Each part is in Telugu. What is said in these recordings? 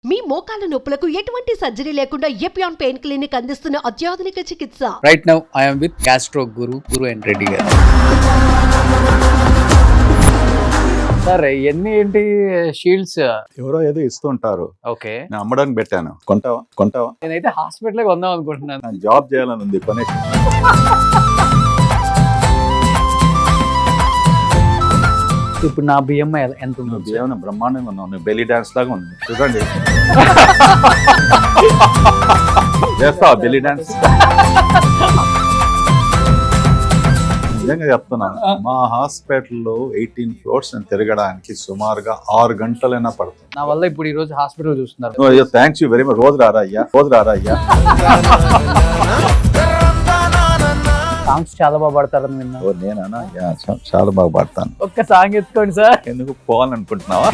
మీ మోకాల నొప్పులకు ఎటువంటి సర్జరీ లేకుండా ఎపియాన్ పెయిన్ క్లినిక్ అందిస్తున్న అత్యాధునిక చికిత్స. Right now I am with gastro Guru and Reddy గారు. సార్ ఎన్ని ఏంటి షీల్డ్స్ ఎవరో ఏదో ఇస్తుంటారు. ఓకే, నేను అమ్మడానికి పెట్టాను. కొంటావా? నేనైతే హాస్పిటల్ కొందాం అనుకుంటున్నాను. నాకు జాబ్ చేయాలని ఉంది. కొనేసి ఇప్పుడు నా బిఎంఐ ఎంత ఉంది? నువ్వు ఏమైనా బ్రహ్మాండంగా ఉన్నావు. నువ్వు బెల్లీ డాన్స్ లాగా ఉంది. చూడండి, చేస్తావా బెల్లీ డాన్స్? నిజంగా చెప్తున్నాను, మా హాస్పిటల్లో 18 ఫ్లోర్స్ తిరగడానికి సుమారుగా 6 గంటలైనా పడుతుంది. నా వల్ల ఇప్పుడు ఈ రోజు హాస్పిటల్ చూస్తున్నారు. Thanks you very much. రోజు రారా అయ్యా. సాంగ్స్ చాలా బాగా పాడతారని విన్నా. నేనా? చాలా బాగా పాడతాను. ఒక్క సాంగ్ ఎత్తుకోండి సార్. ఎందుకు పోవాలనుకుంటున్నావా?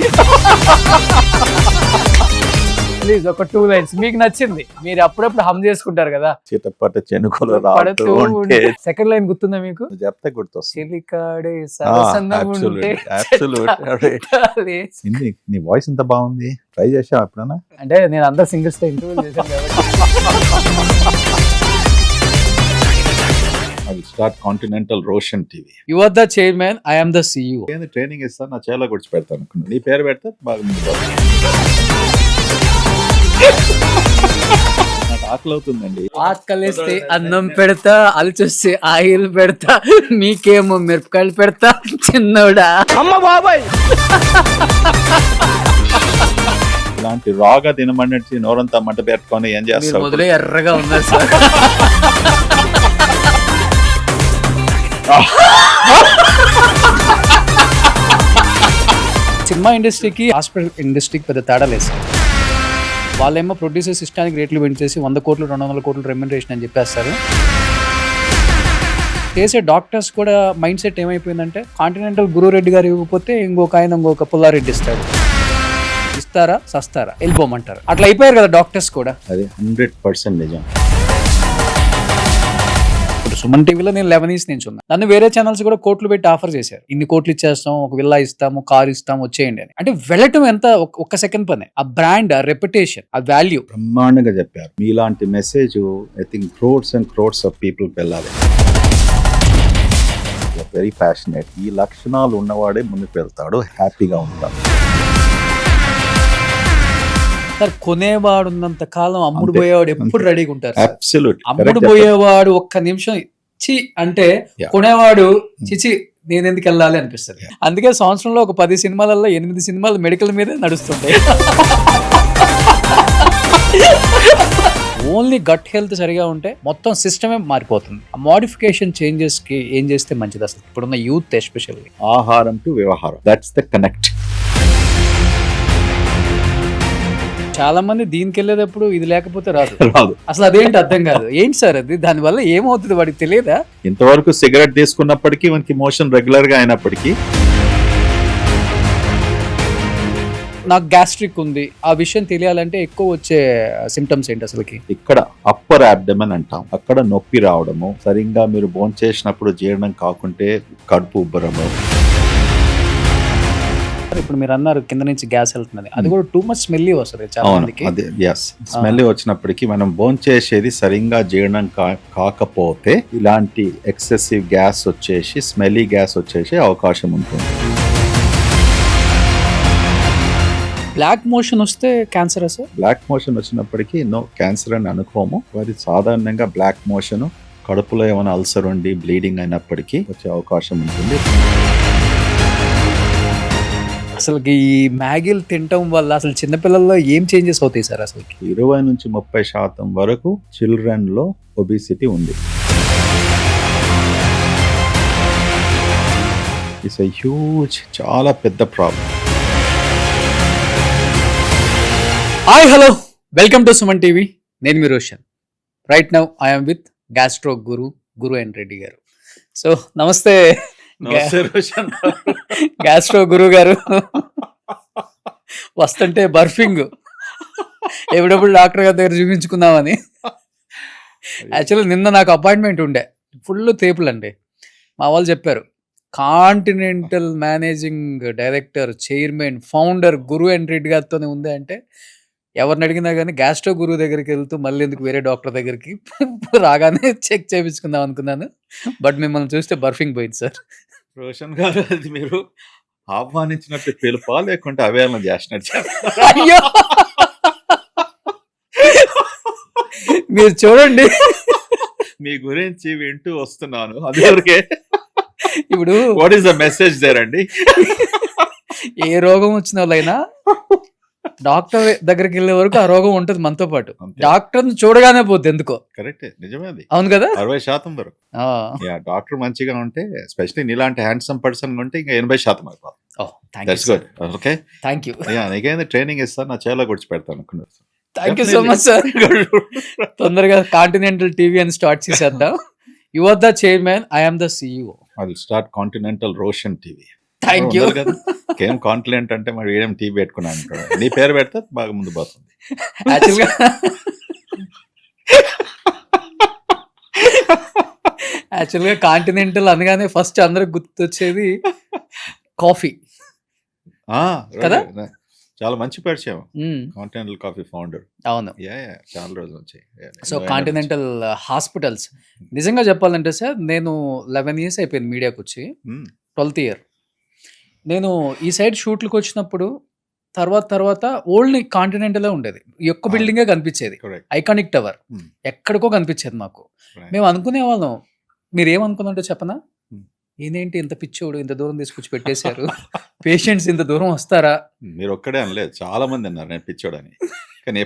ప్లీజ్ ఒక 2 లైన్స్ మీకు నచ్చింది. మీరు అప్పుడప్పుడు హమ్ చేసుకుంటారు కదా. చిటపట చెనుకులు పడుతూ ఉంటే. సెకండ్ లైన్ గుర్తుందా మీకు? చెప్తే గుర్తొస్తుంది. చిలికాడే సరసందగుంటే నీ వాయిస్ ఇంత బాగుంది. ట్రై చేసావా ఎప్పుడన్నా? అంటే నేను అందరు సింగర్స్ తో ఇంటర్వ్యూ చేశాను కాబట్టి. Start continental Roshan TV. You are the chairman, I am the CEO. నేను ట్రైనింగ్ ఇస్తాను. నా చేలో గుడిచి పెడతాను. నీ పేరు పెడితే బాగా ముందు. నాకు ఆకలి అవుతుందండి. ఆకలిస్తే అన్నం పెడతా, అలిచొస్తే ఆయిల్ పెడతా, మీకేమో మిరపకాయలు పెడతా చిన్నోడా. అమ్మ బాబాయ్, ఇలాంటి రాగా తినమన్నట్టు నోరంతా మంట పెట్టుకొని ఏం చేస్తావు? మొదలే ఎర్రగా ఉన్నారు సార్. సినిమా ఇండస్ట్రీకి హాస్పిటల్ ఇండస్ట్రీకి పెద్ద తేడా లేదు సార్. వాళ్ళేమో ప్రొడ్యూసర్ సిస్టానికి రేట్లు పెంచేసి 100 కోట్లు 200 కోట్లు రెమ్యునరేషన్ అని చెప్పేస్తారు. చేసే డాక్టర్స్ కూడా మైండ్ సెట్ ఏమైపోయిందంటే, కాంటినెంటల్ గురురెడ్డి గారు ఇవ్వకపోతే ఇంకొక పుల్లారెడ్డి ఇస్తాడు. ఇస్తారా సస్తారా వెళ్ళిపోమంటారు. అట్లా అయిపోయారు కదా డాక్టర్స్ కూడా. అది 100% నిజం. సుమన్ టీవీలో నేను 11 years నుంచి ఉన్నా. నన్ను వేరే ఛానల్స్ కూడా కోట్లు పెట్టి ఆఫర్ చేశారు. ఇన్ని కోట్లు ఇచ్చేస్తాం, ఒక విల్లా ఇస్తాము, కార్ ఇస్తాము, వచ్చేయండి అని. అంటే వెళ్ళటం ఎంత ఒక్క సెకండ్ పనే. ఆ బ్రాండ్, ఆ రెప్యుటేషన్, ఆ వాల్యూ బ్రహ్మాండంగా చెప్పారు. మీలాంటి message I think crores and crores of people వెళ్ళాలి. Very passionate. ఈ లక్షణాలు ఉన్నవాడే ముందుకు వెళ్తాడు, హ్యాపీగా ఉంటాడు. సార్, కొనేవాడు ఉన్నంత కాలం అమ్ముడు పోయేవాడు ఎప్పుడు రెడీగా ఉంటారు. అబ్సల్యూట్. అమ్ముడు పోయేవాడు ఒక్క నిమిషం చి అంటే కొనేవాడు చిచి నేను ఎందుకు వెళ్ళాలి అనిపిస్తుంది. అందుకే సంవత్సరంలో ఒక 10 సినిమాలలో 8 సినిమాలు మెడికల్ మీదే నడుస్తుంటాయి. ఓన్లీ గట్ హెల్త్ సరిగా ఉంటే మొత్తం సిస్టమే మారిపోతుంది. ఆ మోడిఫికేషన్ చేంజెస్ కి ఏం చేస్తే మంచిది అసలు ఇప్పుడున్న యూత్ ఎస్పెషల్లీ? ఆహారం టు వ్యవహారం, దట్స్ ద కనెక్ట్. చాలా మంది దీనికి వెళ్ళేటప్పుడు ఇది లేకపోతే రాదు. అసలు అదేంటి అర్థం కాదు. ఏంటి సార్ అది? దాని వల్ల ఏమవుతుంది వాడికి తెలియదా? ఇంతవరకు సిగరెట్ తీసుకున్నప్పటికీ మనకి మోషన్ రెగ్యులర్ గా అయినప్పటికీ. నాకు గ్యాస్ట్రిక్ ఉంది, ఆ విషయం తెలియాలంటే ఎక్కువ వచ్చే సిమ్టమ్స్ ఏంటి అసలుకి? ఇక్కడ అప్పర్ అబ్డమన్ అంటాం. అక్కడ నొప్పి రావడము, సరిగ్గా మీరు భోంచేసినప్పుడు జీర్ణం కాకుంటే కడుపు ఉబ్బరము. ఇప్పుడు మీరు అన్నారు కింద నుంచి గ్యాస్ వెళ్తున్నది, అది కూడా టూ మచ్ స్మెల్లీ వస్తుంది చాలా మందికి. స్మెల్ వచ్చినప్పటికీ మనం భోంచేసేది సరిగ్గా జీర్ణం కాకపోతే ఇలాంటి ఎక్సెసివ్ గ్యాస్ వచ్చేసి, స్మెల్లీ గ్యాస్ వచ్చేసి అవకాశం ఉంటుంది. బ్లాక్ మోషన్ వస్తే క్యాన్సర్ సార్? బ్లాక్ మోషన్ వచ్చినప్పటికీ నో క్యాన్సర్ అని అనుకోము. అది సాధారణంగా బ్లాక్ మోషన్ కడుపులో ఏమైనా అల్సర్ ఉండి బ్లీడింగ్ అయినప్పటికీ వచ్చే అవకాశం ఉంటుంది. అసలు ఈ మ్యాగీలు తినటం వల్ల అసలు చిన్నపిల్లల్లో ఏం చేంజెస్ అవుతాయి సార్? అసలు 20 నుంచి 30% వరకు చిల్డ్రన్ లో ఒబిసిటీ ఉంది. ఇట్స్ ఎ హ్యూజ్, చాలా పెద్ద problem. Hi, hello, welcome to Suman TV. నేను మీ Roshan. Right now I am with gastro Guru and Reddy garu. So నమస్తే గ్యాస్ట్రో గురు గారు. వస్తుంటే బర్ఫింగ్ ఎప్పుడప్పుడు డాక్టర్ గారి దగ్గర చూపించుకుందామని. యాక్చువల్లీ నిన్న నాకు అపాయింట్మెంట్ ఉండే, ఫుల్ తేపులండి. మా వాళ్ళు చెప్పారు Continental managing director, chairman, founder Guru and Reddy గారితోనే ఉంది అంటే ఎవరిని అడిగినా కానీ గ్యాస్ట్రో గురువు దగ్గరికి వెళ్తూ మళ్ళీ ఎందుకు వేరే డాక్టర్ దగ్గరికి రాగానే చెక్ చేయించుకుందాం అనుకున్నాను. బట్ మిమ్మల్ని చూస్తే బర్ఫింగ్ పోయింది సార్. రోషన్ గారు, అది మీరు ఆహ్వానించినట్టు పిలుపా లేకుంటే అవేళ చేసినట్టు చెప్తారా? అయ్యో మీరు చూడండి, మీ గురించి వింటూ వస్తున్నాను అందువరకే. ఇప్పుడు what is the message there అండి? ఏ రోగం వచ్చిన వాళ్ళైనా డాక్టర్ దగ్గరికి వెళ్ళే వరకు ఆ రోగం ఉంటుంది మనతో పాటు. అంతే. డాక్టర్ని చూడగానే పోద్ది ఎందుకో. కరెక్టే, నిజమే అది. అవును కదా. 60% వరకు ఆ. డాక్టర్ మంచిగా ఉంటే, ఎస్పెషలీ నీలాంటి హ్యాండ్సమ్ పర్సన్ ఉంటే ఇంకా 80% అయిపోతుంది. Oh, thank that's you good. Okay, thank you నీకైనా ట్రైనింగ్ ఇస్తాను, నా చేలో గుడిచి పెడతాను అనుకున్నాను. Thank you so much sir. తొందరగా కాంటినెంటల్ టీవీ అని స్టార్ట్ చేసేద్దాం. You are the chairman, I am the CEO. I will start continental Roshan TV. Thank you. ఏం కాంటినెంట్ అంటే మరి ఏం టీవీ పెట్టుకున్నాను అంటాడు. నీ పేరు పెడితే బాగా ముందు పోతుంది. యాక్చువల్గా కాంటినెంటల్ అనగానే ఫస్ట్ అందరికి గుర్తొచ్చేది కాఫీ ఆ, కదా? right. చాలా మంచి పరిచయం. మ్మ్. Continental coffee founder. అవును. చాలా రోజుల నుంచి. సో కాంటినెంటల్ హాస్పిటల్స్ నిజంగా చెప్పాలంటే సార్, నేను 11 years అయిపోయింది మీడియాకి వచ్చి. 12th year నేను ఈ సైడ్ షూట్లకు వచ్చినప్పుడు తర్వాత ఓల్డ్ కాంటినెంటలే ఉండేది. ఈ ఒక్క Ah. బిల్డింగే కనిపించేది, కరెక్ట్. Iconic tower. Hmm. ఎక్కడికో కనిపించేది మాకు. మేము అనుకునే వాళ్ళం, మీరు ఏమనుకున్నట్టు చెప్పనా, Hmm. ఈయనేంటి ఇంత పిచ్చోడు ఇంత దూరం తీసుకొచ్చి పెట్టేశారు, పేషెంట్స్ ఇంత దూరం వస్తారా. మీరు ఒక్కడే అనలేదు, చాలా మంది అన్నారు నేను పిచ్చోడని. కానీ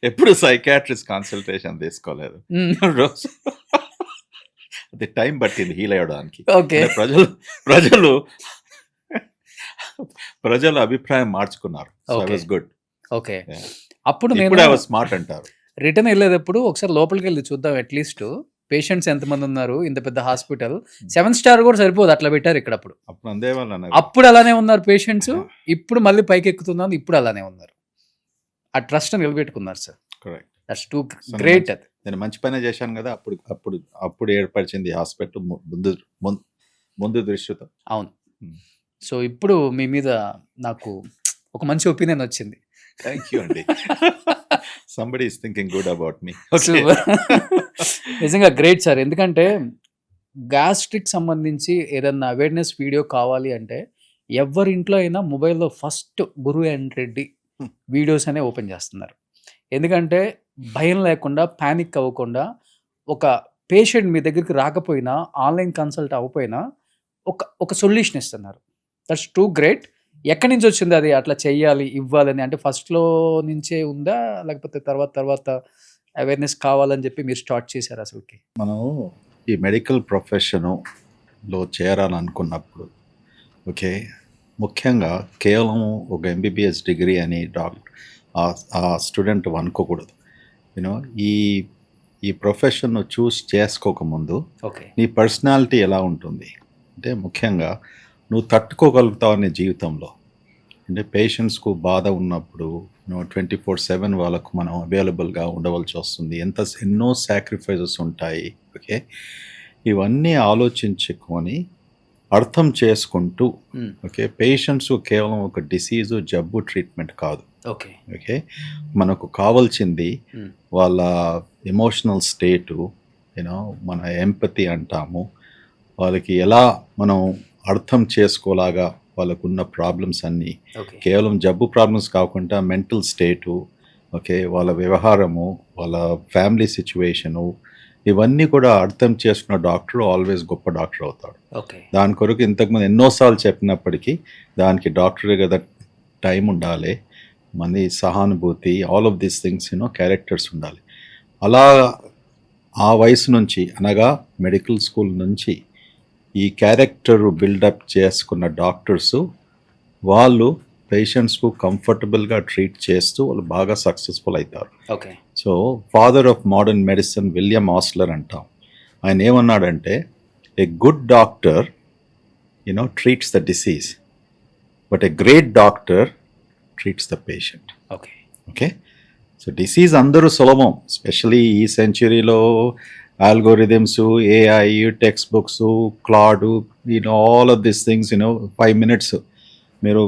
ఎప్పుడు సైకాట్రిస్ట్ కన్సల్టేషన్ తీసుకోలేదు. రోజు అది టైం పట్టింది హీల్ అయ్యడానికి. ఓకే. ప్రజలు అభిప్రాయం మార్చుకున్నారు. Okay. గుడ్. ఓకే. Yeah. అప్పుడు ఇప్పుడు నేను స్మార్ట్ అంటారు. రిటర్న్ వెళ్ళేటప్పుడు ఒకసారి లోపలికి వెళ్ళి చూద్దాం, అట్లీస్ట్ పేషెంట్స్ ఎంతమంది ఉన్నారు, ఇంత పెద్ద హాస్పిటల్ 7 star కూడా సరిపోదు, అట్లా పెట్టారు ఇక్కడ. అప్పుడు అందే వాళ్ళు అన్నారు. అప్పుడు అలానే ఉన్నారు పేషెంట్స్, ఇప్పుడు మళ్ళీ పైకి ఎక్కుతున్నాను, ఇప్పుడు అలానే ఉన్నారు. ఆ ట్రస్ట్ నిలబెట్టుకున్నారు sir. Correct. That's too great. అది నేను మంచి పనే చేశాను కదా. అప్పుడు ఏర్పరిచింది హాస్పిటల్ ముందు దృష్టితో. అవును. Hmm. సో ఇప్పుడు మీ మీద నాకు ఒక మంచి ఒపీనియన్ వచ్చింది. థ్యాంక్ యూ అండి. Somebody is thinking good about me. Super. నిజంగా గ్రేట్ సార్. ఎందుకంటే గ్యాస్ట్రిక్ సంబంధించి ఏదన్నా అవేర్నెస్ వీడియో కావాలి అంటే ఎవరి ఇంట్లో అయినా మొబైల్లో first Guru and Reddy videos అనే ఓపెన్ చేస్తున్నారు. ఎందుకంటే భయం లేకుండా, ప్యానిక్ అవ్వకుండా, ఒక పేషెంట్ మీ దగ్గరికి రాకపోయినా, ఆన్లైన్ కన్సల్ట్ అవ్వకపోయినా ఒక సొల్యూషన్ ఇస్తున్నారు. That's too great. ఎక్కడి నుంచి వచ్చింది అది అట్లా చెయ్యాలి, ఇవ్వాలని? అంటే ఫస్ట్లో నుంచే ఉందా, లేకపోతే తర్వాత అవేర్నెస్ కావాలని చెప్పి మీరు స్టార్ట్ చేశారు అసలుకి? మనం ఈ మెడికల్ ప్రొఫెషన్లో చేరాలనుకున్నప్పుడు, ఓకే, ముఖ్యంగా కేవలం ఒక ఎంబీబీఎస్ డిగ్రీ అని ఆ స్టూడెంట్ అనుకోకూడదు. యూనో ఈ ప్రొఫెషన్ను చూస్ చేసుకోకముందు ఓకే. నీ పర్సనాలిటీ ఎలా ఉంటుంది అంటే, ముఖ్యంగా నువ్వు తట్టుకోగలుగుతావు నీ జీవితంలో. అంటే పేషెంట్స్కు బాధ ఉన్నప్పుడు 24/7 వాళ్ళకు మనం అవైలబుల్గా ఉండవలసి వస్తుంది. ఎన్నో సాక్రిఫైజెస్ ఉంటాయి. ఓకే, ఇవన్నీ ఆలోచించుకొని అర్థం చేసుకుంటూ, ఓకే, పేషెంట్స్ కేవలం ఒక డిసీజు, జబ్బు ట్రీట్మెంట్ కాదు. ఓకే. ఓకే, మనకు కావాల్సింది వాళ్ళ ఎమోషనల్ స్టేటు, యూనో మన ఎంపతి అంటాము. వాళ్ళకి ఎలా మనం అర్థం చేసుకోలాగా వాళ్ళకున్న ప్రాబ్లమ్స్ అన్నీ, ఓకే. కేవలం జబ్బు ప్రాబ్లమ్స్ కాకుండా మెంటల్ స్టేటు, ఓకే, వాళ్ళ వ్యవహారము, వాళ్ళ ఫ్యామిలీ సిచ్యువేషను, ఇవన్నీ కూడా అర్థం చేసుకున్న డాక్టర్ ఆల్వేస్ గొప్ప డాక్టర్ అవుతాడు. ఓకే. దాని కొరకు ఇంతకుముందు ఎన్నోసార్లు చెప్పినప్పటికీ దానికి డాక్టర్ కదా టైం ఉండాలి, మన సహానుభూతి, all of these things, characters ఉండాలి. అలా ఆ వయసు నుంచి, అనగా మెడికల్ స్కూల్ నుంచి ఈ క్యారెక్టర్ బిల్డప్ చేసుకున్న డాక్టర్సు వాళ్ళు పేషెంట్స్కు కంఫర్టబుల్గా ట్రీట్ చేస్తూ వాళ్ళు బాగా సక్సెస్ఫుల్ అవుతారు. Okay. So father of modern medicine William Osler అంటాం. ఆయన ఏమన్నాడంటే, a good doctor treats the disease, but a great doctor treats the patient. Okay. Okay, so disease అందరూ సులభం, ఎస్పెషలీ ఈ సెంచురీలో algorithms, AI, text books, Claude, all of this things 5 minutes మీరు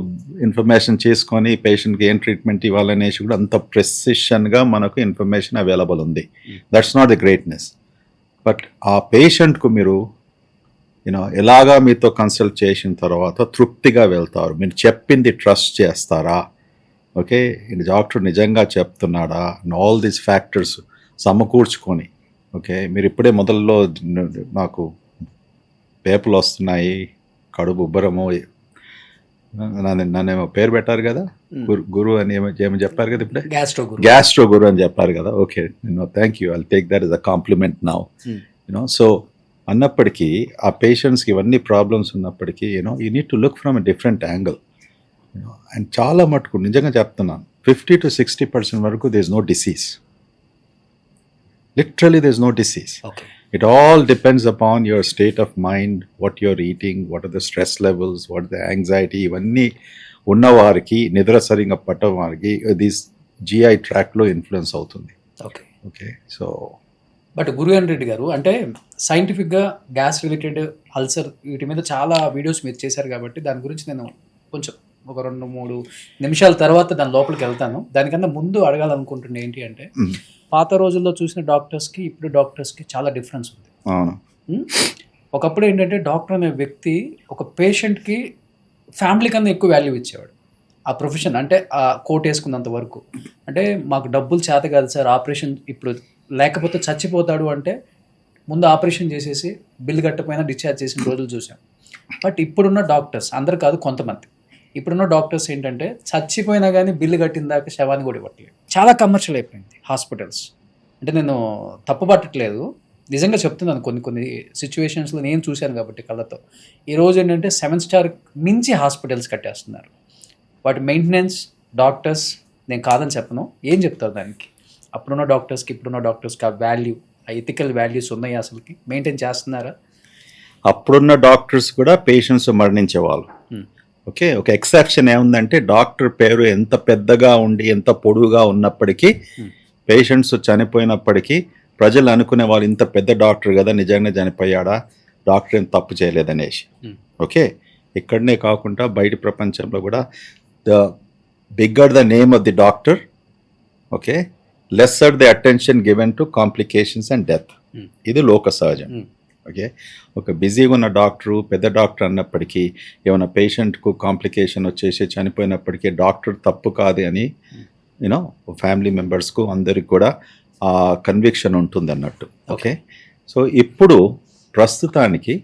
ఇన్ఫర్మేషన్ చేసుకొని పేషెంట్కి ఏం ట్రీట్మెంట్ ఇవ్వాలనేసి కూడా అంత ప్రెసిషన్గా మనకు ఇన్ఫర్మేషన్ అవైలబుల్ ఉంది. That's not the greatness. But ఆ పేషెంట్కు మీరు ఎలాగా మీతో కన్సల్ట్ చేసిన తర్వాత తృప్తిగా వెళ్తారు, మీరు చెప్పింది ట్రస్ట్ చేస్తారా, ఓకే ఈ డాక్టర్ నిజంగా చెప్తున్నాడా, ఆల్ దీస్ ఫ్యాక్టర్స్ సమకూర్చుకొని, ఓకే మీరు ఇప్పుడే మొదల్లో నాకు పేపులు వస్తున్నాయి, కడుపు ఉబ్బరము, నన్నేమో పేరు పెట్టారు కదా, గురు అని ఏమో చెప్పారు కదా ఇప్పుడే, గ్యాస్ట్రో గురు అని చెప్పారు కదా. Okay thank you, I take that is a compliment now. So అన్నప్పటికీ ఆ పేషెంట్స్కి ఇవన్నీ ప్రాబ్లమ్స్ ఉన్నప్పటికీ you need to look from a different angle. And చాలా మటుకు నిజంగా చెప్తున్నాను, 50 to 60% వరకు there is no disease. Literally there is no disease. It all depends upon your state of mind, what you're eating, what are the stress levels, what are the anxiety. ఇవన్నీ ఉన్నవారికి, నిద్ర సరిగా పట్టం వారికి దిస్ జిఐ ట్రాక్లో ఇన్ఫ్లుయెన్స్ అవుతుంది. ఓకే సో బట్ గురుగాన్ రెడ్డి గారు, అంటే సైంటిఫిక్గా గ్యాస్ రిలేటెడ్ అల్సర్ వీటి మీద చాలా వీడియోస్ మీరు చేశారు కాబట్టి దాని గురించి నేను కొంచెం ఒక 2-3 నిమిషాల తర్వాత దాని లోపలికి వెళ్తాను. దానికన్నా ముందు అడగాలనుకుంటుండే ఏంటి అంటే, పాత రోజుల్లో చూసిన డాక్టర్స్కి ఇప్పుడు డాక్టర్స్కి చాలా డిఫరెన్స్ ఉంది. ఒకప్పుడు ఏంటంటే డాక్టర్ అనే వ్యక్తి ఒక పేషెంట్కి ఫ్యామిలీ కన్నా ఎక్కువ వాల్యూ ఇచ్చేవాడు. ఆ ప్రొఫెషన్ అంటే ఆ కోట్ వేసుకున్నంత వరకు, అంటే మాకు డబ్బులు చేత కాదు సార్, ఆపరేషన్ ఇప్పుడు లేకపోతే చచ్చిపోతాడు అంటే ముందు ఆపరేషన్ చేసేసి బిల్ కట్టపోయినా డిశ్చార్జ్ చేసిన రోజులు చూసాం. బట్ ఇప్పుడున్న డాక్టర్స్, అందరు కాదు కొంతమంది, ఇప్పుడున్న డాక్టర్స్ ఏంటంటే చచ్చిపోయినా కానీ బిల్లు కట్టిన దాకా శవాన్ని కూడా ఇవ్వట్లేదు. చాలా కమర్షియల్ అయిపోయింది హాస్పిటల్స్. అంటే నేను తప్పు పట్టట్లేదు, నిజంగా చెప్తున్నాను. కొన్ని సిచ్యువేషన్స్లో నేను చూశాను కాబట్టి కళ్ళతో. ఈరోజు ఏంటంటే 7 స్టార్ మించి హాస్పిటల్స్ కట్టేస్తున్నారు. వాటి మెయింటెనెన్స్, డాక్టర్స్ నేను కాదని చెప్పను. ఏం చెప్తారు దానికి? అప్పుడున్న డాక్టర్స్కి ఇప్పుడున్న డాక్టర్స్కి ఆ వాల్యూ, ఆ ఎథికల్ వాల్యూస్ ఉన్నాయి అసలుకి మెయింటైన్ చేస్తున్నారా? అప్పుడున్న డాక్టర్స్ కూడా పేషెంట్స్ మరణించేవాళ్ళు. ఓకే, ఒక ఎక్సెప్షన్ ఏముందంటే డాక్టర్ పేరు ఎంత పెద్దగా ఉండి ఎంత పొడుగుగా ఉన్నప్పటికీ పేషెంట్స్ చనిపోయినప్పటికీ ప్రజలు అనుకునే వాళ్ళు ఇంత పెద్ద డాక్టర్ కదా, నిజంగా చనిపోయాడా, డాక్టర్ ఏం తప్పు చేయలేదనేసి. ఓకే, ఇక్కడనే కాకుండా బయట ప్రపంచంలో కూడా the bigger the name of the doctor, okay lesser the attention given to complications and death. ఇది లోక సహజం. ఓకే, ఒక బిజీగా ఉన్న డాక్టరు, పెద్ద డాక్టర్ అన్నప్పటికీ ఏమైనా పేషెంట్కు కాంప్లికేషన్ వచ్చేసి చనిపోయినప్పటికీ డాక్టర్ తప్పు కాదు అని ఫ్యామిలీ మెంబర్స్కు అందరికి కూడా ఆ కన్విక్షన్ ఉంటుంది అన్నట్టు. ఓకే, సో ఇప్పుడు ప్రస్తుతానికి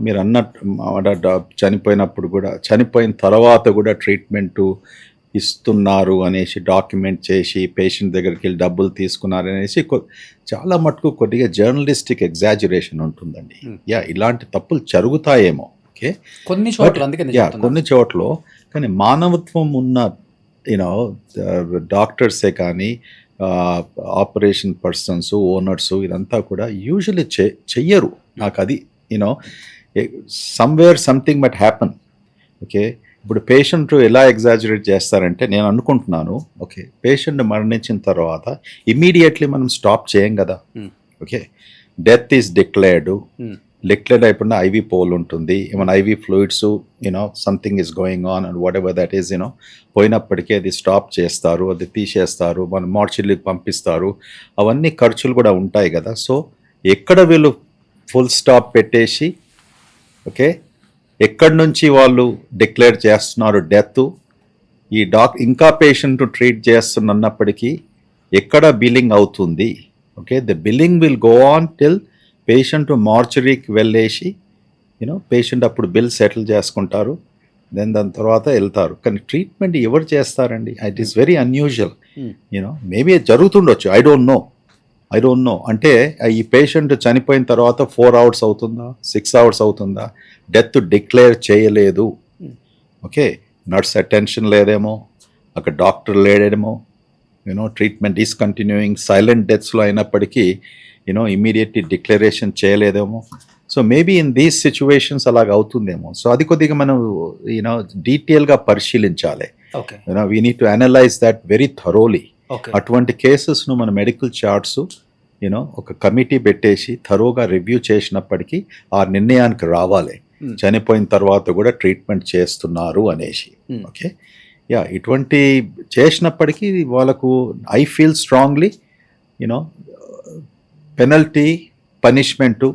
మీరు అన్నట్టు చనిపోయినప్పుడు కూడా, చనిపోయిన తర్వాత కూడా ట్రీట్మెంటు ఇస్తున్నారు అనేసి డాక్యుమెంట్ చేసి పేషెంట్ దగ్గరికి వెళ్ళి డబ్బులు తీసుకున్నారు అనేసి చాలా మటుకు కొద్దిగా జర్నలిస్టిక్ ఎగ్జాజరేషన్ ఉంటుందండి. ఇలాంటి తప్పులు జరుగుతాయేమో, ఓకే కొన్ని చోట్ల, కానీ మానవత్వం ఉన్న డాక్టర్సే కానీ ఆపరేషన్ పర్సన్స్, ఓనర్స్ ఇదంతా కూడా యూజువల్లీ చెయ్యరు. నాకు అది somewhere something but happen. Okay, ఇప్పుడు పేషెంట్ ఎలా ఎగ్జాజరేట్ చేస్తారంటే, నేను అనుకుంటున్నాను ఓకే పేషెంట్ మరణించిన తర్వాత ఇమీడియట్లీ మనం స్టాప్ చేయం కదా. ఓకే, డెత్ ఈస్ డిక్లేర్డ్ అయిపోయిన ఐవీ పోల్ ఉంటుంది, ఏమైనా IV fluids something is going on and whatever that is పోయినప్పటికీ అది స్టాప్ చేస్తారు, అది తీసేస్తారు, మనం మార్చిల్కి పంపిస్తారు, అవన్నీ ఖర్చులు కూడా ఉంటాయి కదా. సో ఎక్కడ వీళ్ళు ఫుల్ స్టాప్ పెట్టేసి ఓకే ఎక్కడి నుంచి వాళ్ళు డిక్లేర్ చేస్తున్నారు డెత్, ఈ ఇంకా పేషెంట్ ట్రీట్ చేస్తున్నప్పటికీ ఎక్కడ బిల్లింగ్ అవుతుంది. Okay, the billing will go on till patient మార్చరీకి వెళ్ళేసి పేషెంట్ అప్పుడు బిల్ సెటిల్ చేసుకుంటారు, దాని తర్వాత వెళ్తారు. కానీ ట్రీట్మెంట్ ఎవరు చేస్తారండి? It is very unusual. Maybe జరుగుతుండొచ్చు, ఐ డోంట్ నో. అంటే ఈ పేషెంట్ చనిపోయిన తర్వాత 4 hours అవుతుందా, 6 hours అవుతుందా, డెత్ డిక్లేర్ చేయలేదు. ఓకే, నర్స్ అటెన్షన్ లేదేమో, అక్కడ డాక్టర్ లేడేమో, ట్రీట్మెంట్ ఈస్ కంటిన్యూయింగ్, సైలెంట్ డెత్స్లో అయినప్పటికీ ఇమీడియట్లీ డిక్లరేషన్ చేయలేదేమో. So maybe in these situations అలాగ అవుతుందేమో. సో అది కొద్దిగా మనం డీటెయిల్గా పరిశీలించాలి. We need to analyse that very thoroughly. అటువంటి కేసెస్ను మన మెడికల్ చార్ట్స్ ఒక కమిటీ పెట్టేసి థరోగా రివ్యూ చేసినప్పటికీ ఆ నిర్ణయానికి రావాలి. చనిపోయిన తర్వాత కూడా ట్రీట్మెంట్ చేస్తున్నారు అనేసి. ఓకే, యా, ఇటువంటి చేసినప్పటికీ వాళ్ళకు I feel strongly you know penalty, punishment,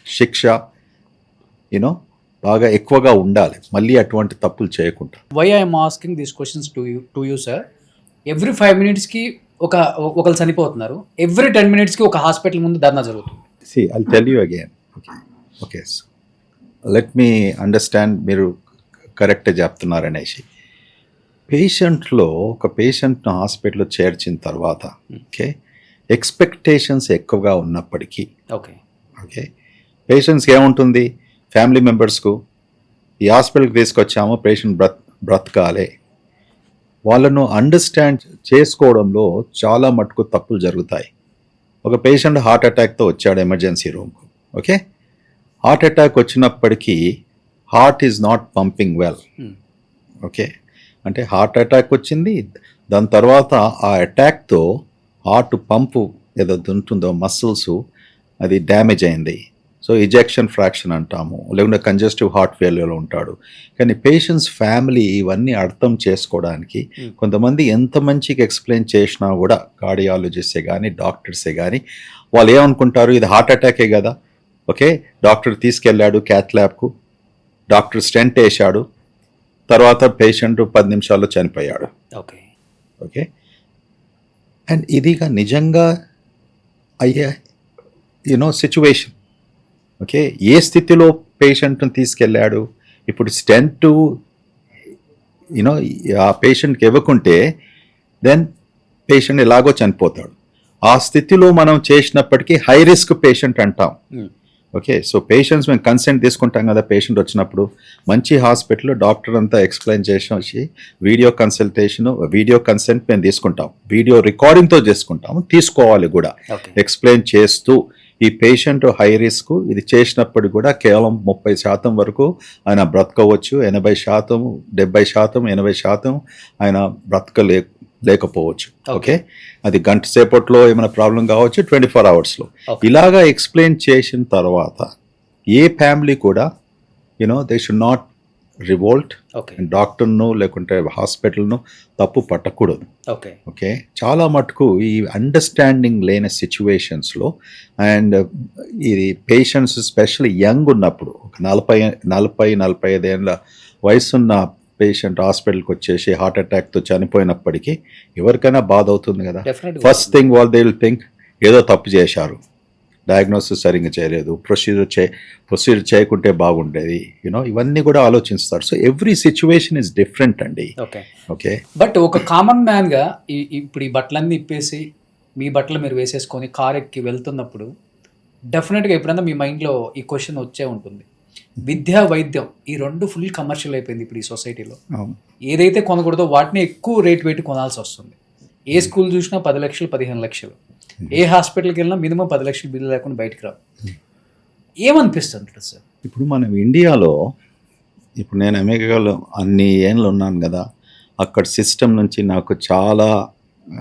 శిక్ష యూనో బాగా ఎక్కువగా ఉండాలి, మళ్ళీ అటువంటి తప్పులు చేయకుండా. Why I'm asking these questions to you sir, every 5 minutesకి ఒకరు చనిపోతున్నారు, ఎవ్రీ 10 minutesకి ఒక హాస్పిటల్ ముందు ధర్నా జరుగుతుంది. See, I'll tell you again. Okay. So let me understand, మీరు కరెక్ట్ చెప్తున్నారు అనేసి. పేషెంట్లో ఒక పేషెంట్ను హాస్పిటల్లో చేర్చిన తర్వాత ఓకే ఎక్స్పెక్టేషన్స్ ఎక్కువగా ఉన్నప్పటికీ ఓకే పేషెంట్స్కి ఏముంటుంది, ఫ్యామిలీ మెంబర్స్కు ఈ హాస్పిటల్కి తీసుకొచ్చాము, పేషెంట్ బ్రతకాలి, వాళ్ళను అండర్స్టాండ్ చేసుకోవడంలో చాలా మటుకు తప్పులు జరుగుతాయి. ఒక పేషెంట్ హార్ట్ అటాక్తో వచ్చాడు ఎమర్జెన్సీ రూమ్కు. ఓకే, హార్ట్ అటాక్ వచ్చినప్పటికీ heart is not pumping well. Okay, అంటే హార్ట్ అటాక్ వచ్చింది, దాని తర్వాత ఆ అటాక్తో హార్ట్ పంపు ఏదైతే ఉంటుందో మసిల్స్ అది డ్యామేజ్ అయింది. సో ఇజెక్షన్ ఫ్రాక్షన్ అంటాము, లేకుంటే కంజెస్టివ్ హార్ట్ ఫెయిల్యూర్లో ఉంటాడు. కానీ పేషెంట్స్ ఫ్యామిలీ ఇవన్నీ అర్థం చేసుకోవడానికి కొంతమంది ఎంత మంచిగా ఎక్స్ప్లెయిన్ చేసినా కూడా కార్డియాలజిస్టే కానీ డాక్టర్సే కానీ వాళ్ళు ఏమనుకుంటారు, ఇది హార్ట్ అటాకే కదా. ఓకే, డాక్టర్ తీసుకెళ్ళాడు క్యాత్ ల్యాబ్కు, డాక్టర్ స్టెంట్ వేశాడు, తర్వాత పేషెంట్ 10 నిమిషాల్లో చనిపోయాడు. ఓకే, అండ్ ఇదిగా నిజంగా అయ్యే సిచ్యువేషన్. ఓకే, ఏ స్థితిలో పేషెంట్ని తీసుకెళ్ళాడు, ఇప్పుడు స్టెంట్ ఆ పేషెంట్కి ఇవ్వకుంటే దెన్ పేషెంట్ ఎలాగో చనిపోతాడు. ఆ స్థితిలో మనం చేసినప్పటికీ హై రిస్క్ పేషెంట్ అంటాం. ఓకే, సో పేషెంట్స్ మేము కన్సెంట్ తీసుకుంటాం కదా, పేషెంట్ వచ్చినప్పుడు మంచి హాస్పిటల్లో డాక్టర్ అంతా ఎక్స్ప్లెయిన్ చేసి వచ్చి వీడియో కన్సెంట్ మేము తీసుకుంటాం, వీడియో రికార్డింగ్తో చేసుకుంటాము, తీసుకోవాలి కూడా ఎక్స్ప్లెయిన్ చేస్తూ. ఈ పేషెంట్ హై రిస్క్, ఇది చేసినప్పుడు కూడా కేవలం 30% వరకు ఆయన బ్రతకవచ్చు, 80%, 70%, 80% ఆయన లేకపోవచ్చు. ఓకే, అది గంట సేపట్లో ఏమైనా ప్రాబ్లం కావచ్చు, 24 hours. ఇలాగా ఎక్స్ప్లెయిన్ చేసిన తర్వాత ఏ ఫ్యామిలీ కూడా దే షుడ్ నాట్ రివోల్ట్, డాక్టర్ను లేకుంటే హాస్పిటల్ను తప్పు పట్టకూడదు. ఓకే, చాలా మటుకు ఈ అండర్స్టాండింగ్ లేని సిచ్యువేషన్స్లో అండ్ ఇది పేషెంట్స్ స్పెషల్లీ యంగ్ ఉన్నప్పుడు ఒక 40-45 ఏళ్ళ వయసున్న పేషెంట్ హాస్పిటల్కి వచ్చేసి హార్ట్ అటాక్తో చనిపోయినప్పటికీ ఎవరికైనా బాధ అవుతుంది కదా. First thing they will think ఏదో తప్పు చేశారు, డయాగ్నోసిస్ సరిగ్గా చేయలేదు, ప్రొసీజర్ చేయకుంటే బాగుండేది, ఇవన్నీ కూడా ఆలోచిస్తారు. So every situation is different అండి. ఓకే, బట్ ఒక కామన్ మ్యాన్గా ఇప్పుడు ఈ బట్టలన్నీ ఇప్పేసి మీ బట్టలు మీరు వేసేసుకొని కార్ ఎక్కి వెళ్తున్నప్పుడు డెఫినెట్గా ఎప్పుడైనా మీ మైండ్లో ఈ క్వశ్చన్ వచ్చే ఉంటుంది, విద్య వైద్యం ఈ రెండు ఫుల్ కమర్షియల్ అయిపోయింది ఇప్పుడు ఈ సొసైటీలో. ఏదైతే కొనకూడదో వాటిని ఎక్కువ రేట్ పెట్టి కొనాల్సి వస్తుంది. ఏ స్కూల్ చూసినా 10 లక్షలు 15 లక్షలు, ఏ హాస్పిటల్కి వెళ్ళినా మినిమం 10 లక్షలు బిల్లు లేకుండా బయటకు రావు. ఏమనిపిస్తుంది సార్? ఇప్పుడు మనం ఇండియాలో, ఇప్పుడు నేను అమెరికాలో అన్ని ఏళ్ళు ఉన్నాను కదా, అక్కడ సిస్టమ్ నుంచి నాకు చాలా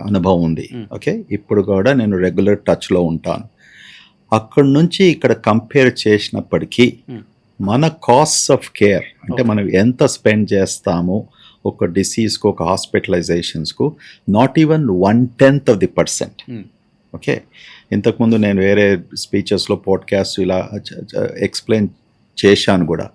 అనుభవం ఉంది. ఓకే, ఇప్పుడు కూడా నేను రెగ్యులర్ టచ్లో ఉంటాను. అక్కడ నుంచి ఇక్కడ కంపేర్ చేసినప్పటికీ మన కాస్ట్ ఆఫ్ కేర్ అంటే మనం ఎంత స్పెండ్ చేస్తామో ఒక డిసీజ్కు, ఒక హాస్పిటలైజేషన్స్కు, నాట్ ఈవెన్ 1/10%. ఓకే, ఇంతకుముందు నేను వేరే స్పీచెస్లో పాడ్కాస్ట్ ఇలా ఎక్స్ప్లెయిన్ చేశాను కూడా.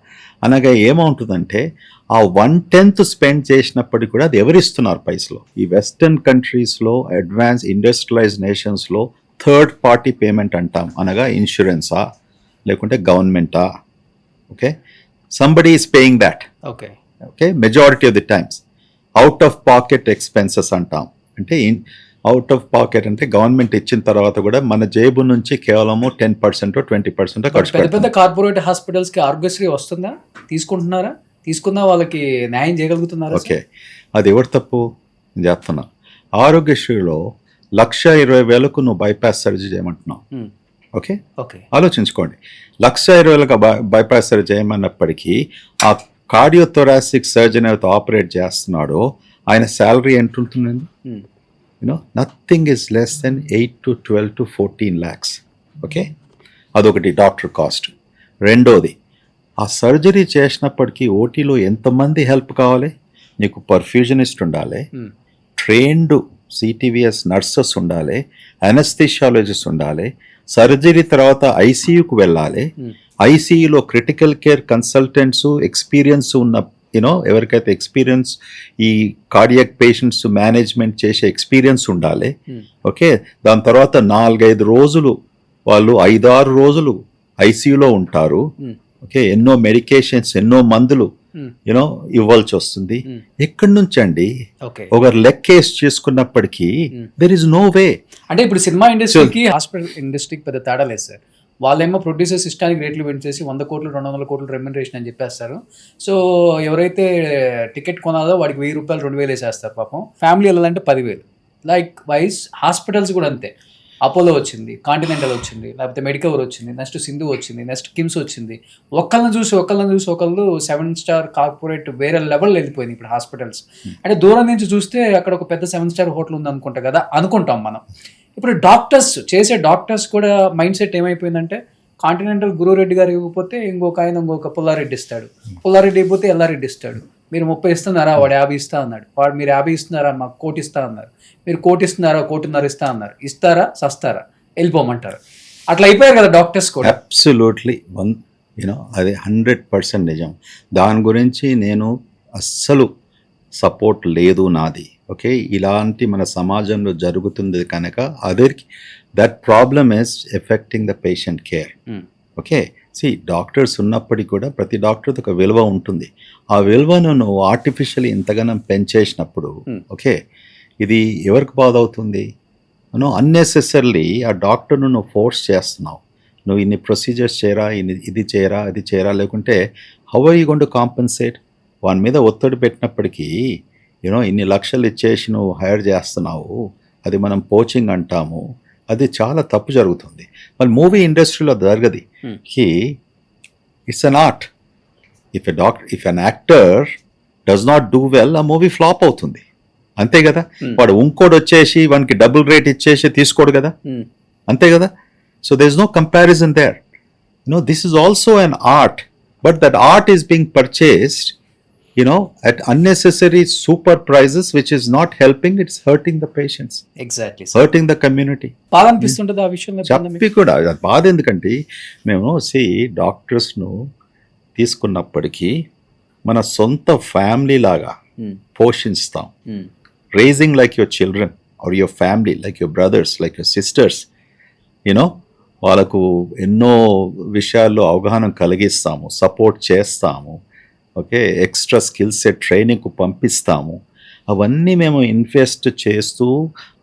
అనగా ఏమవుతుందంటే ఆ 1/10 స్పెండ్ చేసినప్పటికీ కూడా అది ఎవరిస్తున్నారు పైసలు? ఈ వెస్టర్న్ కంట్రీస్లో, అడ్వాన్స్ ఇండస్ట్రియలైజ్డ్ నేషన్స్లో థర్డ్ పార్టీ పేమెంట్ అంటాం. అనగా ఇన్సూరెన్సా లేకుంటే గవర్నమెంటా. Okay, somebody is paying that. Okay, majority of the times out of pocket expenses అంటాం. అంటే అవుట్ ఆఫ్ పాకెట్ అంటే గవర్నమెంట్ ఇచ్చిన తర్వాత కూడా మన జేబు నుంచి కేవలము 10% 20% ఖర్చు పెడతాం. పెద్ద కార్పొరేట్ హాస్పిటల్స్కి ఆరోగ్యశ్రీ వస్తుందా? తీసుకుంటున్నారా? తీసుకున్నా వాళ్ళకి న్యాయం చేయగలుగుతున్నారా? ఓకే, అది ఎవరు తప్పు నేను చెప్తున్నా. ఆరోగ్యశ్రీలో 1,20,000 నువ్వు బైపాస్ సర్జరీ చేయమంటున్నావు. ఓకే, ఆలోచించుకోండి, 1,20,000 బైపాస్ సర్జరీ చేయమన్నప్పటికీ ఆ కార్డియోథొరాసిక్ సర్జన్ అయితే ఆపరేట్ చేస్తున్నాడో ఆయన శాలరీ ఎంత ఉంటుందండి? Nothing is less than 8 to 12 to 14 lakhs. Okay, అదొకటి డాక్టర్ కాస్ట్. రెండోది ఆ సర్జరీ చేసినప్పటికీ ఓటీలో ఎంతమంది హెల్ప్ కావాలి? నీకు పర్ఫ్యూజనిస్ట్ ఉండాలి, ట్రైన్డ్ సిటీవీఎస్ నర్సెస్ ఉండాలి, అనస్థిషియాలజిస్ట్ ఉండాలి, సర్జరీ తర్వాత ఐసీయూకి వెళ్ళాలి, ఐసీయూలో క్రిటికల్ కేర్ కన్సల్టెంట్స్ ఎక్స్పీరియన్స్ ఉన్న ఎవరికైతే ఎక్స్పీరియన్స్ ఈ కార్డియాక్ పేషెంట్స్ మేనేజ్మెంట్ చేసే ఎక్స్పీరియన్స్ ఉండాలి. ఓకే, దాని తర్వాత 4-5 రోజులు వాళ్ళు 5-6 రోజులు ఐసీయూలో ఉంటారు. ఓకే, ఎన్నో మెడికేషన్స్, ఎన్నో మందులు ఇవ్వాల్సి వస్తుంది. ఎక్కడి నుంచి అండి? ఒకరు లెక్కేసి చేసుకున్నప్పటికీ దెర్ ఇస్ నో వే. అంటే ఇప్పుడు సినిమా ఇండస్ట్రీకి హాస్పిటల్ ఇండస్ట్రీకి పెద్ద తేడా లేదు సార్. వాళ్ళేమో ప్రొడ్యూసర్స్ ఇష్టానికి రేట్లు పెంచేసి 100 కోట్లు 200 కోట్లు రెమ్యునరేషన్ అని చెప్పేస్తారు. సో ఎవరైతే టికెట్ కొనాలో వాడికి 1000 రూపాయలు 2000 వేసేస్తారు పాపం. ఫ్యామిలీ వెళ్ళాలంటే 10,000. లైక్ వైజ్ హాస్పిటల్స్ కూడా అంతే. అపోలో వచ్చింది, కాంటినెంటల్ వచ్చింది, లేకపోతే మెడికవర్ వచ్చింది, నెక్స్ట్ సింధు వచ్చింది, నెక్స్ట్ కిమ్స్ వచ్చింది. ఒకళ్ళని చూసి ఒకళ్ళు 7 స్టార్ కార్పొరేట్ వేరే లెవెల్ వెళ్ళిపోయింది ఇప్పుడు హాస్పిటల్స్. అంటే దూరం నుంచి చూస్తే అక్కడ ఒక పెద్ద 7 స్టార్ హోటల్ ఉంది అనుకుంటా కదా, అనుకుంటాం మనం. ఇప్పుడు డాక్టర్స్ చేసే డాక్టర్స్ కూడా మైండ్ సెట్ ఏమైపోయిందంటే, కాంటినెంటల్ గురురెడ్డి గారు ఇవ్వకపోతే ఇంకొక పుల్లారెడ్డి ఇస్తాడు, పుల్లారెడ్డి ఇవ్వకపోతే ఎల్లారెడ్డి ఇస్తాడు. మీరు 30 ఇస్తున్నారా, వాడు 50 ఇస్తా అన్నాడు. వాడు మీరు 50 ఇస్తున్నారా, మాకు 1 కోటి ఇస్తా అన్నారు. మీరు 1 కోటి ఇస్తున్నారా, 1.5 ఇస్తా అన్నారు. ఇస్తారా, సస్తారా, వెళ్ళిపోమంటారు. అట్లా అయిపోయారు కదా డాక్టర్స్ కూడా. అబ్సల్యూట్లీ అది 100% నిజం. దాని గురించి నేను అస్సలు సపోర్ట్ లేదు నాది. ఓకే, ఇలాంటి మన సమాజంలో జరుగుతుంది కనుక అదర్కి that problem is affecting the patient care. Okay, doctors ఉన్నప్పటికీ కూడా ప్రతి డాక్టర్తో ఒక విలువ ఉంటుంది. ఆ విలువను నువ్వు ఆర్టిఫిషియల్లీ ఇంతగానం పెంచేసినప్పుడు ఓకే, ఇది ఎవరికి బాధ అవుతుంది? నువ్వు అన్నెసెసరీ ఆ డాక్టర్ను నువ్వు ఫోర్స్ చేస్తున్నావు. నువ్వు ఇన్ని ప్రొసీజర్స్ చేయరా, ఇది చేయరా, అది చేయరా, లేకుంటే how are you going to compensate? వాని మీద ఒత్తిడి పెట్టినప్పటికీ ఇన్ని లక్షలు ఇచ్చేసి నువ్వు హైర్ చేస్తున్నావు, అది మనం పోచింగ్ అంటాము. అది చాలా తప్పు జరుగుతుంది. మరి మూవీ ఇండస్ట్రీలో జరగది. It's an art. If an actor does not do well, ఆ మూవీ ఫ్లాప్ అవుతుంది. అంతే కదా. వాడు ఇంకోటి వచ్చేసి వానికి డబుల్ రేట్ ఇచ్చేసి తీసుకోడు కదా, అంతే కదా. So there is no comparison there. This is also an art, but that art is being purchased at unnecessary super prices, which is not helping, it's hurting the patients. Exactly. Hurting the community. బాధ అనిపిస్తుంటుంది ఆ విషయంలో. చెప్పి కూడా బాధ ఎందుకంటే మేము డాక్టర్స్ను తీసుకున్నప్పటికీ మన సొంత ఫ్యామిలీ లాగా పోషిస్తాం. Raising like your children or your family, like your brothers, like your sisters. వాళ్ళకు ఎన్నో విషయాల్లో అవగాహన కలిగిస్తాము, సపోర్ట్ చేస్తాము. ఓకే, ఎక్స్ట్రా స్కిల్ సెట్ ట్రైనింగ్కు పంపిస్తాము. అవన్నీ మేము ఇన్వెస్ట్ చేస్తూ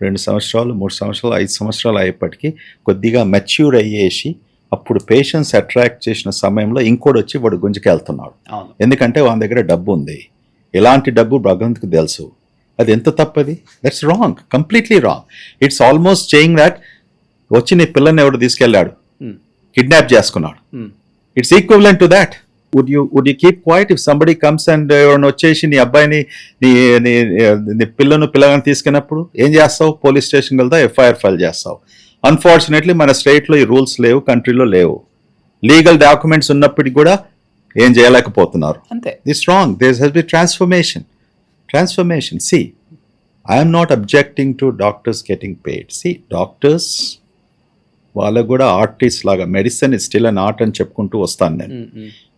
2 సంవత్సరాలు 3 సంవత్సరాలు 5 సంవత్సరాలు అయ్యేప్పటికీ కొద్దిగా మెచ్యూర్ అయ్యేసి అప్పుడు పేషెంట్స్ అట్రాక్ట్ చేసిన సమయంలో ఇంకోటి వచ్చి వాడు గుంజుకెళ్తున్నాడు. ఎందుకంటే వాని దగ్గర డబ్బు ఉంది. ఎలాంటి డబ్బు భగవంతుకు తెలుసు. అది ఎంత తప్పది? That's wrong, completely wrong. It's almost saying that వచ్చి నీ పిల్లని ఎవడు తీసుకెళ్ళాడు, కిడ్నాప్ చేసుకున్నాడు. It's equivalent to that. Would you keep quiet if somebody comes and వచ్చేసి నీ అబ్బాయిని నీ పిల్లగాని తీసుకున్నప్పుడు ఏం చేస్తావు? పోలీస్ స్టేషన్కి వెళ్తావు, ఎఫ్ఐఆర్ ఫైల్ చేస్తావు. అన్ఫార్చునేట్లీ మన స్టేట్లో ఈ రూల్స్ లేవు, కంట్రీలో లేవు. లీగల్ డాక్యుమెంట్స్ ఉన్నప్పటికీ కూడా ఏం చేయలేకపోతున్నారు. This wrong. There has be transformation. See, I'm not objecting to doctors getting paid. See, doctors వాళ్ళకు కూడా ఆర్టిస్ట్ లాగా medicine is still an art అని చెప్పుకుంటూ వస్తాను నేను.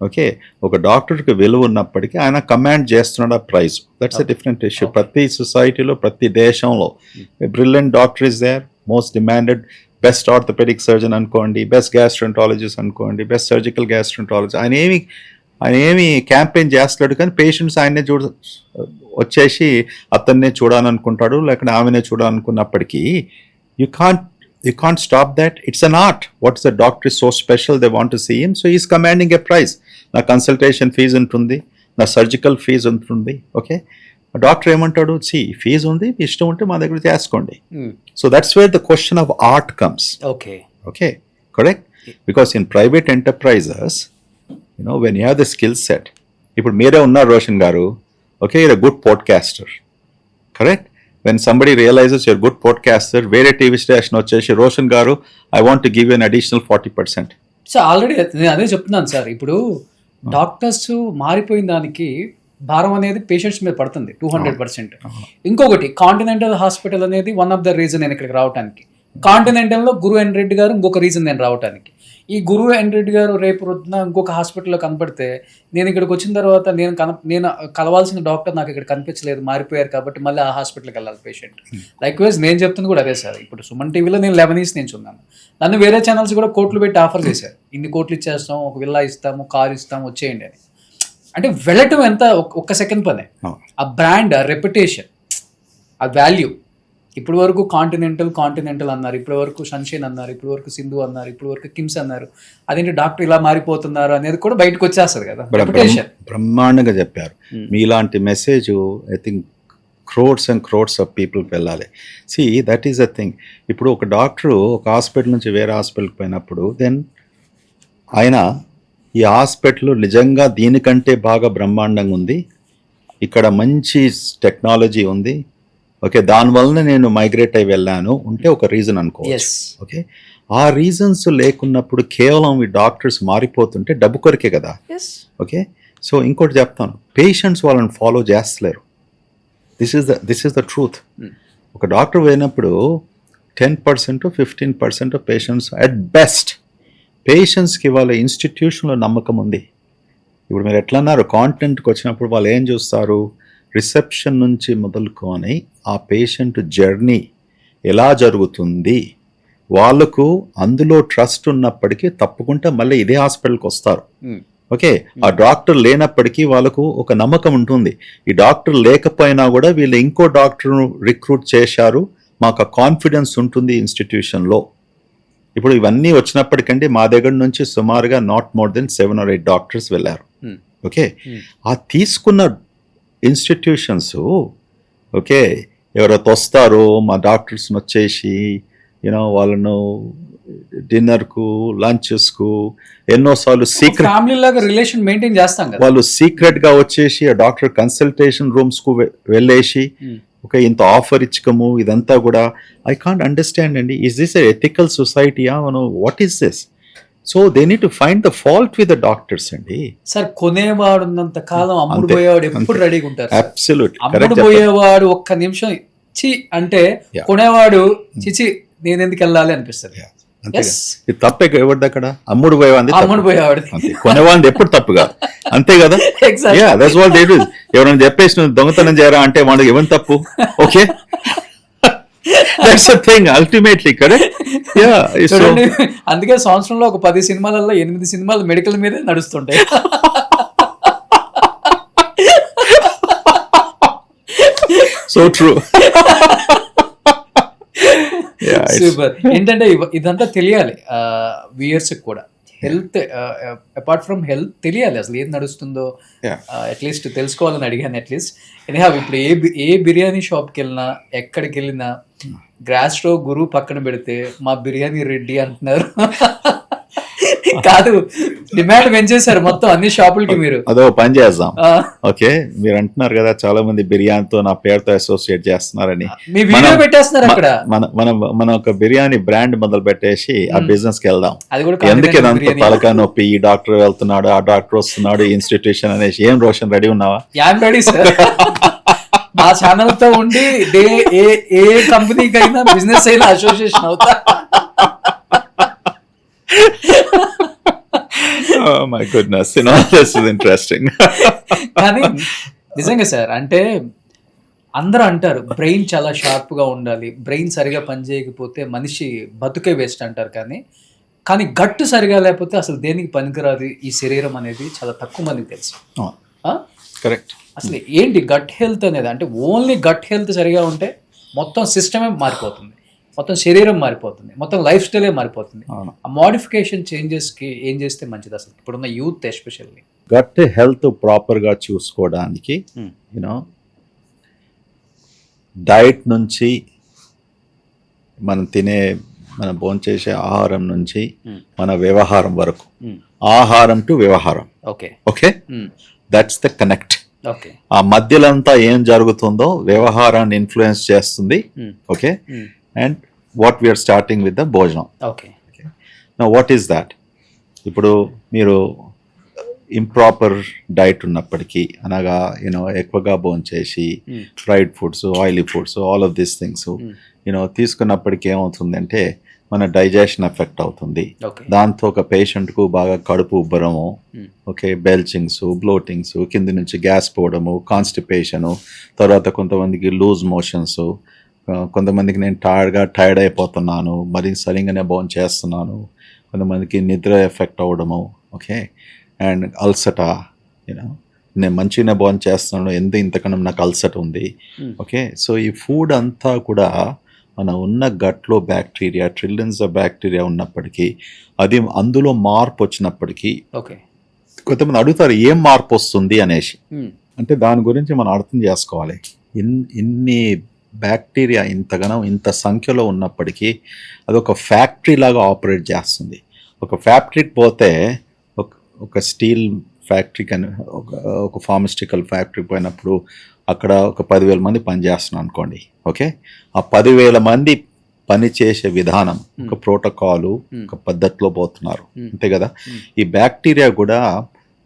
ఓకే, ఒక డాక్టర్కి విలువ ఉన్నప్పటికీ ఆయన కమాండ్ చేస్తున్నాడు ఆ price. That's a different issue. ప్రతి సొసైటీలో, ప్రతి దేశంలో brilliant doctor is there, most demanded, best orthopaedic surgeon అనుకోండి, బెస్ట్ గ్యాస్ట్రెంటాలజిస్ట్ అనుకోండి, బెస్ట్ సర్జికల్ గ్యాస్ట్రెంటాలజిస్ట్. ఆయన ఏమి క్యాంపెయిన్ చేస్తాడు, కానీ పేషెంట్స్ ఆయన్నే వచ్చేసి అతన్నే చూడాలనుకుంటాడు, లేకపోతే ఆమెనే చూడాలనుకున్నప్పటికీ you can't stop that. It's an art. What is the doctor is so special they want to see him, so he's commanding a price. Na consultation fees untundi, na surgical fees untundi. Okay, a doctor emantadu, see, fees undi, ishtam unte ma daggara cheskondi. So that's where the question of art comes. Okay, correct. Because in private enterprises, when you have the skill set, ippudu mere unna Roshan garu, okay, you're a good podcaster, correct. When somebody realizes you're a good podcaster, వేరే టీవీ స్టేషన్ వచ్చేసి, రోషన్ గారు, I want to give you an additional 40%. So already నేను అదే చెప్తున్నాను సార్. ఇప్పుడు డాక్టర్స్ మారిపోయిన దానికి భారం అనేది పేషెంట్స్ మీద పడుతుంది 200%. ఇంకొకటి కాంటినెంటల్ హాస్పిటల్ అనేది వన్ ఆఫ్ ద రీజన్ నేను ఇక్కడికి రావడానికి. కాంటినెంటల్లో గురు ఎన్ రెడ్డి గారు ఇంకొక రీజన్ నేను రావడానికి. ఈ గురు ఎన్ రెడ్డి గారు రేపు రొద్దున ఇంకొక హాస్పిటల్లో కనపడితే నేను ఇక్కడికి వచ్చిన తర్వాత నేను కలవాల్సిన డాక్టర్ నాకు ఇక్కడ కనిపించలేదు, మారిపోయారు, కాబట్టి మళ్ళీ ఆ హాస్పిటల్కి వెళ్ళాలి పేషెంట్. లైక్ వైజ్ నేను చెప్తుంది కూడా అదే సార్. ఇప్పుడు సుమన్ టీవీలో నేను 11 years నుంచి ఉన్నాను. నన్ను వేరే ఛానల్స్ కూడా కోట్లు పెట్టి ఆఫర్ చేశారు, ఇన్ని కోట్లు ఇచ్చేస్తాం, ఒక విల్లా ఇస్తాము, కార్ ఇస్తాము, వచ్చేయండి అని. అంటే వెళ్ళటం ఎంత ఒక్క సెకండ్ పనే. ఆ బ్రాండ్, ఆ రెప్యుటేషన్, ఆ వాల్యూ. ఇప్పటి వరకు కాంటినెంటల్ అన్నారు, ఇప్పటి వరకు సన్షైన్ అన్నారు, ఇప్పటి వరకు సింధు అన్నారు, ఇప్పటి వరకు కిమ్స్ అన్నారు. అదేంటి డాక్టర్ ఇలా మారిపోతున్నారు అనేది కూడా బయటకు వచ్చేస్తుంది కదా. రెప్యుటేషన్ బ్రహ్మాండంగా చెప్పారు. మీలాంటి message I think crores and crores of పీపుల్కి వెళ్ళాలి. See that is a thing. ఇప్పుడు ఒక డాక్టరు ఒక హాస్పిటల్ నుంచి వేరే హాస్పిటల్కి పోయినప్పుడు దెన్ ఆయన ఈ హాస్పిటల్ నిజంగా దీనికంటే బాగా బ్రహ్మాండంగా ఉంది, ఇక్కడ మంచి టెక్నాలజీ ఉంది, ఓకే, దానివల్ల నేను మైగ్రేట్ అయి వెళ్ళాను ఉంటే ఒక రీజన్ అనుకోవచ్చు. ఓకే, ఆ రీజన్స్ లేకున్నప్పుడు కేవలం ఈ డాక్టర్స్ మారిపోతుంటే డబ్బు కొరకే కదా. ఓకే, సో ఇంకోటి చెప్తాను, పేషెంట్స్ వాళ్ళని ఫాలో చేస్తలేరు. This is the truth. ఒక డాక్టర్ పోయినప్పుడు 10% 15% పేషెంట్స్ అట్ బెస్ట్. పేషెంట్స్కి వాళ్ళ ఇన్స్టిట్యూషన్లో నమ్మకం ఉంది. ఇప్పుడు మీరు ఎట్లా అన్నారు, కాంటెంట్కి వచ్చినప్పుడు వాళ్ళు ఏం చూస్తారు, రిసెప్షన్ నుంచి మొదలుకొని ఆ పేషెంట్ జర్నీ ఎలా జరుగుతుంది, వాళ్ళకు అందులో ట్రస్ట్ ఉన్నప్పటికీ తప్పకుండా మళ్ళీ ఇదే హాస్పిటల్కి వస్తారు. ఓకే, ఆ డాక్టర్ లేనప్పటికీ వాళ్ళకు ఒక నమ్మకం ఉంటుంది, ఈ డాక్టర్ లేకపోయినా కూడా వీళ్ళు ఇంకో డాక్టర్ను రిక్రూట్ చేశారు, మాకు ఆ కాన్ఫిడెన్స్ ఉంటుంది ఇన్స్టిట్యూషన్లో. ఇప్పుడు ఇవన్నీ వచ్చినప్పటికంటే మా దగ్గర నుంచి సుమారుగా not more than 7 or 8 doctors వెళ్ళారు. ఓకే, ఆ తీసుకున్న ఇన్స్టిట్యూషన్స్, ఓకే, ఎవరైతే వస్తారో మా డాక్టర్స్ని వచ్చేసి యూనో వాళ్ళను డిన్నర్కు, లంచెస్కు ఎన్నోసార్లు సీక్రెట్ ఫ్యామిలీ లాగా రిలేషన్ మెయింటైన్ చేస్తాం కదా. వాళ్ళు సీక్రెట్గా వచ్చేసి ఆ డాక్టర్ కన్సల్టేషన్ రూమ్స్కు వెళ్ళేసి ఓకే ఇంత ఆఫర్ ఇచ్చకము, ఇదంతా కూడా ఐ కాంట్ అండర్స్టాండ్ అండి. ఈస్ దిస్ ఎ ఎథికల్ సొసైటీయా, what is this? So they need to find the fault with the doctors అండి. సార్, కొనేవాడు ఉన్నంత కాలం అమ్ముడు పోయేవాడు ఎప్పుడు రెడీగా ఉంటారు. అబ్సల్యూట్లీ అమ్ముడు పోయేవాడు ఒక్క నిమిషం చి అంటే కొనేవాడు చిచి నేను ఎందుకు వెళ్ళాలి అనిపిస్తుంది. ఇది తప్పే ఎవరిది అక్కడ, అమ్ముడు పోయేవాడి, కొనేవాడి ఎప్పుడు తప్పు కాదు, అంతే కదా. ఎవరైనా చెప్పేసి నువ్వు దొంగతనం చేయరా అంటే వాడికి ఎవరి తప్పు? Okay, that's the thing ultimately, correct? Yeah, so అందుకే సంవత్సరంలో ఒక 10 సినిమాలలో 8 సినిమాలు మెడికల్ మీదే నడుస్తుంటాయి. so true. సూపర్. ఏంటంటే ఇదంతా తెలియాలి వ్యూయర్స్ కూడా. హెల్త్ అపార్ట్ ఫ్రమ్ హెల్త్ తెలియాలి, అసలు ఏం నడుస్తుందో అట్లీస్ట్ తెలుసుకోవాలని అడిగాను. అట్లీస్ట్ ఎనీహౌ ఇప్పుడు ఏ బిర్యానీ షాప్కి వెళ్ళినా, ఎక్కడికి వెళ్ళినా గ్రాస్ రో గురు పక్కన పెడితే మా బిర్యానీ రెడ్డి అంటున్నారు. కాదు, డిమాండ్ పెంచేశారు మొత్తం అన్ని షాపులకి. మీరు అదో పని చేద్దాం. ఓకే, మీరు అంటున్నారు కదా చాలా మంది బిర్యానీతో నా పేరుతో అసోసియేట్ చేస్తున్నారని, మీ వీడియో పెట్టేస్తున్నారు అక్కడ. మనం ఒక బిర్యానీ బ్రాండ్ మొదలు పెట్టేసి ఆ బిజినెస్ కి వెళ్దాం. ఎందుకే తలకా నొప్పి, ఈ డాక్టర్ వెళ్తున్నాడు, ఆ డాక్టర్ వస్తున్నాడు, ఇన్స్టిట్యూషన్ అనేసి. ఏం రోషన్, రెడీ ఉన్నావా? Am ready sir. మా ఛానల్ తో ఉండి ఏ కంపెనీకి అయినా బిజినెస్ అయినా అసోసియేషన్ అవుతా. Oh my goodness, this is interesting. కానీ నిజంగా సార్, అంటే అందరూ అంటారు బ్రెయిన్ చాలా షార్ప్ గా ఉండాలి, బ్రెయిన్ సరిగా పనిచేయకపోతే మనిషి బతుకే వేస్ట్ అంటారు. కానీ గట్టు సరిగా లేకపోతే అసలు దేనికి పనికిరాదు ఈ శరీరం అనేది చాలా తక్కువ మందికి తెలుసు. కరెక్ట్. అసలు ఏంటి గట్ హెల్త్ అనేది? అంటే ఓన్లీ గట్ హెల్త్ సరిగా ఉంటే మొత్తం సిస్టమే మారిపోతుంది, మొత్తం శరీరం మారిపోతుంది, మొత్తం లైఫ్ స్టైలే మారిపోతుంది. ఆ మోడిఫికేషన్ చేంజెస్కి ఏం చేస్తే మంచిది అసలు ఇప్పుడున్న యూత్ ఎస్పెషల్లీ? గట్ హెల్త్ ప్రాపర్గా చూసుకోవడానికి యూనో డైట్ నుంచి మనం భోంచేసే ఆహారం నుంచి మన వ్యవహారం వరకు, ఆహారం టు వ్యవహారం. Okay, that's the connect. ఆ మధ్యలంతా ఏం జరుగుతుందో వ్యవహారాన్ని ఇన్ఫ్లుయెన్స్ చేస్తుంది. Okay, and what we're starting with the భోజనం. Okay, now what is that? ఇప్పుడు మీరు ఇంప్రాపర్ డైట్ ఉన్నప్పటికీ, అనగా ఎక్కువగా భోంచేసి fried foods, oily foods, all of these things తీసుకున్నప్పటికీ ఏమవుతుందంటే మన డైజెషన్ ఎఫెక్ట్ అవుతుంది. దాంతో ఒక పేషెంట్కు బాగా కడుపు ఉబ్బరము, ఓకే, బెల్చింగ్స్, బ్లోటింగ్స్, కింది నుంచి గ్యాస్ పోవడము, కాన్స్టిపేషను, తర్వాత కొంతమందికి లూజ్ మోషన్స్, కొంతమందికి నేను టైర్డ్ అయిపోతున్నాను, మరి సరిగ్గానే భోజనం చేస్తున్నాను, కొంతమందికి నిద్ర ఎఫెక్ట్ అవ్వడము, ఓకే, అండ్ అల్సట, నేను మంచిగానే భోజనం చేస్తున్నాను, ఇంతకన్నా నాకు అల్సట ఉంది, ఓకే. సో ఈ ఫుడ్ అంతా కూడా మన ఉన్న గట్లో బ్యాక్టీరియా, ట్రిలియన్స్ ఆఫ్ బ్యాక్టీరియా ఉన్నప్పటికీ, అది అందులో మార్పు వచ్చినప్పటికీ కొంతమంది అడుగుతారు ఏం మార్పు వస్తుంది అనేసి. అంటే దాని గురించి మనం అర్థం చేసుకోవాలి. ఇన్ని బ్యాక్టీరియా ఇంత సంఖ్యలో ఉన్నప్పటికీ అది ఒక ఫ్యాక్టరీ లాగా ఆపరేట్ చేస్తుంది. ఒక ఫ్యాక్టరీకి పోతే ఒక స్టీల్ ఫ్యాక్టరీ కానీ ఒక ఫార్మాస్యూటికల్ ఫ్యాక్టరీకి పోయినప్పుడు అక్కడ ఒక 10,000 మంది పనిచేస్తున్నాను అనుకోండి, ఓకే. ఆ 10,000 మంది పనిచేసే విధానం, ఒక ప్రోటోకాలు, ఒక పద్ధతిలో పోతున్నారు, అంతే కదా. ఈ బ్యాక్టీరియా కూడా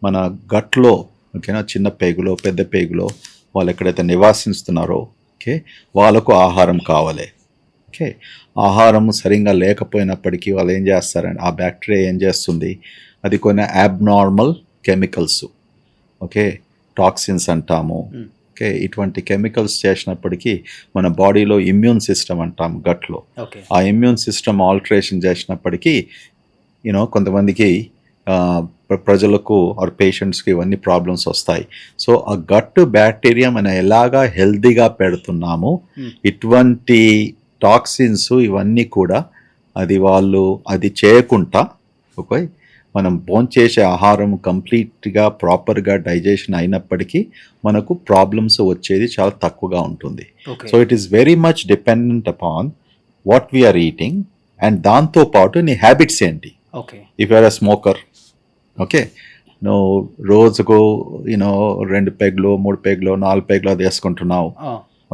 మన గట్లో, ఓకేనా, చిన్న పేగులో, పెద్ద పేగులో వాళ్ళు ఎక్కడైతే నివాసిస్తున్నారో, ఓకే, వాళ్ళకు ఆహారం కావాలి, ఓకే. ఆహారం సరిగ్గా లేకపోయినప్పటికీ వాళ్ళు ఏం చేస్తారంటే ఆ బ్యాక్టీరియా ఏం చేస్తుంది, అది కొన్ని అబ్నార్మల్ కెమికల్స్, ఓకే, టాక్సిన్స్ అంటాము, ఓకే, ఇటువంటి కెమికల్స్ చేసినప్పటికీ మన బాడీలో ఇమ్యూన్ సిస్టమ్ అంటాం గట్లో, ఆ ఇమ్యూన్ సిస్టమ్ ఆల్టరేషన్ చేసినప్పటికీ కొంతమందికి ప్రజలకు ఆర్ పేషెంట్స్కి ఇవన్నీ ప్రాబ్లమ్స్ వస్తాయి. సో ఆ గట్ బ్యాక్టీరియా మనం ఎలాగా హెల్తీగా పెడుతున్నాము, ఇటువంటి టాక్సిన్స్ ఇవన్నీ కూడా అది చేయకుండా, ఓకే, మనం భోంచేసే ఆహారం కంప్లీట్గా ప్రాపర్గా డైజెషన్ అయినప్పటికీ మనకు ప్రాబ్లమ్స్ వచ్చేది చాలా తక్కువగా ఉంటుంది. So it is very much dependent upon what we're eating and దాంతోపాటు నీ హ్యాబిట్స్ ఏంటి. If you're a smoker, okay, నువ్వు రోజుకు 2 పెగ్లు 3 పెగ్లు 4 పెగ్లు అది వేసుకుంటున్నావు,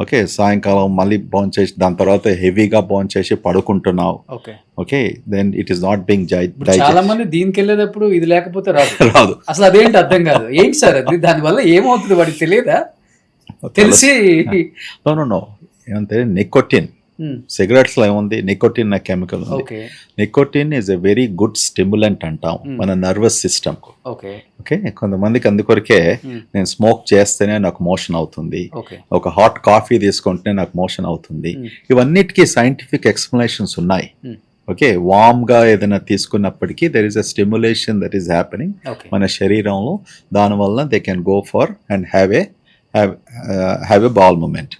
ఓకే, సాయంకాలం మళ్ళీ భోంచేసి దాని తర్వాత హెవీగా భోంచేసి పడుకుంటున్నావు, okay, then it is not being చాలా మంది దీనికి వెళ్ళేటప్పుడు ఇది లేకపోతే రాదు అసలు. అదేంటి అర్థం కాదు, ఏంటి సార్ అది, దానివల్ల ఏమవుతుంది వాడికి తెలియదా? తెలిసి నో ఏమంటే నికోటిన్, సిగరెట్స్ లో ఏముంది, నికోటిన్ అనే కెమికల్ ఉంది. Nicotine is a very good stimulant అంటాం మన నర్వస్ సిస్టమ్ కు, ఓకే. కొంతమందికి అందుకొరకే నేను స్మోక్ చేస్తేనే నాకు మోషన్ అవుతుంది, ఒక హాట్ కాఫీ తీసుకుంటేనే నాకు మోషన్ అవుతుంది. ఇవన్నిటికీ సైంటిఫిక్ ఎక్స్ప్లెనేషన్స్ ఉన్నాయి, ఓకే. వామ్ గా ఏదైనా తీసుకున్నప్పటికీ there is a stimulation that is happening మన శరీరంలో, దానివల్ల they can go for and have a bowel movement.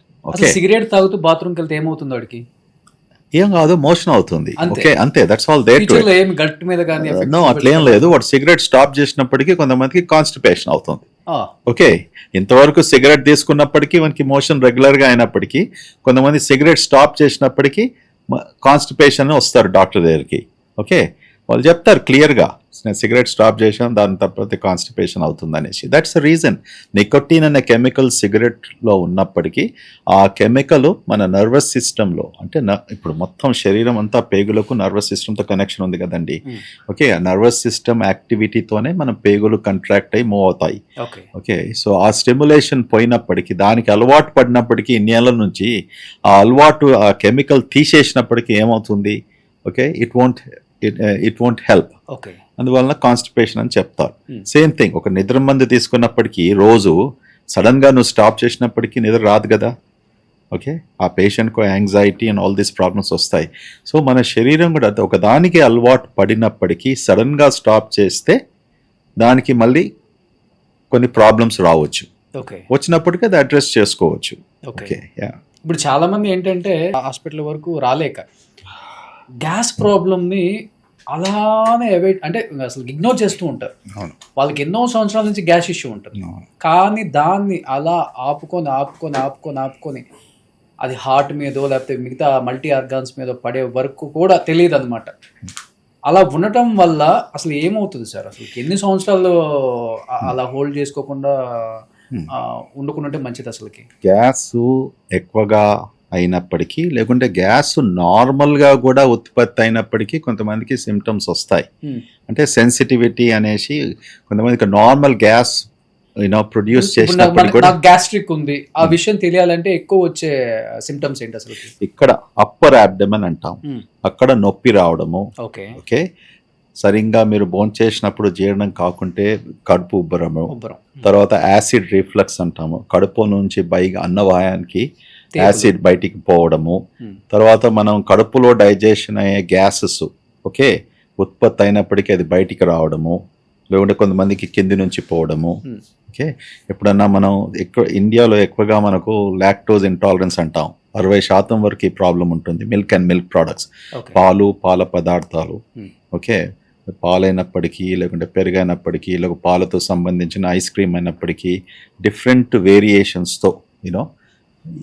Cigarette తాగుతూ బాత్రూమ్ కి వెళ్తే ఏమవుతుంది వాడికి? ఏం కాదు, మోషన్ అవుతుంది, ఓకే, అంతే, that's all there to it. Gut మీద గాని నో అట్లేం లేదు. వాడు సిగరెట్ స్టాప్ చేసినప్పటికీ కొంతమందికి కాన్స్టిపేషన్ అవుతుంది, ఓకే. ఇంతవరకు సిగరెట్ తీసుకున్నప్పటికీ మనకి మోషన్ రెగ్యులర్ గా అయినప్పటికీ కొంతమంది సిగరెట్ స్టాప్ చేసినప్పటికీ కాన్స్టిపేషన్ వస్తారు డాక్టర్ దగ్గరికి, ఓకే. వాళ్ళు చెప్తారు క్లియర్గా, నేను సిగరెట్ స్టాప్ చేసాను, దాని తర్వాత కాన్స్టిపేషన్ అవుతుంది అనేసి. That's the reason. నికోటిన్ అనే కెమికల్ సిగరెట్లో ఉన్నప్పటికీ ఆ కెమికల్ మన నర్వస్ సిస్టంలో, అంటే ఇప్పుడు మొత్తం శరీరం అంతా పేగులకు నర్వస్ సిస్టంతో కనెక్షన్ ఉంది కదండి, ఓకే. ఆ నర్వస్ సిస్టమ్ యాక్టివిటీతోనే మన పేగులు కంట్రాక్ట్ అయ్యి మూవ్ అవుతాయి, ఓకే. సో ఆ స్టిమ్యులేషన్ పోయినప్పటికీ, దానికి అలవాటు పడినప్పటికీ ఇన్నేళ్ల నుంచి ఆ అలవాటు ఆ కెమికల్ తీసేసినప్పటికీ ఏమవుతుంది, ఓకే, ఇట్ వోంట్ హెల్ప్, అందువలన కాన్స్టిపేషన్ అని చెప్తారు. సేమ్ థింగ్, ఒక నిద్ర మందు తీసుకున్నప్పటికీ రోజు సడన్ గా నువ్వు స్టాప్ చేసినప్పటికీ నిద్ర రాదు కదా, ఓకే. ఆ పేషెంట్కు anxiety and all these problems వస్తాయి. సో మన శరీరం కూడా ఒక దానికి అలవాటు పడినప్పటికీ సడన్ గా స్టాప్ చేస్తే దానికి మళ్ళీ కొన్ని ప్రాబ్లమ్స్ రావచ్చు, వచ్చినప్పటికీ అది అడ్రస్ చేసుకోవచ్చు, ఓకే. ఇప్పుడు చాలా మంది ఏంటంటే హాస్పిటల్ వరకు రాలేక గ్యాస్ ప్రాబ్లమ్ని అలానే అవాయిడ్, అంటే అసలు ఇగ్నోర్ చేస్తూ ఉంటారు. వాళ్ళకి ఎన్నో సంవత్సరాల నుంచి గ్యాస్ ఇష్యూ ఉంటుంది, కానీ దాన్ని అలా ఆపుకొని అది హార్ట్ మీదో లేకపోతే మిగతా మల్టీ ఆర్గాన్స్ మీద పడే వరకు కూడా తెలియదు అనమాట. అలా ఉండటం వల్ల అసలు ఏమవుతుంది సార్? అసలు ఎన్ని సంవత్సరాలు అలా హోల్డ్ చేసుకోకుండా ఉండకుండాంటే మంచిది అసలుకి? గ్యాస్ ఎక్కువగా అయినప్పటికీ, లేకుంటే గ్యాస్ నార్మల్గా కూడా ఉత్పత్తి అయినప్పటికీ కొంతమందికి సిమ్టమ్స్ వస్తాయి. అంటే సెన్సిటివిటీ అనేసి కొంతమందికి నార్మల్ గ్యాస్ ప్రొడ్యూస్ చేసినప్పటికీ కూడా గ్యాస్ట్రిక్ ఉంది, ఆ విషయం తెలియాలంటే ఎక్కువ వచ్చే సిమ్టమ్స్ ఏంటి అసలు? ఇక్కడ అప్పర్ అబ్డమన్ అంటాం, అక్కడ నొప్పి రావడము. ఓకే, ఓకే, సరిగ్గా మీరు భోంచేసినప్పుడు జీర్ణం కాకుంటే కడుపు ఉబ్బరము. తర్వాత యాసిడ్ రిఫ్లక్స్ అంటాము, కడుపు నుంచి పైగా అన్నవాయానికి యాసిడ్ బయటికి పోవడము. తర్వాత మనం కడుపులో డైజెషన్ అయ్యే గ్యాసెస్ ఓకే ఉత్పత్తి అయినప్పటికీ అది బయటికి రావడము, లేకుంటే కొంతమందికి కింది నుంచి పోవడము. ఓకే, ఎప్పుడన్నా మనం ఇండియాలో ఎక్కువగా మనకు లాక్టోజ్ ఇంటాలరెన్స్ అంటాం, 60% వరకు ఈ ప్రాబ్లం ఉంటుంది. మిల్క్ అండ్ మిల్క్ ప్రోడక్ట్స్, పాలు, పాల పదార్థాలు. ఓకే, పాలైనప్పటికీ, లేకుంటే పెరుగైనప్పటికీ, లేక పాలతో సంబంధించిన ఐస్ క్రీమ్ అయినప్పటికీ, డిఫరెంట్ వేరియేషన్స్తో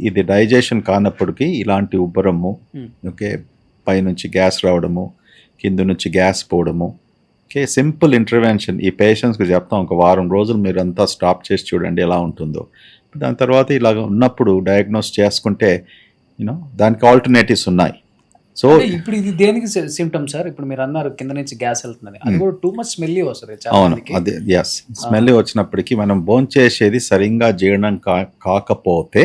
ఇది డైజెషన్ కానప్పటికీ ఇలాంటి ఉబ్బరము, ఓకే, పైనుంచి గ్యాస్ రావడము, కింద నుంచి గ్యాస్ పోవడము. ఓకే, సింపుల్ ఇంటర్వెన్షన్ ఈ పేషెంట్స్కి చెప్తాం, ఒక వారం రోజులు మీరు అంతా స్టాప్ చేసి చూడండి ఎలా ఉంటుందో. దాని తర్వాత ఇలాగ ఉన్నప్పుడు డయాగ్నోస్ చేసుకుంటే దానికి ఆల్టర్నేటివ్స్ ఉన్నాయి. సో ఇప్పుడు ఇది దేనికి సిమ్టమ్ సార్? ఇప్పుడు మీరు అన్నారు కింద నుంచి గ్యాస్ వెళ్తుంది, అది కూడా టూ మచ్ స్మెల్లీ వస్తుంది. అవును, అదే ఎస్, స్మెల్లీ వచ్చినప్పటికీ మనం భోంచేసేది సరిగ్గా జీర్ణం కాకపోతే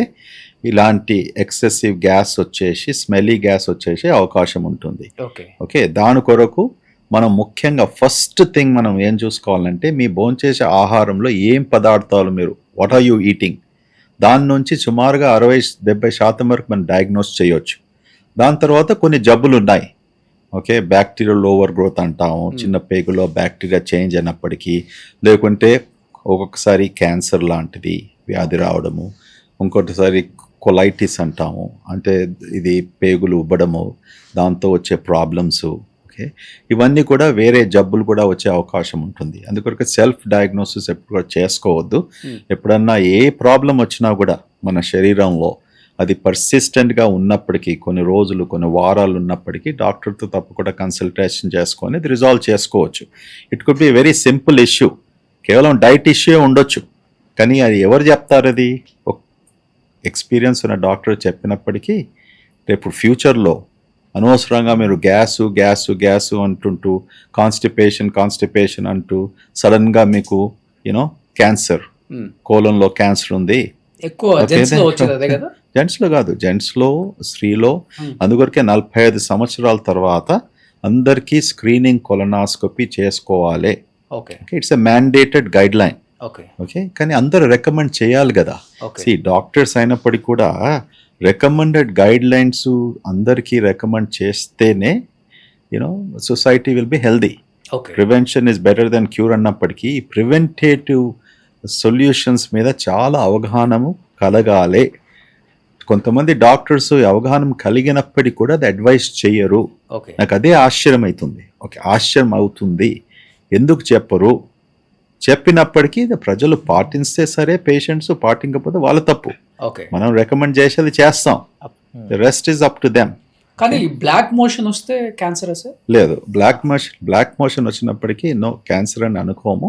ఇలాంటి ఎక్సెసివ్ గ్యాస్ వచ్చేసి, స్మెల్లీ గ్యాస్ వచ్చేసి అవకాశం ఉంటుంది. ఓకే, దాని కొరకు మనం ముఖ్యంగా ఫస్ట్ థింగ్ మనం ఏం చూసుకోవాలంటే, మీ భోంచేసే ఆహారంలో ఏం పదార్థాలు మీరు వాట్ ఆర్ యూ ఈటింగ్, దాని నుంచి సుమారుగా 60-70% వరకు మనం డయాగ్నోస్ చేయొచ్చు. దాని తర్వాత కొన్ని జబ్బులు ఉన్నాయి. ఓకే, బ్యాక్టీరియల్ ఓవర్ గ్రోత్ అంటాము, చిన్న పేగులో బ్యాక్టీరియా చేంజ్ అయినప్పటికీ, లేకుంటే ఒక్కొక్కసారి క్యాన్సర్ లాంటిది వ్యాధి రావడము, ఇంకొకటిసారి కొలైటిస్ అంటాము, అంటే ఇది పేగులు ఉబ్బడము, దాంతో వచ్చే ప్రాబ్లమ్స్. ఓకే, ఇవన్నీ కూడా వేరే జబ్బులు కూడా వచ్చే అవకాశం ఉంటుంది. అందుకొరకు సెల్ఫ్ డయాగ్నోసిస్ ఎప్పుడు కూడా చేసుకోవద్దు. ఎప్పుడన్నా ఏ ప్రాబ్లం వచ్చినా కూడా మన శరీరంలో అది పర్సిస్టెంట్గా ఉన్నప్పటికీ, కొన్ని రోజులు కొన్ని వారాలు ఉన్నప్పటికీ డాక్టర్తో తప్పకుండా కన్సల్టేషన్ చేసుకొని అది రిజాల్వ్ చేసుకోవచ్చు. It could be very simple issue, కేవలం డైట్ ఇష్యూ ఉండొచ్చు, కానీ అది ఎవరు చెప్తారు? అది ఎక్స్పీరియన్స్ ఉన్న డాక్టర్ చెప్పినప్పటికీ రేపు ఫ్యూచర్లో అనవసరంగా మీరు గ్యాసు అంటుంటూ కాన్స్టిపేషన్ అంటూ సడన్గా మీకు క్యాన్సర్, కోలంలో క్యాన్సర్ ఉంది, జెంట్స్లో కాదు, జెంట్స్లో, స్త్రీలో. అందుకొరకే 45 సంవత్సరాల తర్వాత అందరికీ స్క్రీనింగ్ కొలనాస్కోపీ చేసుకోవాలి. It's a mandated guideline. Okay, కానీ అందరూ రికమెండ్ చేయాలి కదా. డాక్టర్స్ అయినప్పటికీ కూడా రికమెండెడ్ గైడ్ లైన్స్ అందరికీ రికమెండ్ చేస్తేనే society will be healthy. Prevention is better than cure అన్నప్పటికీ ప్రివెంటేటివ్ సొల్యూషన్స్ మీద చాలా అవగాహన కలగాలి. కొంతమంది డాక్టర్స్ అవగాహన కలిగినప్పటికీ కూడా అది అడ్వైస్ చేయరు. నాకు అదే ఆశ్చర్యం అవుతుంది. ఆశ్చర్యం అవుతుంది, ఎందుకు చెప్పరు? చెప్పినప్పటికీ ప్రజలు పాటిస్తే సరే, పేషెంట్స్ పాటించకపోతే వాళ్ళ తప్పు. మనం రికమెండ్ చేసేది చేస్తాం, rest is up to them. కానీ బ్లాక్ మోషన్ వస్తే క్యాన్సర్ లేదు, బ్లాక్ మోషన్ వచ్చినప్పటికీ నో క్యాన్సర్ అని అనుకోము.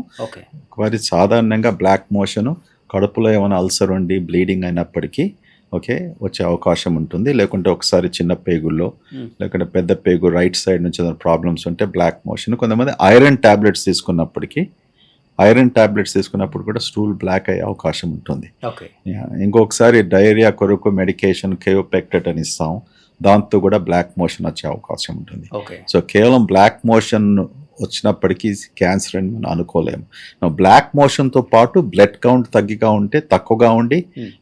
మరి సాధారణంగా బ్లాక్ మోషన్ కడుపులో ఏమైనా అల్సర్ ఉండి బ్లీడింగ్ అయినప్పటికీ ఓకే వచ్చే అవకాశం ఉంటుంది. లేకుంటే ఒకసారి చిన్న పేగుల్లో, లేకుంటే పెద్ద పేగు రైట్ సైడ్ నుంచి ఏదైనా ప్రాబ్లమ్స్ ఉంటే బ్లాక్ మోషన్. కొంతమంది ఐరన్ టాబ్లెట్స్ తీసుకున్నప్పుడు కూడా స్టూల్ బ్లాక్ అయ్యే అవకాశం ఉంటుంది. ఇంకొకసారి డయేరియా కొరకు మెడికేషన్ కేయోపెక్టెట్ అని ఇస్తాం, దాంతో కూడా బ్లాక్ మోషన్ వచ్చే అవకాశం ఉంటుంది. సో కేవలం బ్లాక్ మోషన్ వచ్చినప్పటికీ క్యాన్సర్ అని మనం అనుకోలేము. బ్లాక్ మోషన్తో పాటు బ్లడ్ కౌంట్ తక్కువగా ఉండి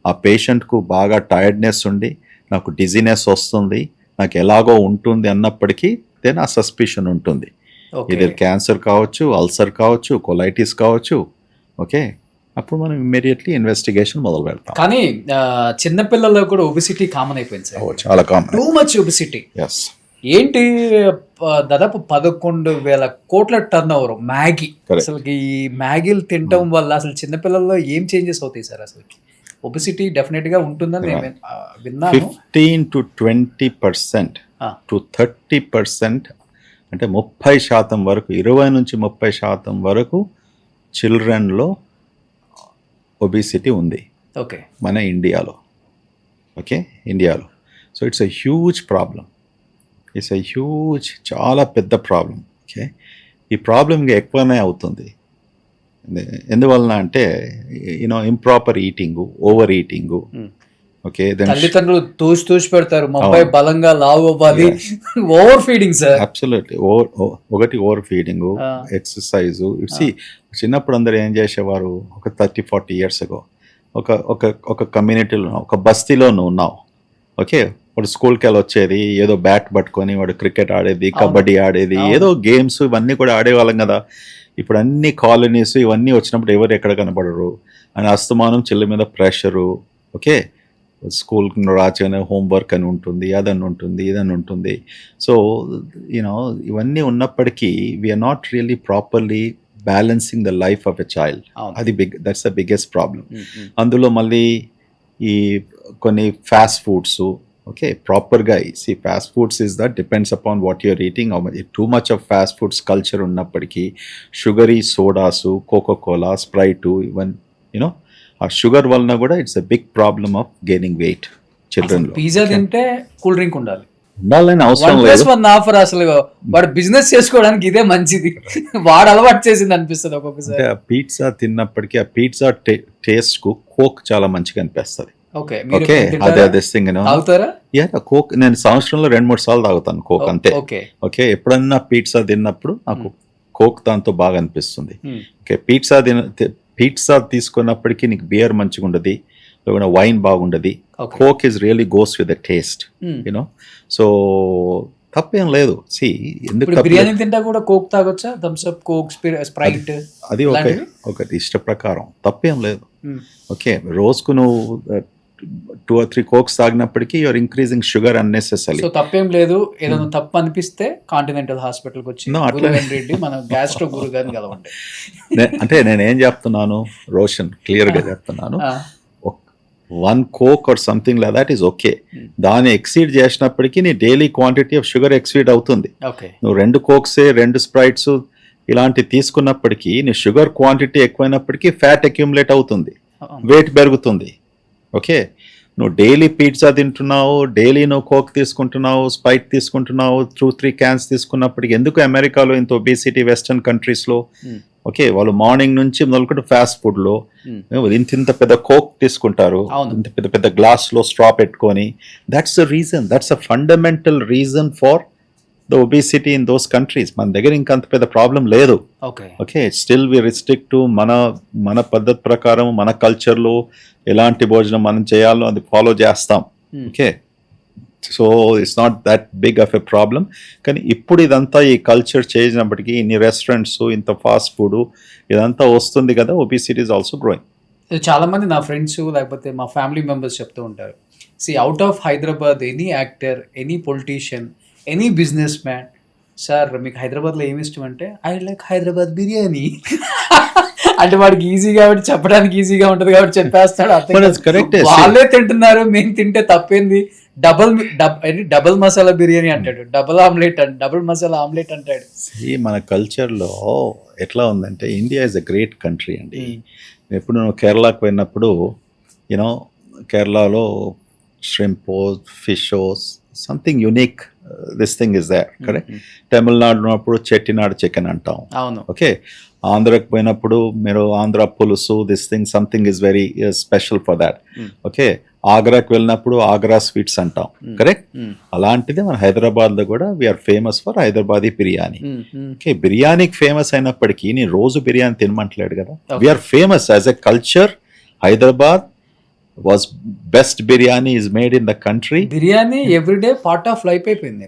ఆ పేషెంట్కు బాగా టైర్డ్నెస్ ఉండి నాకు డిజీనెస్ వస్తుంది, నాకు ఎలాగో ఉంటుంది అన్నప్పటికీ దెన్ ఆ సస్పిషన్ ఉంటుంది. ఇది క్యాన్సర్ కావచ్చు, అల్సర్ కావచ్చు, కొలైటిస్ కావచ్చు. ఓకే, అప్పుడు మనం ఇమ్మీడియట్లీ ఇన్వెస్టిగేషన్ మొదలు పెడతాం. కానీ చిన్నపిల్లల్లో కూడా ఒబిసిటీ కామన్ అయిపోయింది సార్, చాలా కామన్, టూ మచ్ ఒబిసిటీ. ఏంటి, దాదాపు 11,000 కోట్ల టర్న్ ఓవర్ మ్యాగీ. అసలు ఈ మ్యాగీలు తినటం వల్ల అసలు చిన్నపిల్లల్లో ఏం చేంజెస్ అవుతాయి సార్? అసలు ఒబిసిటీ డెఫినెట్ గా ఉంటుందని నేను విన్నాను. 15 to 20% to 30%, అంటే 30% వరకు, 20 నుంచి 30% వరకు చిల్డ్రన్లో ఒబిసిటీ ఉంది మన ఇండియాలో. ఓకే, ఇండియాలో so it's a huge problem. చాలా పెద్ద ప్రాబ్లం. ఓకే, ఈ ప్రాబ్లం ఇంకా ఎక్కువనే అవుతుంది. ఎందువలన అంటే improper eating, over eating. Okay, తల్లిదండ్రులు తూచి పెడతారు, మా అబ్బాయి బలంగా లావు అవ్వాలి, ఓవర్ ఫీడింగ్ సార్. అబ్సల్యూట్లీ ఒకటి ఓవర్ ఫీడింగ్, ఎక్సర్సైజ్. చిన్నప్పుడు అందరూ ఏం చేసేవారు, ఒక 30-40 years ago ఒక కమ్యూనిటీలో, ఒక బస్తీలో ఉన్నావు. ఓకే, వాడు స్కూల్కి వెళ్ళి వచ్చేది, ఏదో బ్యాట్ పట్టుకొని వాడు క్రికెట్ ఆడేది, కబడ్డీ ఆడేది, ఏదో గేమ్స్ ఇవన్నీ కూడా ఆడేవాళ్ళం కదా. ఇప్పుడు అన్ని కాలనీస్ ఇవన్నీ వచ్చినప్పుడు ఎవరు ఎక్కడ కనపడరు అని అస్తమానం చెల్లి మీద ప్రెషరు. ఓకే, స్కూల్కి రాగానే హోంవర్క్ అని ఉంటుంది, అదని ఉంటుంది, ఇదని ఉంటుంది. సో ఇవన్నీ ఉన్నప్పటికీ we're not really properly balancing the life of a child. అది దట్స్ ద బిగ్గెస్ట్ ప్రాబ్లం. అందులో మళ్ళీ ఈ కొన్ని ఫాస్ట్ ఫుడ్స్. ఓకే, ప్రాపర్గా fast foods is that depends upon what you're eating. Too much of fast foods culture ఉన్నప్పటికీ sugary sodas, Coca Cola, Sprite, even ఆ షుగర్ వలన కూడా it's a big problem of gaining weight children లో. పిజ్జా తింటే కూల్ డ్రింక్ ఉండాలని అవసరం లేదు. ఆఫర్ అసలు వాడు బిజినెస్ చేసుకోవడానికి ఇదే మంచిది, వాడు అలవాటు చేసింది అనిపిస్తుంది ఒక్కొక్కసారి. పిజ్జా తిన్నప్పటికీ ఆ పిజ్జా టేస్ట్ కు కోక్ చాలా మంచిగా అనిపిస్తుంది. ఓకే, కోక్ నేను సంవత్సరంలో 2-3 సార్లు తాగుతాను కోక్, అంతే. ఓకే, ఎప్పుడన్నా పిజ్జా తిన్నప్పుడు నాకు కోక్ దాంతో బాగా అనిపిస్తుంది. ఓకే, పిజ్జా తీసుకున్నప్పటికీ నీకు బియర్ మంచిగా ఉండదు, వైన్ బాగుండదు. Coke is really goes with the taste, so తప్పేం లేదు. ఎందుకు బిర్యానీ తింటా కూడా కోక్ తాగొచ్చా? థమ్స్ అప్, కోక్, స్ప్రైట్, అది ఒకటి ఇష్ట ప్రకారం, తప్పేం లేదు. ఓకే, రోజుకు నువ్వు 2 or 3 కోక్స్ తాగినప్పటికీ you're increasing sugar unnecessary. So తప్పేం లేదు. ఏదైనా తప్పు అనిపిస్తే కాంటినెంటల్ హాస్పిటల్కి వచ్చి రెడ్డి మన గ్యాస్ట్రో గురు గారిని కలవండి. అంటే నేనేం చెప్తున్నాను రోషన్, క్లియర్ గా చెప్తున్నాను, 1 coke or something like that is okay. దాన్ని ఎక్సీడ్ చేసినప్పటికీ నీ daily quantity of sugar exceed అవుతుంది. నువ్వు 2 కోక్సే 2 స్ప్రైట్స్ ఇలాంటి తీసుకున్నప్పటికీ నీ షుగర్ క్వాంటిటీ ఎక్కువైనప్పటికీ ఫ్యాట్ అక్యూములేట్ అవుతుంది, వెయిట్ పెరుగుతుంది. ఓకే, నువ్వు డైలీ పిజ్జా తింటున్నావు, డైలీ నువ్వు కోక్ తీసుకుంటున్నావు, స్ప్రైట్ తీసుకుంటున్నావు, 2-3 క్యాన్స్ తీసుకున్నప్పటికీ ఎందుకు అమెరికాలో ఇంత ఒబేసిటీ వెస్టర్న్ కంట్రీస్లో? ఓకే, వాళ్ళు మార్నింగ్ నుంచి మొదలుకుంటే ఫాస్ట్ ఫుడ్లో ఇంత పెద్ద కోక్ తీసుకుంటారు, ఇంత పెద్ద పెద్ద గ్లాస్లో స్ట్రా పెట్టుకొని. That's the reason, that's a fundamental reason for the obesity in those countries. మన దగ్గర ఇంకా అంత పెద్ద ప్రాబ్లం లేదు. Okay, still we restrict to మన పద్ధతి ప్రకారం, మన కల్చర్లో ఎలాంటి భోజనం మనం చేయాలో అది ఫాలో చేస్తాం. Okay, so it's not that big of a problem. కానీ ఇప్పుడు ఇదంతా ఈ కల్చర్ చేసినప్పటికీ ఇన్ని రెస్టారెంట్స్, ఇంత ఫాస్ట్ ఫుడ్ ఇదంతా వస్తుంది కదా, ఒబేసిటీ ఇస్ ఆల్సో గ్రోయింగ్. చాలా మంది నా ఫ్రెండ్స్ లేకపోతే మా ఫ్యామిలీ మెంబర్స్ చెప్తూ ఉంటారు, out of Hyderabad any actor, any politician, any business man, sir మీకు హైదరాబాద్లో ఏమి ఇష్టం అంటే ఐ లైక్ హైదరాబాద్ బిర్యానీ. అంటే వాడికి ఈజీ కాబట్టి చెప్పడానికి ఈజీగా ఉంటుంది కాబట్టి చెప్పేస్తాడు. వాళ్ళే తింటున్నారు, మేము తింటే తప్పేంది? డబుల్ మసాలా బిర్యానీ అంటాడు, డబుల్ మసాలా ఆమ్లెట్ అంటాడు. మన కల్చర్లో ఎట్లా ఉందంటే, India is a great country అండి. ఎప్పుడు నువ్వు కేరళకు పోయినప్పుడు కేరళలో shrimpo, fishos, something unique. This thing is there, correct? Tamil Nadu ఉన్నప్పుడు చెట్టినాడు చికెన్ అంటాం. ఓకే, ఆంధ్రాకి పోయినప్పుడు మీరు ఆంధ్ర పులుసు, this thing something is very special for that. Okay, ఆగ్రాకి వెళ్ళినప్పుడు ఆగ్రా స్వీట్స్ అంటాం, కరెక్ట్? అలాంటిది మన హైదరాబాద్ లో కూడా we're famous for Hyderabadi biryani. Okay, బిర్యానీకి ఫేమస్ అయినప్పటికీ నేను రోజు బిర్యానీ తినమంటలేడు కదా. We're famous as a culture. Hyderabad was best biryani is made in the country. Biryani everyday part of life అయిపోయింది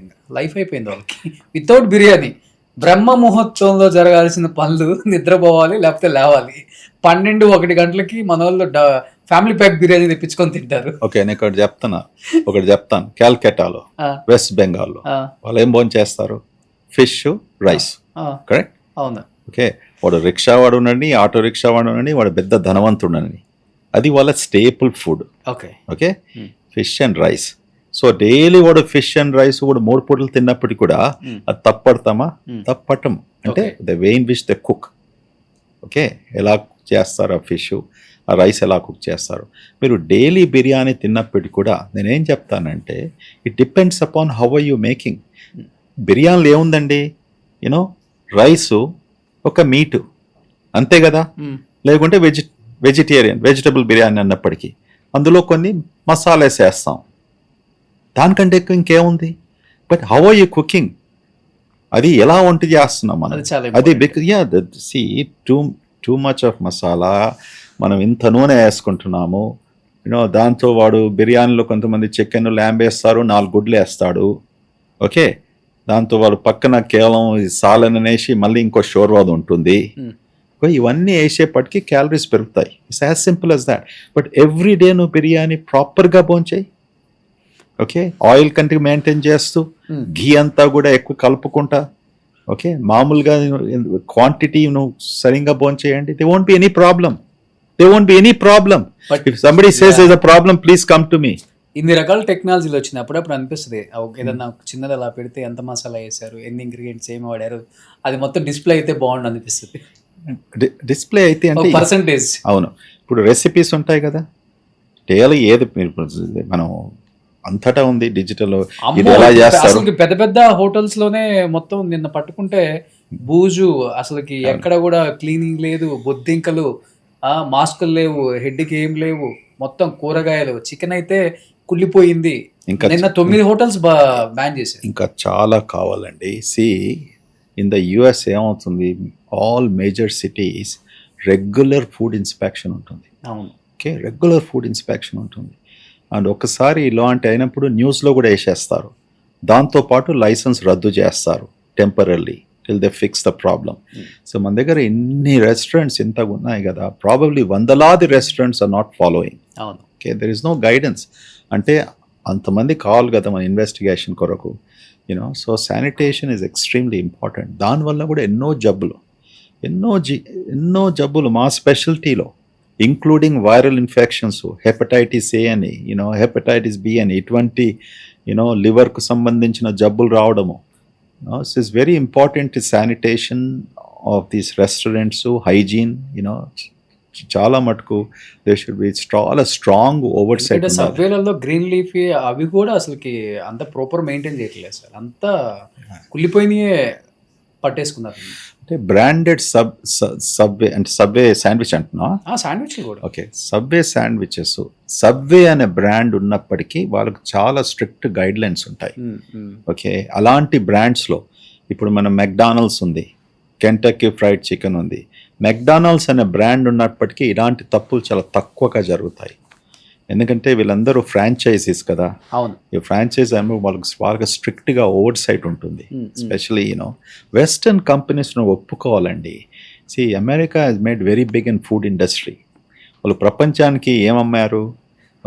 వాళ్ళకి. వితౌట్ బిర్యానీ బ్రహ్మ ముహూర్తంలో జరగాల్సిన పనులు, నిద్రపోవాలి లేకపోతే లేవాలి, 12-1 గంటలకి మన వాళ్ళు ఫ్యామిలీ ప్యాక్ బిర్యానీ తెప్పించుకొని తింటారు. ఓకే, నేను ఒకటి చెప్తాను. క్యాల్కటాలో, వెస్ట్ బెంగాల్లో వాళ్ళు ఏం భోజనం చేస్తారు? Fish, rice, correct? అవును. ఓకే, వాడు రిక్షా వాడు ఉండండి, ఆటో రిక్షా వాడు ఉండండి, వాడు పెద్ద ధనవంతుడని, అది వాళ్ళ staple food. Okay, fish and rice. So daily వాడు ఫిష్ అండ్ రైస్ కూడా 3 పూటలు తిన్నప్పటికీ కూడా అది తప్పడతామా? తప్పటం. అంటే the way in which the cook. Okay, ఎలా చేస్తారు ఆ ఫిష్, ఆ రైస్ ఎలా కుక్ చేస్తారు. మీరు డైలీ బిర్యానీ తిన్నప్పటికీ కూడా నేనేం చెప్తానంటే it depends upon how are you making. బిర్యానీలో ఏముందండి, యూనో రైసు, ఒక మీటు, అంతే కదా. లేకుంటే వెజిటబుల్ బిర్యానీ అన్నప్పటికీ అందులో కొన్ని మసాలాస్ వేస్తాం, దానికంటే ఎక్కువ ఇంకేముంది. But how are you cooking, అది ఎలా వంట చేస్తున్నాం మనం, అది see too much of masala, మనం ఇంత నూనె వేసుకుంటున్నాము, దాంతో వాడు బిర్యానీలో కొంతమంది చికెన్ ల్యాంబ్ వేస్తారు, 4 గుడ్లు వేస్తాడు, ఓకే. దాంతో వాడు పక్కన కేవలం సాలన్ అనేసి మళ్ళీ ఇంకో షోర్వాది ఉంటుంది. ఇవన్నీ వేసేపటికి క్యాలరీస్ పెరుగుతాయి. It's as simple as that. But every day నువ్వు బిర్యానీ ప్రాపర్గా భోంచేయి, ఓకే. ఆయిల్ కంటే మెయింటైన్ చేస్తూ, ఘీ అంతా కూడా ఎక్కువ కలుపుకుంటా, ఓకే. మామూలుగా క్వాంటిటీ నువ్వు సరిగ్గా భోంచేయండి. They won't be any problem. If somebody says there's a problem, please come to me. ఇన్ని రకాల టెక్నాలజీలు వచ్చినాయి, అప్పుడప్పుడు అనిపిస్తుంది ఏదన్నా చిన్నది అలా పెడితే ఎంత మసాలా వేశారు, ఎన్ని ఇంగ్రీడియంట్స్ ఏమి వాడారు, అది మొత్తం డిస్ప్లే అయితే బాగుండు అనిపిస్తుంది. డిస్ప్లే అయితే అంటే పర్సంటేజ్, అవును. ఇప్పుడు రెసిపీస్ ఉంటాయి కదా, డైలీ ఏది మనం అంతటా ఉంది డిజిటల్, ఇది ఎలా చేస్తారు. అసలు పెద్ద పెద్ద హోటల్స్ లోనే మొత్తం నిన్న పట్టుకుంటే బూజు, అసలుకి ఎక్కడ కూడా క్లీనింగ్ లేదు, బొద్దింకలు, మాస్కులు లేవు, హెడ్కి ఏం లేవు, మొత్తం కూరగాయలు, చికెన్ అయితే కుళ్ళిపోయింది. ఇంకా నిన్న 9 హోటల్స్ బ్యాన్ చేశారు. ఇంకా చాలా కావాలండి. సి ఇన్ ద యుఎస్ ఏమవుతుంది, all major cities regular food inspection ఉంటుంది. అవును, ఓకే, రెగ్యులర్ ఫుడ్ ఇన్స్పెక్షన్ ఉంటుంది. అండ్ ఒకసారి ఇలాంటి అయినప్పుడు న్యూస్లో కూడా వేసేస్తారు. దాంతోపాటు లైసెన్స్ రద్దు చేస్తారు temporary till they fix the problem. So మన దగ్గర ఎన్ని రెస్టారెంట్స్ ఇంతగా ఉన్నాయి కదా, ప్రాబబ్లీ వందలాది రెస్టారెంట్స్ ఆర్ నాట్ ఫాలోయింగ్. అవును, okay, there is no guidance. అంటే అంతమంది కావాలి కదా మన ఇన్వెస్టిగేషన్ కొరకు, you know. So sanitation is extremely important. దానివల్ల కూడా ఎన్నో జబ్బులు మా స్పెషాలిటీలో, including viral infections, hepatitis A అని, హెపటైటిస్ బి అని, ఇటువంటి లివర్కు సంబంధించిన జబ్బులు రావడము. So it's very important to sanitation of these restaurants, hygiene, చాలా మటుకు there should be చాలా స్ట్రాంగ్ ఓవర్సైట్. సబ్వేలలో గ్రీన్ లీఫ్ అవి కూడా అసలుకి అంత ప్రాపర్ మెయింటైన్ చేయట్లేదు సార్, అంతా కుళ్ళిపోయినాయే పట్టేసుకున్నారు. అంటే బ్రాండెడ్ సబ్వే అంటే సబ్వే శాండ్విచ్ అంటున్నా, శాండ్విచ్ కూడా ఓకే. సబ్వే శాండ్విచెస్, సబ్వే అనే బ్రాండ్ ఉన్నప్పటికీ వాళ్ళకి చాలా స్ట్రిక్ట్ గైడ్ లైన్స్ ఉంటాయి, ఓకే. అలాంటి బ్రాండ్స్లో ఇప్పుడు మన మెక్డానల్డ్స్ ఉంది, కెంటకీ ఫ్రైడ్ చికెన్ ఉంది. మెక్డానల్డ్స్ అనే బ్రాండ్ ఉన్నప్పటికీ ఇలాంటి తప్పులు చాలా తక్కువగా జరుగుతాయి. ఎందుకంటే వీళ్ళందరూ ఫ్రాంచైజీస్ కదా. అవును, ఈ ఫ్రాంచైజ్ ఏమో వాళ్ళకి స్ట్రిక్ట్గా ఓవర్ సైట్ ఉంటుంది. ఎస్పెషలీ వెస్టర్న్ కంపెనీస్ను ఒప్పుకోవాలండి. America has made very big in food industry. వాళ్ళు ప్రపంచానికి ఏమమ్మారు,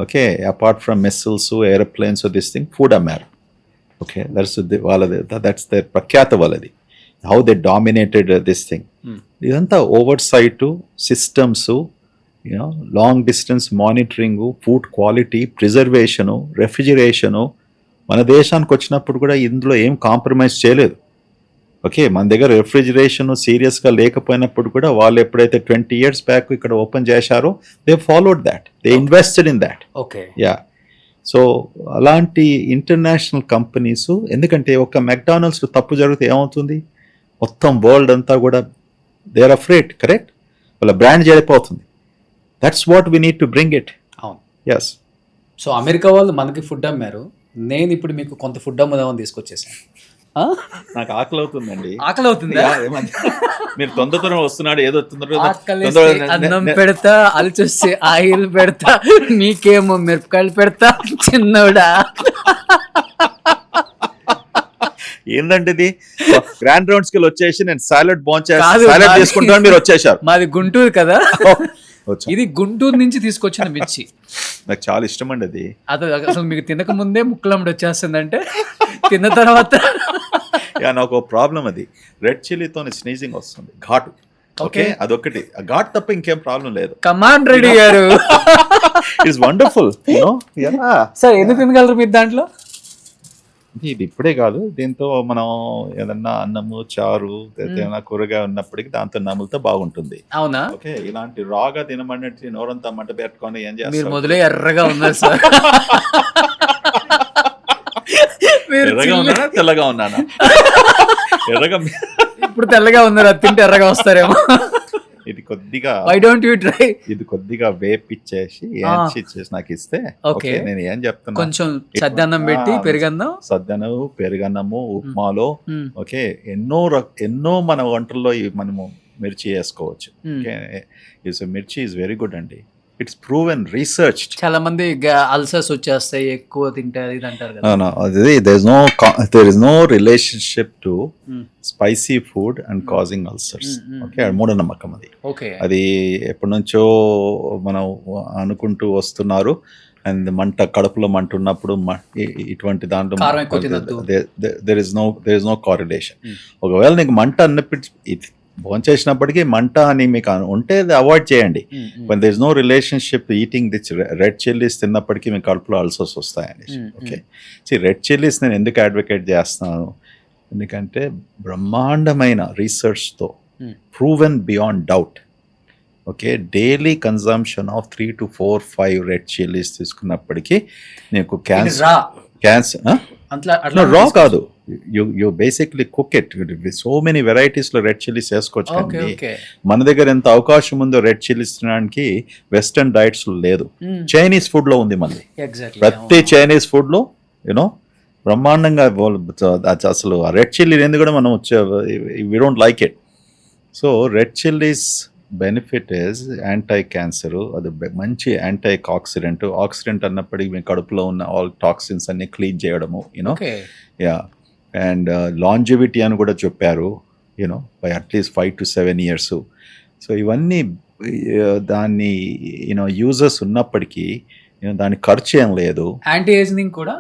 okay, apart from missiles, aeroplanes, this thing, food అమ్మారు, ఓకే. దట్స్ దేర్ ప్రఖ్యాత వాళ్ళది, how they dominated this thing. ఇదంతా oversight, systems, long distance monitoring, food quality, preservation, refrigeration. మన దేశానికి వచ్చినప్పుడు కూడా ఇందులో ఏం కాంప్రమైజ్ చేయలేదు, ఓకే. మన దగ్గర రెఫ్రిజిరేషన్ సీరియస్గా లేకపోయినప్పుడు కూడా వాళ్ళు ఎప్పుడైతే 20 years బ్యాక్ ఇక్కడ ఓపెన్ చేశారో they followed that, they invested in that, okay. Yeah. So అలాంటి ఇంటర్నేషనల్ కంపెనీస్, ఎందుకంటే ఒక మెక్డానల్డ్స్ తప్పు జరిగితే ఏమవుతుంది, మొత్తం వరల్డ్ అంతా కూడా దే ఆర్ అఫ్రేడ్, కరెక్ట్, వాళ్ళ బ్రాండ్ చెడిపోతుంది. That's what we need to bring it. అవును, ఎస్. సో అమెరికా వాళ్ళు మనకి ఫుడ్ అమ్మారు, నేను ఇప్పుడు మీకు కొంత ఫుడ్ అమ్ముదామని తీసుకొచ్చేసాను. నాకు ఆకలి అవుతుందండి. ఆకలి అవుతుంది, మీరు తొందరగా వస్తున్నాడు, ఏదో అన్నం పెడతా, అల్చొస్తే ఆయిల్ పెడతా, మీకేమో మిరపకాయలు పెడతా, చిన్నోడా. ఏందంటే ఇది గ్రాండ్ రౌండ్స్ కి వచ్చేసి నేను సాలెడ్ సాలెడ్ తీసుకుంటాను, మీరు వచ్చేసారు. మాది గుంటూరు కదా, ఇది గుంటూరు నుంచి తీసుకొచ్చిన మిర్చి, నాకు చాలా ఇష్టం అండి అది. అసలు మీకు తినక ముందే ముక్కలమ్మడి వచ్చేస్తుందంటే తిన్న తర్వాత నాకు ప్రాబ్లం, అది రెడ్ చిల్లీతో స్నీజింగ్ వస్తుంది, ఘాటు, ఓకే. అదొకటి, ఘాట్ తప్ప ఇంకేం ప్రాబ్లం లేదు. కమాండ్ రెడ్డి గారు, ఇట్స్ వండర్ఫుల్. సార్ ఎన్ని తినగలరు మీరు దాంట్లో? ఇది ఇప్పుడే కాదు, దీంతో మనం ఏదన్నా అన్నము చారు ఏదైనా కూరగాయ ఉన్నప్పటికీ దాంతో నములుతో బాగుంటుంది. అవునా? ఓకే, ఇలాంటి రాగా తినమన్నట్టు నోరంతా మంట పెట్టుకొని ఏం మీరు చేస్తారు? మొదలే ఎర్రగా ఉన్నారు సార్. మీరు ఎర్రగా ఉన్నానా తెల్లగా ఉన్నానా? ఎర్రగా. ఇప్పుడు తెల్లగా ఉన్నారు, అది తింటే ఎర్రగా వస్తారేమో. ఇది కొద్దిగా వై డోంట్ యూ ట్రై? ఇది కొద్దిగా వేపిచ్చేసి ఏంచి ఇచ్చేసి నాకు ఇస్తే ఓకే. నేను ఏం చెప్తున్నా, కొంచెం సద్దన్నం పెట్టి పెరుగన్నం, సద్దనము పెరుగన్నము ఉప్మాలో ఓకే ఎన్నో మన వంటల్లో మనము మిర్చి వేసుకోవచ్చు. ఓకే, మిర్చి ఈజ్ వెరీ గుడ్ అండి. It's proven research. చాలా మంది అల్సర్స్ వచ్చేస్తాయి ఎక్కువ తింటే అది ఇది అంటారు కదా. There is no relationship to spicy food and causing ulcers. Okay, మూఢనమ్మకం అది. ఓకే, అది ఎప్పటి నుంచో మనం అనుకుంటూ వస్తున్నారు. అండ్ కడుపులో మంట ఉన్నప్పుడు ఇటువంటి దాంట్లో దెర్ ఇస్ నో కారిలేషన్. ఒకవేళ నీకు మంట అన్నప్పుడు భోంచేసినప్పటికీ మంట అని మీకు ఉంటే అది అవాయిడ్ చేయండి. when there is no relationship eating this red chillies తిన్నప్పటికీ మీ కడుపులో అల్సర్స్ వస్తాయండి. ఓకే, రెడ్ చిల్లీస్ నేను ఎందుకు అడ్వకేట్ చేస్తున్నాను, ఎందుకంటే బ్రహ్మాండమైన రీసెర్చ్తో proven beyond doubt. Okay, daily consumption of 3 to 4, 5 red chillies తీసుకున్నప్పటికీ నీకు క్యాన్సర్ రా కాదు, you basically cook it. So many varieties లో రెడ్ చిల్లీస్ వేసుకోవచ్చు. కానీ మన దగ్గర ఎంత అవకాశం ఉందో రెడ్ చిల్లీస్ తినడానికి వెస్టర్న్ డైట్స్ లో లేదు. చైనీస్ ఫుడ్ లో ఉంది మళ్ళీ. ప్రతి చైనీస్ ఫుడ్ లో యూనో బ్రహ్మాండంగా అసలు రెడ్ చిల్లీ ఎందుకు కూడా మనం we don't like it. So red chillies benefit is anti cancer, అది మంచి యాంటీ ఆక్సిడెంట్ అన్నప్పటికీ మీ కడుపులో ఉన్న ఆల్ టాక్సిన్స్ అన్ని క్లీన్ చేయడము యూనో. యా, అండ్ లాంజివిటీ అని కూడా చెప్పారు you know by at least 5 to 7 years. So ఇవన్నీ దాన్ని యూనో యూజెస్ ఉన్నప్పటికీ దాని ఖర్చు ఏం లేదు. యాంటీ ఏజింగ్ కూడా,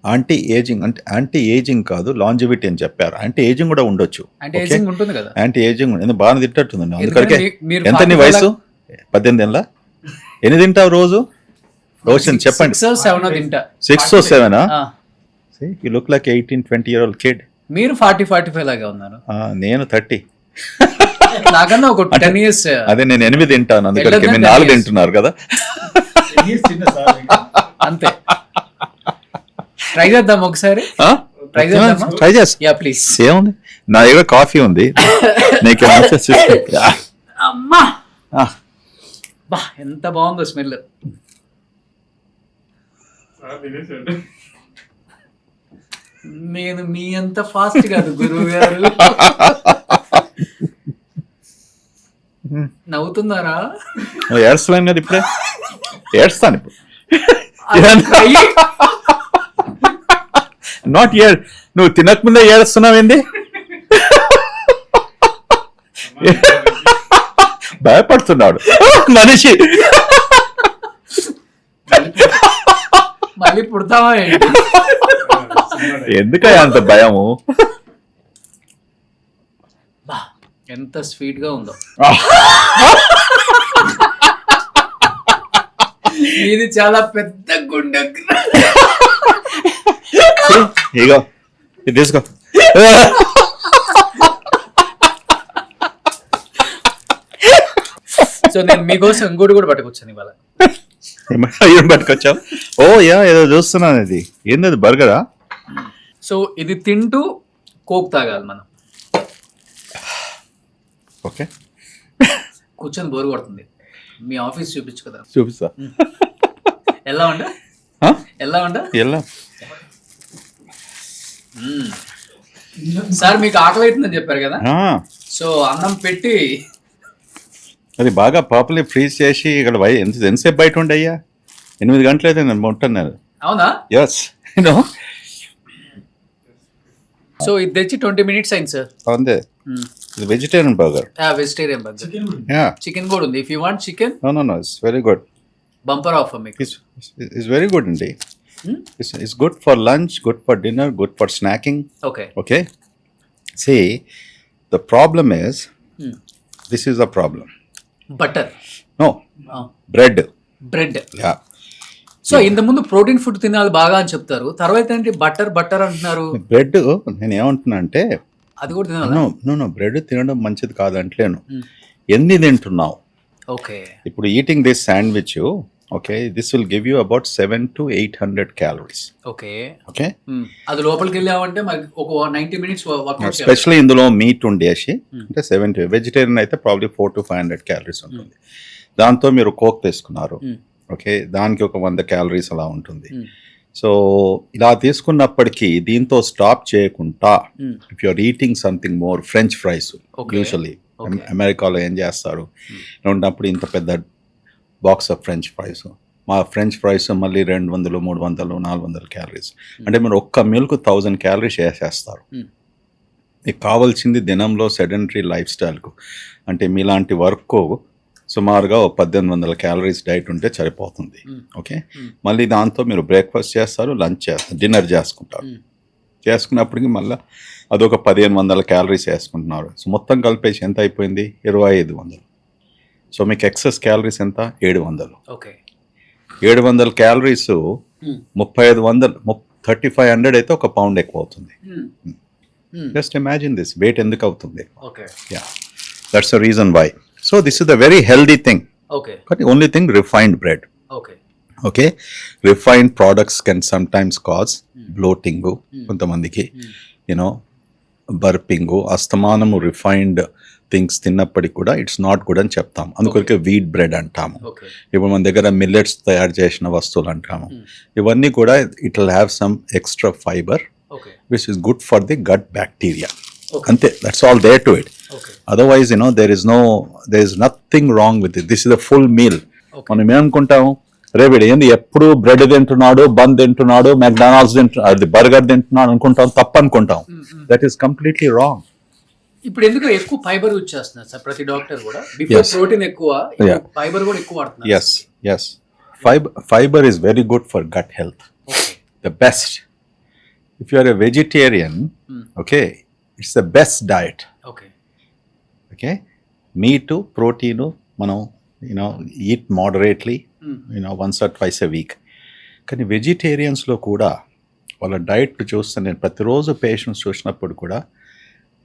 యాంటీ ఏజింగ్ కాదు, లాంజివిటీ అని చెప్పారు. యాంటీ ఏజింగ్ కూడా ఉండొచ్చు. యాంటీ ఏజింగ్ ఉంటుంది కదా. యాంటీ ఏజింగ్ ఎందుకు బాగా తింటట్టుందండి. అందుకడికే ఎంత నీ వయసు? 18 ఏళ్ళ? ఎన్ని తింటావు రోజు? రోజు చెప్పండి. 6 or 7? You look like 18-20-year-old kid. మీరు 40-45 లాగా ఉన్నారు. నేను 30. నాకన్నా ఒక 10 years. అదే నేను 8 తింటాను, అందుకడికే మీరు 4 తింటున్నారు కదా. అంతే. ట్రై చేద్దాం ఒకసారి. ట్రై చేస్తా. Yeah please. ఏముంది, నా దగ్గర కాఫీ ఉంది. అమ్మా బా, ఎంత బాగుందో స్మెల్. నేను మీ అంత ఫాస్ట్ కాదు గురువు గారు. నవ్వుతున్నారా? ఏడ్చలేను కదా ఇప్పుడే. ఏడ్స్తాను ఇప్పుడు. నాట్ ఇయర్, నువ్వు తినకముందే ఏడుస్తున్నావు ఏంది? భయపడుతున్నాడు మనిషి. మళ్ళీ పుడతావా? ఎందుకయ్యా అంత భయము? ఎంత స్వీట్ గా ఉందో. ఇది చాలా పెద్ద గుండె. ఇగో ఇది తీసుకో. సో నేను మీకోసం ఇంకోటి కూడా పట్టుకొచ్చాను ఇవాళ. ఏం పట్టుకొచ్చావు? ఓ యా, ఏదో చూస్తున్నాను. ఇది ఏంది, బర్గరా? సో ఇది తింటూ కోక్ తాగాలి మనం. ఓకే, కూర్చొని బోర్ కొడుతుంది. మీ ఆఫీస్ చూపించు కదా. చూపిస్తా. ఎలా ఉండ ఎలా సార్, మీకు ఆకలి అవుతుందని చెప్పారు కదా. సో అన్నం పెట్టి అది బాగా పాపులర్ ఫ్రీజ్ చేసి ఇక్కడ ఎంతసేపు బయట ఉండయ్యా? 8 గంటలు అయితే నేను ఉంటున్నాను. అవునా? Yes, you know. సో ఇది తెచ్చి 20 minutes అయింది సార్. అంతే. ఇది vegetarian burger. Vegetarian burger. Chicken కూడా ఉంది. If you want chicken. No, it's very good. Bumper offer మీకు. ఇట్స్ వెరీ గుడ్ అండి. It's good for lunch, good for dinner, good for snacking. Okay. See, the problem is, this is the problem. Butter. No. Bread. Yeah. So ఇంత ముందు ప్రోటీన్ ఫుడ్ తినాలి బాగా అని చెప్తారు, తర్వాత ఏంటి బటర్ అంటున్నారు, బ్రెడ్ నేను ఏమంటున్నా అంటే అది కూడా తినాలి. బ్రెడ్ తినడం మంచిది కాదంటలేను, ఎన్ని తింటున్నావు. ఓకే ఇప్పుడు eating this sandwich, okay, this will give you about 700 to 800 calories. Okay okay, అది లోపలికి వెళ్ళామంటే మరి ఒక 90 minutes వర్కౌట్. ఎస్పెషల్లీ ఇందులో మీట్ ఉండేసి అంటే 70, వెజిటేరియన్ అయితే ప్రాబ్లీ 400 to 500 calories ఉంటుంది. దాంతో మీరు కోక్ తీసుకున్నారు, ఓకే, దానికి ఒక 100 calories అలా ఉంటుంది. సో ఇలా తీసుకున్నప్పటికీ దీంతో స్టాప్ చేయకుండా if you are eating something more, French fries usually అమెరికాలో ఏం చేస్తారు ఉన్నప్పుడు ఇంత పెద్ద బాక్స్ ఆఫ్ ఫ్రెంచ్ ఫ్రైస్, మా ఫ్రెంచ్ ఫ్రైస్ మళ్ళీ 200, 300, 400 calories. అంటే మీరు ఒక్క మీల్కు 1000 calories వేసేస్తారు. మీకు కావాల్సింది దినంలో సెడెంటరీ లైఫ్ స్టైల్కు అంటే మీలాంటి వర్క్ సుమారుగా 1800 calories డైట్ ఉంటే సరిపోతుంది. ఓకే, మళ్ళీ దాంతో మీరు బ్రేక్ఫాస్ట్ చేస్తారు, లంచ్ చేస్తారు, డిన్నర్ చేసుకుంటారు. చేసుకున్నప్పటికీ మళ్ళీ అదొక 1500 calories వేసుకుంటున్నారు. సో మొత్తం కలిపేసి ఎంత అయిపోయింది, 2500. సో మీకు ఎక్సెస్ క్యాలరీస్ ఎంత, 700. ఓకే, 700 calories 3500, 3500 అయితే ఒక పౌండ్ ఎక్కువ అవుతుంది. జస్ట్ ఇమాజిన్ దిస్ వెయిట్ ఎందుకు అవుతుంది. Okay, yeah, that's the reason why. So this is the very healthy thing. Okay, but only thing refined bread. Okay, okay, refined products can sometimes cause bloating, కొంతమందికి యూనో బర్పింగ్, అస్తమానము రిఫైన్డ్ థింగ్స్ తిన్నప్పటికి కూడా ఇట్స్ నాట్ గుడ్ అని చెప్తాము. అందుకొరకే వీట్ బ్రెడ్ అంటాము. ఇప్పుడు మన దగ్గర మిల్లెట్స్ తయారు చేసిన వస్తువులు అంటాము. ఇవన్నీ కూడా it will have some extra fibre which is good for the gut bacteria. అంతే, that's all there to it. Otherwise there is nothing wrong with it. This is a full meal. మనం ఏమనుకుంటాము, రేవిడి ఏంది ఎప్పుడు బ్రెడ్ తింటున్నాడు, బన్ తింటున్నాడు, మెక్డానల్డ్స్ తింటున్నాడు, అది బర్గర్ తింటున్నాడు అనుకుంటాం, తప్పు అనుకుంటాం. That is completely wrong. ఇప్పుడు ఎందుకు ఎక్కువ ఫైబర్ యూజ్ చేస్తున్నారు సార్ ప్రతి డాక్టర్ కూడా? బిఫోర్ ప్రోటీన్ ఎక్కువ, ఫైబర్ కూడా ఎక్కువ వాడుతున్నారు. yes fiber is very good for gut health. The best. If you are a vegetarian, okay, it's the best diet. Okay, meat, protein మనం eat moderately, once or twice a week. కానీ వెజిటేరియన్స్లో కూడా వాళ్ళ డైట్ చూస్తే నేను ప్రతిరోజు పేషెంట్స్ చూసినప్పుడు కూడా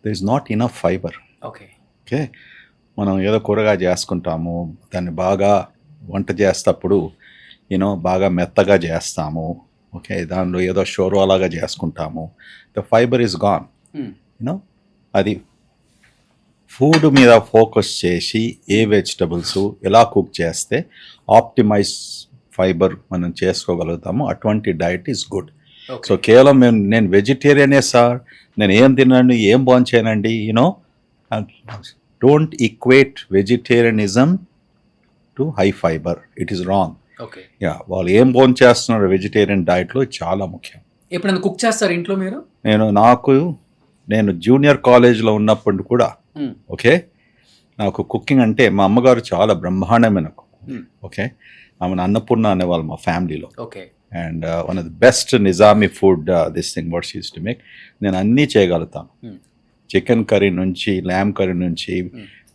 there is not enough fiber. Okay, మనం ఏదో కూరగా చేసుకుంటాము, దాన్ని బాగా వంట చేసేటప్పుడు బాగా మెత్తగా చేస్తాము. ఓకే, దానిలో ఏదో షోర్వాలాగా చేసుకుంటాము. The fibre is gone. అది ఫుడ్ మీద ఫోకస్ చేసి ఏ వెజిటబుల్స్ ఎలా కుక్ చేస్తే ఆప్టిమైజ్ ఫైబర్ మనం చేసుకోగలుగుతాము, అటువంటి డైట్ ఈజ్ గుడ్. సో కేవలం నేను వెజిటేరియనే సార్, నేను ఏం తినండి, ఏం భోంచేయనండి, don't equate vegetarianism to high fibre. It is wrong. Yeah, వాళ్ళు ఏం భోంచేస్తున్నారు వెజిటేరియన్ డైట్లో చాలా ముఖ్యం. ఎప్పుడైనా కుక్ చేస్తారు ఇంట్లో మీరు? నేను జూనియర్ కాలేజ్లో ఉన్నప్పుడు కూడా ఓకే, నాకు కుకింగ్ అంటే మా అమ్మగారు చాలా బ్రహ్మాండమైన కుక్. ఓకే, ఆమెను అన్నపూర్ణ అనేవాళ్ళు మా ఫ్యామిలీలో. And one of the best Nizami food this thing what she used to make. నేను అన్నీ చేయగలుగుతాను, చికెన్ కర్రీ నుంచి, ల్యామ్ కర్రీ నుంచి,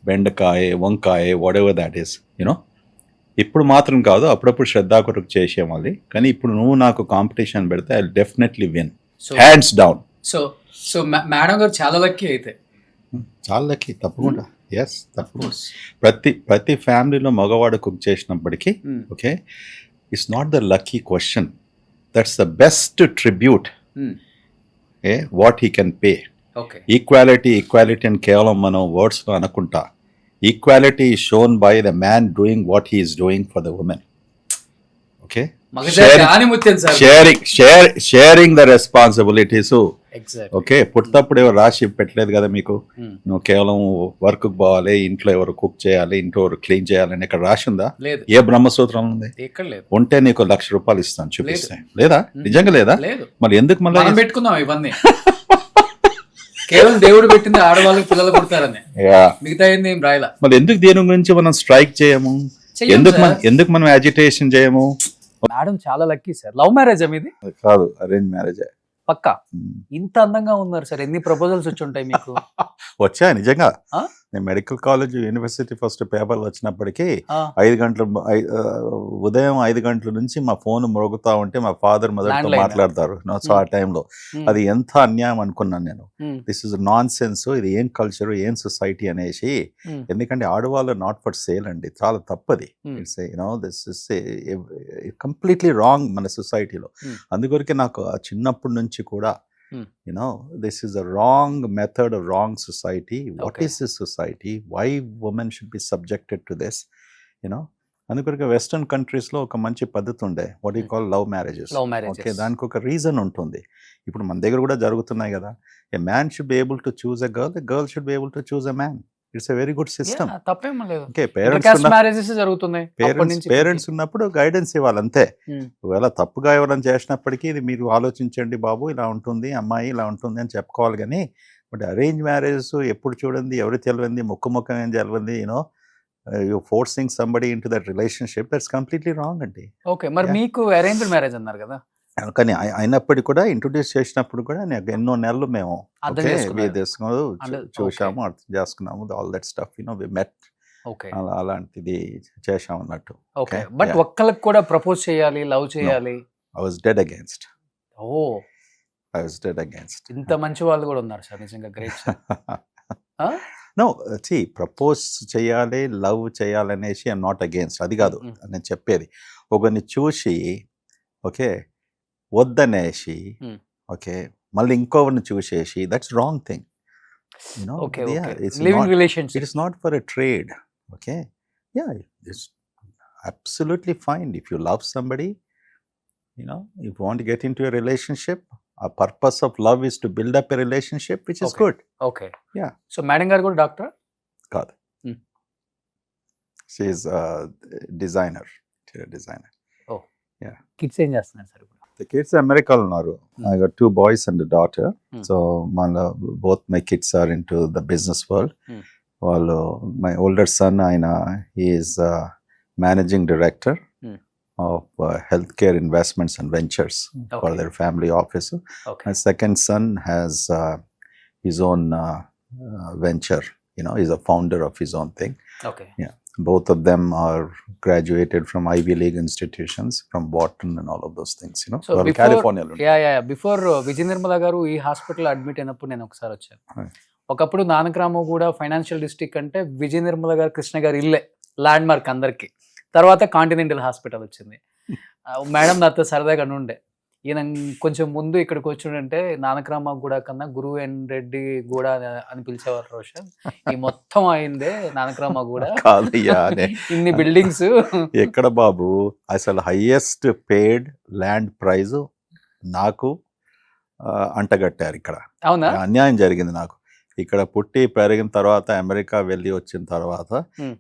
బెండకాయ, వంకాయ, వాట్ ఎవర్ దాట్ ఈస్. ఇప్పుడు మాత్రం కాదు, అప్పుడప్పుడు శ్రద్ధా కొరకు చేసేవాళ్ళి. కానీ ఇప్పుడు నువ్వు నాకు కాంపిటీషన్ పెడితే I definitely win, hands down. So madam గారు చాలా లక్కీ అయితే. చాలా లక్కీ, తప్పకుండా. ఎస్, తప్పకుండా. ప్రతి ఫ్యామిలీలో మగవాడు కుక్ చేసినప్పటికీ okay, it's not the lucky question, that's the best tribute what he can pay. Equality అని కేవలం మనం వర్డ్స్లో అనుకుంటా. Equality is shown by the man doing what he is doing for the women. Okay, sharing the responsibilities. Okay, పుట్టప్పుడు ఎవరు రాసి పెట్టలేదు కదా మీకు, నువ్వు కేవలం వర్క్ పోవాలి, ఇంట్లో ఎవరు కుక్ చేయాలి, ఇంట్లో ఎవరు క్లీన్ చేయాలని ఇక్కడ రాసి ఉందా? ఏ బ్రహ్మసూత్రం ఉంది? ఉంటే నీకు ₹1,00,000 ఇస్తాను, చూపిస్తాను. లేదా? నిజంగా లేదా? మరి ఎందుకు మళ్ళీ పెట్టుకుందాం ఇవన్నీ? కేవలం దేవుడు పెట్టింది ఆడవాళ్ళకి పిల్లలు పుడతారని, మిగతా ఏం రాయలా. మరి ఎందుకు దీని గురించి మనం స్ట్రైక్ చేయము? ఎందుకు మనం అజిటేషన్ చేయము? మేడం చాలా లక్కీ సార్. లవ్ మ్యారేజ్ మీది? కాదు, అరేంజ్ మ్యారేజ్. పక్కా. ఇంత అందంగా ఉన్నారు సార్, ఎన్ని ప్రపోజల్స్ వచ్చి ఉంటాయి మీకు? వచ్చాయి నిజంగా. ఆ? నేను మెడికల్ కాలేజ్ యూనివర్సిటీ ఫస్ట్ పేపర్లు వచ్చినప్పటికీ ఆ, 5 గంటలు ఉదయం 5 గంటల నుంచి మా ఫోన్ మరుగుతా ఉంటే మా ఫాదర్ మదర్తో Landline. మాట్లాడతారు. సో ఆ టైంలో ఉమ్, అది ఎంత అన్యాయం అనుకున్నాను నేను. ఉమ్, దిస్ ఇస్ నాన్ సెన్స్, ఇది ఏం కల్చర్ ఏం సొసైటీ అనేసి. ఉమ్, ఎందుకంటే ఆడవాళ్ళు నాట్ ఫర్ సేల్ అండి, చాలా తప్పది. Hmm. It's this is completely wrong మన సొసైటీలో. Hmm. అందుకొరకే నాకు ఆ చిన్నప్పటి నుంచి కూడా Hmm. this is a wrong method, a wrong society. What Okay. is this society? Why women should be subjected to this? అందుకొరకే వెస్టర్న్ కంట్రీస్లో ఒక మంచి పద్ధతి ఉండే, what you call love marriages. Love marriages. Okay, దానికి ఒక రీజన్ ఉంటుంది. ఇప్పుడు మన దగ్గర కూడా జరుగుతున్నాయి కదా. ఏ man should be able to choose a girl, a girl should be able to choose a man. It's a very good system. Yeah, తప్పేం లేదు. ఓకే, ఇంటర్కాస్ట్ మ్యారేజెస్ జరుగుతున్నాయి అప్పటి నుంచి పేరెంట్స్ ఉన్నప్పుడు గైడెన్స్ ఇవ్వాలి అంతే. ఉమ్, ఒకవేళ తప్పుగా ఎవరైనా చేసినప్పటికీ ఇది మీరు ఆలోచించండి బాబు, ఇలా ఉంటుంది అమ్మాయి, ఇలా ఉంటుంది అని చెప్పుకోవాలి. కానీ బట్ అరేంజ్ మ్యారేజెస్ ఎప్పుడు చూడండి, ఎవరు తెలియంది, ముఖం ఏం తెలియంది, you forcing somebody in to that relationship, that's completely wrong అండి. ఓకే. మరి Yeah. మీకు అరేంజ్డ్ మ్యారేజ్ అన్నారు కదా, కానీ అయినప్పటికీ కూడా ఇంట్రొడ్యూస్ చేసినప్పుడు కూడా నాకు ఎన్నో నెలలు మేము అర్థం ఓకే చేసుకున్నారు. చూసాము, అర్థం చేసుకున్నాము, all that stuff we met, okay అలాంటిది చేసాం అన్నట్టు. ఓకే. Okay, but yeah. ఒక్కరికి కూడా ప్రపోజ్ చేయాలి, లవ్ చేయాలి. I was dead against. Oh, I was dead against. ఇంత మంచి వాళ్ళు కూడా ఉన్నారు సార్, నిజంగా great sir. No see propose చేయాలి, లవ్ చేయాలనేసి ఐఎమ్ నాట్ అగేన్స్ట్, అది కాదు నేను చెప్పేది. ఒకరిని చూసి ఓకే వద్దనేసి Hmm. ఓకే మళ్ళీ ఇంకొకరిని చూసేసి, that's wrong thing. Okay okay. Living relationship. It is not for a trade. Okay, yeah, it's absolutely fine if you love somebody, if you want to get into a relationship, a purpose of love is to build up a relationship, which is Okay. good. Okay. Yeah. So madam గారు కూడా డాక్టర్? కాదు, Hmm. she is a designer. Interior designer. Kids ఏం చేస్తున్నారు సార్ ఇప్పుడు? The kids అమెరికాలో ఉన్నారు. I got 2 boys and a daughter. Hmm. So both my kids are into the business world. Hmm. వాళ్ళు my older son, he is managing director Hmm. of healthcare investments and ventures for Okay. their family office. Okay. My second son has his own venture. He's a founder of his own thing. Okay. Both of them are graduated from Ivy League institutions, from Wharton and all of those things. So Well, before- California. Before Vijaya Nirmala garu ఈ హాస్పిటల్ అడ్మిట్ అయినప్పుడు నేను ఒకసారి వచ్చాను. Right. ఒకప్పుడు నానక్రామం కూడా ఫైనాన్షియల్ డిస్ట్రిక్ట్ అంటే విజయ నిర్మల గారు, కృష్ణ గారు ఇల్లే ల్యాండ్ మార్క్ అందరికి. తర్వాత కాంటినెంటల్ హాస్పిటల్ వచ్చింది. మేడం నాతో సరదాగా ఉండే, ఈయన కొంచెం ముందు ఇక్కడికి వచ్చిండంటే నానక్రామ కూడా కన్నా గురువు ఎన్ రెడ్డి కూడా అని పిలిచేవారు రోషన్. ఈ మొత్తం అయిందే నానక్రామ కూడా, కాదయ్యా, ఇన్ని బిల్డింగ్స్. ఎక్కడ బాబు, అసలు హైయెస్ట్ పేడ్ ల్యాండ్ ప్రైజ్ నాకు అంటగట్టారు ఇక్కడ. అవునా? అన్యాయం జరిగింది నాకు. ఇక్కడ పుట్టి పెరిగిన తర్వాత అమెరికా వెళ్ళి వచ్చిన తర్వాత Hmm.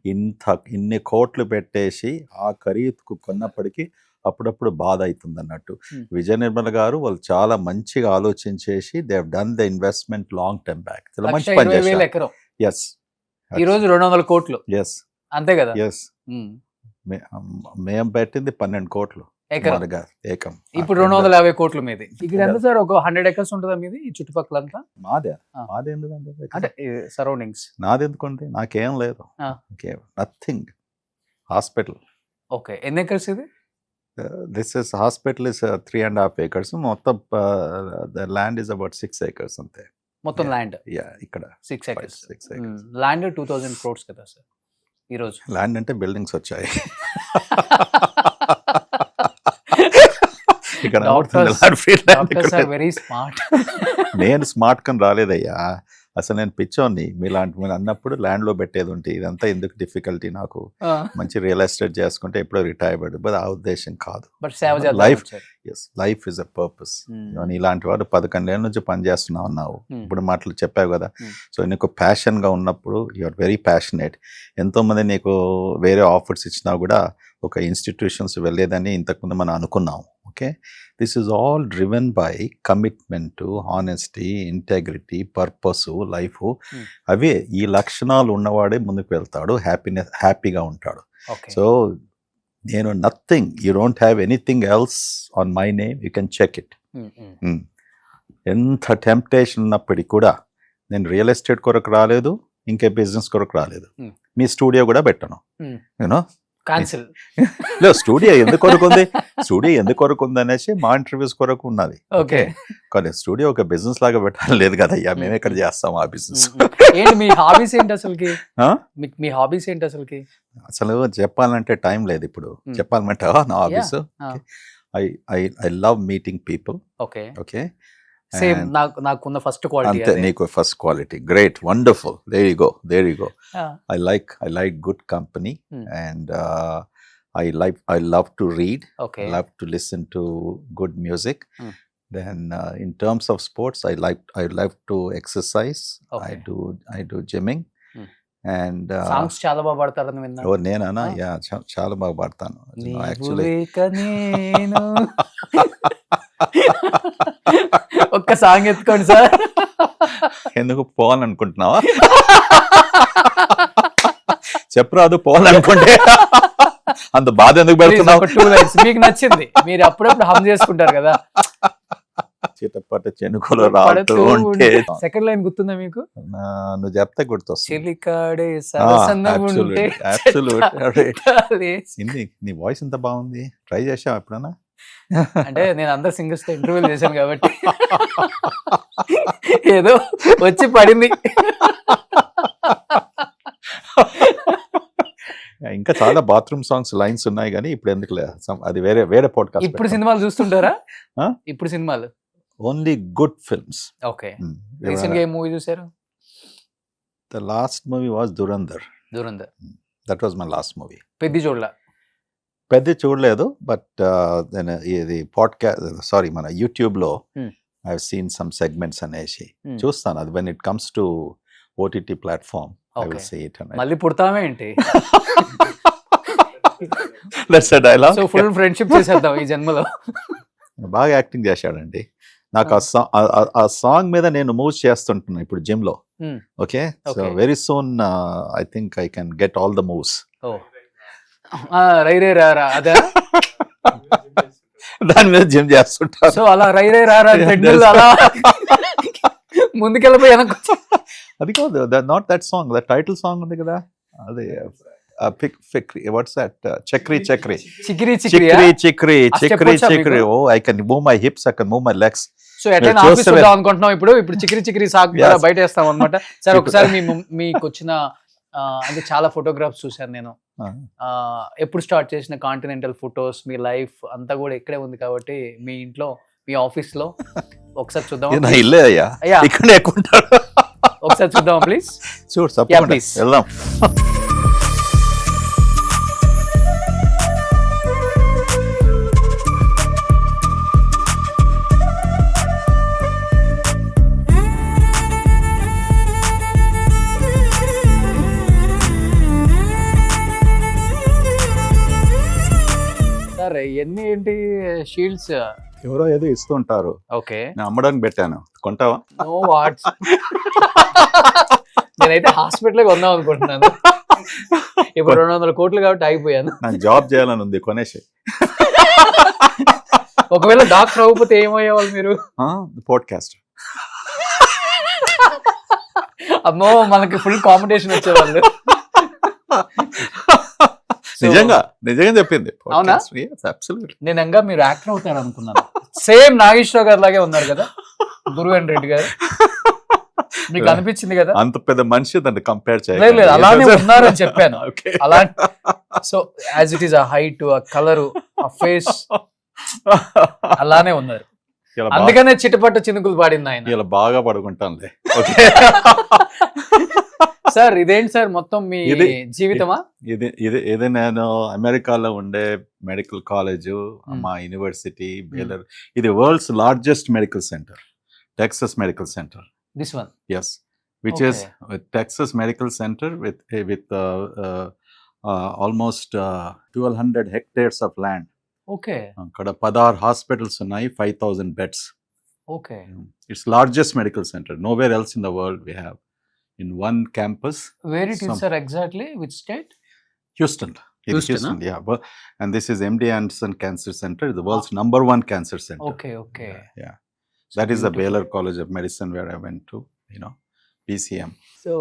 ఇన్ని కోట్లు పెట్టేసి ఆ ఖరీదుకు కొన్నప్పటికీ అప్పుడప్పుడు బాధ అవుతుంది అన్నట్టు. Hmm. విజయ నిర్మల గారు వాళ్ళు చాలా మంచిగా ఆలోచించేసి they have done the investment long term back. చాలా మంచి పని 1,20,000 చేశారు. ఎకరం. ఎస్, ఈ రోజు 200 కోట్లు. ఎస్, అంతే కదా? ఎస్. ఉమ్. మేము పెట్టింది 12 కోట్లు ఎకరం. మనగా ఏకం. ఇప్పుడు 250 కోట్ల మీది. ఇక్కడ ఎంత సార్, ఒక 100 ఎకర్స్ ఉంటుందా మీది ఈ చుట్టుపక్కల అంతా? మాదే ఆ. మాదే ఎందుకంటే అంటే సరౌండింగ్స్. నాది ఎందుకంటే నాకేం లేదు, ఆ. నథింగ్. Hospital, okay. ఎన్ని ఎకర్స్ ఇది? This is hospital is 3.5 acres. మొత్తం the land is about 6 acres అంతే. మొత్తం ల్యాండ్ యా, ఇక్కడ 6 ఎకర్స్. 6 acres. ల్యాండ్ 2000 crores కదా సార్ ఈ రోజు? ల్యాండ్ అంటే బిల్డింగ్స్ వచ్చాయి. ఇక్కడ డాక్టర్స్ ఆర్ వెరీ స్మార్ట్. నేను స్మార్ట్ కని రాలేదయ్యా, అసలు నేను పిచ్చోని. మీలాంటి మీరు అన్నప్పుడు ల్యాండ్ లో పెట్టేది ఉంటే ఇదంతా ఎందుకు డిఫికల్టీ నాకు, మంచి రియల్ ఎస్టేట్ చేసుకుంటే ఎప్పుడో రిటైర్ అయ్యాడు. బట్ ఆ ఉద్దేశం కాదు. బట్ సేవ చేద్దాం లైఫ్, వచ్చారు. Yes, life is a purpose. ఇలాంటి వాడు 11 ఏళ్ళ నుంచి పనిచేస్తున్నావు అన్నావు, ఇప్పుడు మాటలు చెప్పావు కదా. సో నీకు ప్యాషన్ గా ఉన్నప్పుడు యు ఆర్ వెరీ ప్యాషనేట్. ఎంతో మంది నీకు వేరే ఆఫర్స్ ఇచ్చినా కూడా ఒక ఇన్స్టిట్యూషన్స్ వెళ్ళేదని ఇంతకుముందు మనం అనుకున్నాం. Okay, this is all driven by commitment, honesty, integrity, purpose, life. అవే ఈ లక్షణాలు ఉన్నవాడే ముందుకు వెళ్తాడు, హ్యాపీగా ఉంటాడు. ఓకే. సో నేను nothing, you don't have anything else on my name, you can check it. ఎంత టెంప్టేషన్ ఉన్నప్పటికీ కూడా నేను రియల్ ఎస్టేట్ కొరకు రాలేదు, ఇంకే బిజినెస్ కొరకు రాలేదు, Hmm. మీ స్టూడియో కూడా పెట్టను. Hmm. You know cancel. లేదు, స్టూడియో ఎందుకు కొరకు ఉంది, స్టూడియో ఎందుకు కొరకు ఉంది అనేసి మా ఇంటర్వ్యూస్ కొరకు ఉన్నది. ఓకే. కానీ స్టూడియో ఒక బిజినెస్ లాగా పెట్టాలి లేదు కదా, అయ్యా మేము ఎక్కడ చేస్తాం ఆ బిజినెస్. ఏంటి మీ హాబీస్ ఏంటి అసలుకి? ఆ? మీ హాబీస్ ఏంటి అసలుకి? అసలు చెప్పాలంటే టైం లేదు ఇప్పుడు. Hmm. చెప్పాలంటే నా hobbies, I love meeting people. Okay. Okay, same నాకున్న ఫస్ట్ క్వాలిటీ అంతే నీకు first quality. Great, wonderful, there you go. I like good company. Hmm. And I love to read. Okay. I love to listen to good music. Hmm. Then in terms of sports, I like to exercise. Okay. I do gymming. Hmm. And songs చాలా బాగా పాడతారని విన్నా. నేనా? యా, చాలా బాగా పాడతాను యాక్చువల్లీ. నేను ఒక్క సాంగ్ ఎత్తుకోండి సార్. ఎందుకు పోవాలనుకుంటున్నావా? చెప్పరాదు, పోవాలనుకుంటే అంత బాధ ఎందుకు పెడుతున్నావు? ఒక 2 లైన్స్ మీకు నచ్చింది, మీరు అప్పుడప్పుడు హమ్ చేసుకుంటారు కదా. చిటపట చెనుకులు రాడుతూ ఉంటే. సెకండ్ లైన్ గుర్తుందా మీకు? నువ్వు చెప్తే గుర్తొస్తుంది. చిలికాడే సరసన్నగుంటే హిందీ, నీ వాయిస్ ఎంత బాగుంది. ట్రై చేసావు ఎప్పుడన్నా? అంటే నేను అందరు సింగర్స్ తో ఇంటర్వ్యూలు చేశాను కాబట్టి ఏదో వచ్చి పడింది. ఇంకా చాలా బాత్రూమ్ సాంగ్స్ లైన్స్ ఉన్నాయి కానీ ఇప్పుడు ఎందుకు, అది వేరే పాడ్కాస్ట్. ఇప్పుడు సినిమాలు చూస్తుంటారా? ఇప్పుడు సినిమాలు only good films. Okay. Recent గా ఏ మూవీ చూసారు? The last movie was Dhurandhar. That was my last movie. పెద్ద చూడలేదు, బట్ ఇది పాడ్కాస్ట్ మన యూట్యూబ్లో I have seen some segments అనేసి చూస్తాను. అది when it comes to OTT platform I will see it. మళ్ళీ పుడతామే ఏంటి? That's a dialogue. So full friendship చేసేద్దాం ఈ జన్మలో. బాగా యాక్టింగ్ చేశాడండి. నాకు ఆ సాంగ్ మీద నేను మూవ్ చేస్తుంటున్నాను ఇప్పుడు జిమ్ లో. Okay, so very soon I think I can get all the moves. రై రే రారా అదా? దాని మీద జిమ్ చేస్తుంటాను. సో అలా రై రే రారా అలా ముందుకెళ్ళిపోయి వెనక్కి. అది కాదు, not that song, the title song ఉంది కదా, అది what's that? Chakri. Oh, I can move my hips, I can move my legs. So ఎట్లైనా ఆఫీస్ చూద్దాం అనుకుంటున్నాం. ఇప్పుడు చిక్రీ సాగు బయట వేస్తాం అనమాట. సార్ ఒకసారి మీకు వచ్చిన అంటే చాలా ఫోటోగ్రాఫ్స్ చూసాను నేను. ఎప్పుడు స్టార్ట్ చేసిన కాంటినెంటల్ ఫొటోస్, మీ లైఫ్ అంతా కూడా ఇక్కడే ఉంది కాబట్టి మీ ఇంట్లో, మీ ఆఫీస్ లో ఒకసారి చూద్దాం. ఇల్లే అయ్యా, ఇక్కడే ఎక్కుంటాడు. ఒకసారి చూద్దాం ప్లీజ్. చూడు, ప్లీజ్ వెళ్దాం. ఎన్ని ఏంటి షీల్డ్స్? ఎవరో ఏదో ఇస్తుంటారు. ఓకే, నేను అమ్మడానికి పెట్టాను, కొంటావా? No what's. నేనైతే హాస్పిటల్ కొందాం అనుకుంటున్నాను. ఇప్పుడు 200 కోట్లు కాబట్టి ఆగిపోయాను. నాకు జాబ్ చేయాలని ఉంది, కొనేసి. ఒకవేళ డాక్టర్ అవ్వకపోతే ఏమయ్యేవాళ్ళు మీరు? పాడ్కాస్ట్. అమ్మో, మనకి ఫుల్ కాంపిటీషన్ వచ్చేవాళ్ళు. నిజంగా చెప్పింది. అవునా? నేను ఇంకా మీరు యాక్టర్ అవుతారు అనుకున్నాను. సేమ్ నాగేశ్వరరావు గారు లాగే ఉన్నారు కదా, గురువేంద్ర రెడ్డి గారు. మీకు అనిపించింది కదా? అంత పెద్ద మనిషి దాన్ని కంపేర్ చేయలేదు, అలానే ఉన్నారని చెప్పాను. అలా సో యాజ్ ఇట్ ఈస్, ఆ హైట్, ఆ కలరు, ఆ ఫేస్ అలానే ఉన్నారు. అందుకనే చిటపట్ట చినుకులు పాడింది ఆయన. ఇలా బాగా పడుకుంటానులే. సార్ ఇదేంటి సార్ మొత్తం మీ జీవితమా? ఇది నేను అమెరికాలో ఉండే మెడికల్ కాలేజ్, మా యూనివర్సిటీ బేలర్. ఇది world's largest medical centre, Texas medical centre. This one? Yes, which is Texas Medical Center with almost 1200 hectares of land. Okay. Akkada 16 hospitals unnai, 5000 beds. Okay. It's largest medical center. Nowhere else in the world we have in one campus. Where it is, sir, exactly? Which state? Houston. Houston, yeah. But, and this is MD Anderson Cancer Center, the world's number 1 cancer center. Okay. Yeah. That is the Baylor College of Medicine where I went to, PCM. So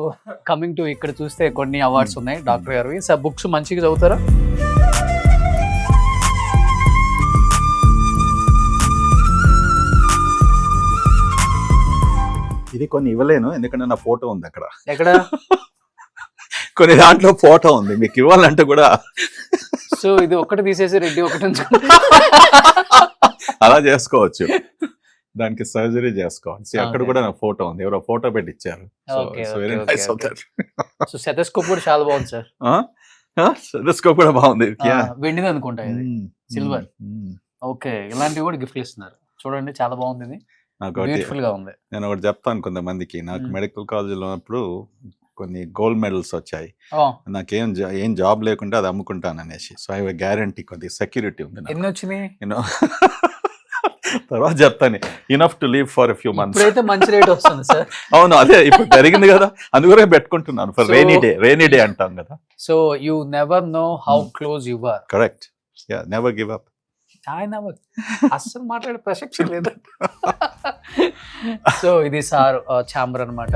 coming to ఇక్కడ చూస్తే కొన్ని అవార్డ్స్ ఉన్నాయి డాక్టర్ గారివి. సార్ బుక్స్ మంచిగా చదువుతారా? ఇది కొన్ని ఇవ్వలేను ఎందుకంటే నా ఫోటో ఉంది అక్కడ. ఎక్కడ? కొన్ని దాంట్లో ఫోటో ఉంది, మీకు ఇవ్వాలంటే కూడా సో ఇది ఒక్కటి తీసేసి రెడ్డి ఒకటి అలా చేసుకోవచ్చు. దానికి సర్జరీ చేసుకోవాలి. అక్కడ కూడా నా ఫోటో ఉంది, ఎవరో ఫోటో పెట్టి ఇచ్చారు. సో సెటస్కోప్ కూడా చాలా బాగుంది సార్. సెటస్కోప్ కూడా బాగుంది. వెండిది అనుకుంటా, ఇది సిల్వర్. ఓకే, ఇలాంటివి కూడా గిఫ్ట్ ఇస్తున్నారు చూడండి, చాలా బాగుంది, ఇది బ్యూటిఫుల్ గా ఉంది. నేను ఒకటి చెప్తాను కొంతమందికి, నాకు మెడికల్ కాలేజీలో ఉన్నప్పుడు కొన్ని గోల్డ్ మెడల్స్ వచ్చాయి. నాకేం ఏం జాబ్ లేకుండా అది అమ్ముకుంటాను అనేసి. సో ఐ గ్యారంటీ కొద్ది సెక్యూరిటీ ఉంది. ఎన్ని వచ్చినాయి తర్వాత చెప్తాను. Enough to leave for few months. అయితే మంచి రేట్ వస్తుంది సార్. అవును, అదే ఇప్పుడు జరిగింది కదా, అందువరకు పెట్టుకుంటున్నాను. ఫర్ రెయినీ డే అంటాం కదా. So you never know how close you are. Correct. Yeah, never give up. ఆయన అస్సలు మాట్లాడే ప్రసక్తి లేదు. సో ఇది సార్ ఛాంబర్ అన్నమాట.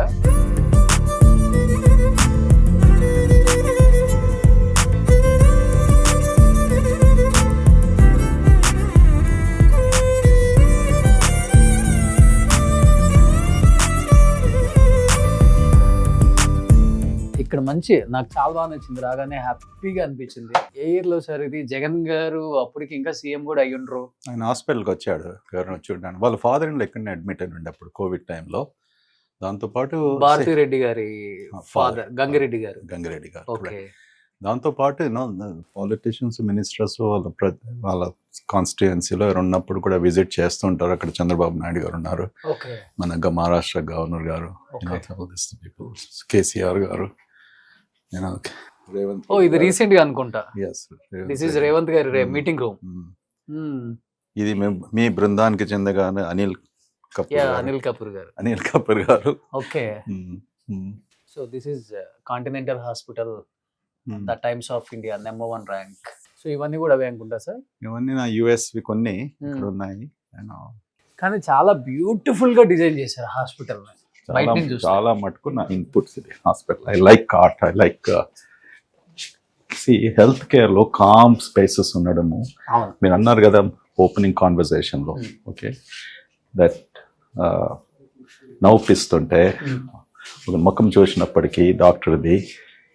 ఇక్కడ మంచి, నాకు చాలా బాగా నచ్చింది, రాగానే హ్యాపీగా అనిపించింది. ఏ ఇయర్ లో సార్ ఇది? జగన్ గారు అప్పటికి ఇంకా సీఎం కూడా అయ్యుండ్రు. ఆయన హాస్పిటల్కి వచ్చాడు గవర్నర్ చూడడానికి. వాళ్ళ ఫాదర్ ఇన్ ఎక్కడనే అడ్మిట్ అయి ఉండే అప్పుడు కోవిడ్ టైంలో. దాంతోపాటు భారతీ రెడ్డి గారి ఫాదర్ గంగిరెడ్డి గారు. ఓకే. దాంతోపాటు పాలిటిషియన్స్, మినిస్టర్స్ వాళ్ళ కాన్స్టిట్యుయెన్సీలో ఉన్నప్పుడు కూడా విజిట్ చేస్తుంటారు. అక్కడ చంద్రబాబు నాయుడు గారు ఉన్నారు, మన మహారాష్ట్ర గవర్నర్ గారు, కేసీఆర్ గారు, రేవంత్. ఇది రీసెంట్ గా అనుకుంటా. దిస్ ఇస్ రేవంత్ గారి మీటింగ్ రూమ్. ఇది మీ బృందానికి చెందగానే అనిల్ కపూర్ గారు. Okay. So this is continental hospital, the times of India #1 rank. So ఇవన్నీ కూడా అవే అనుకుంటా సార్. ఇవన్నీ నా యుఎస్వి కొన్ని ఇక్కడ ఉన్నాయి. కానీ చాలా బ్యూటిఫుల్ గా డిజైన్ చేశారు హాస్పిటల్. చాలా మటుకు నా ఇన్పుట్స్ ఇది hospital. I like art, I like health care లో కామ్ స్పేసెస్ ఉండడము. మీరు అన్నారు కదా ఓపెనింగ్ కాన్వర్సేషన్ లో, ఓకే, దట్ నవ్వుపిస్తుంటే ఒక ముఖం చూసినప్పటికీ డాక్టర్ది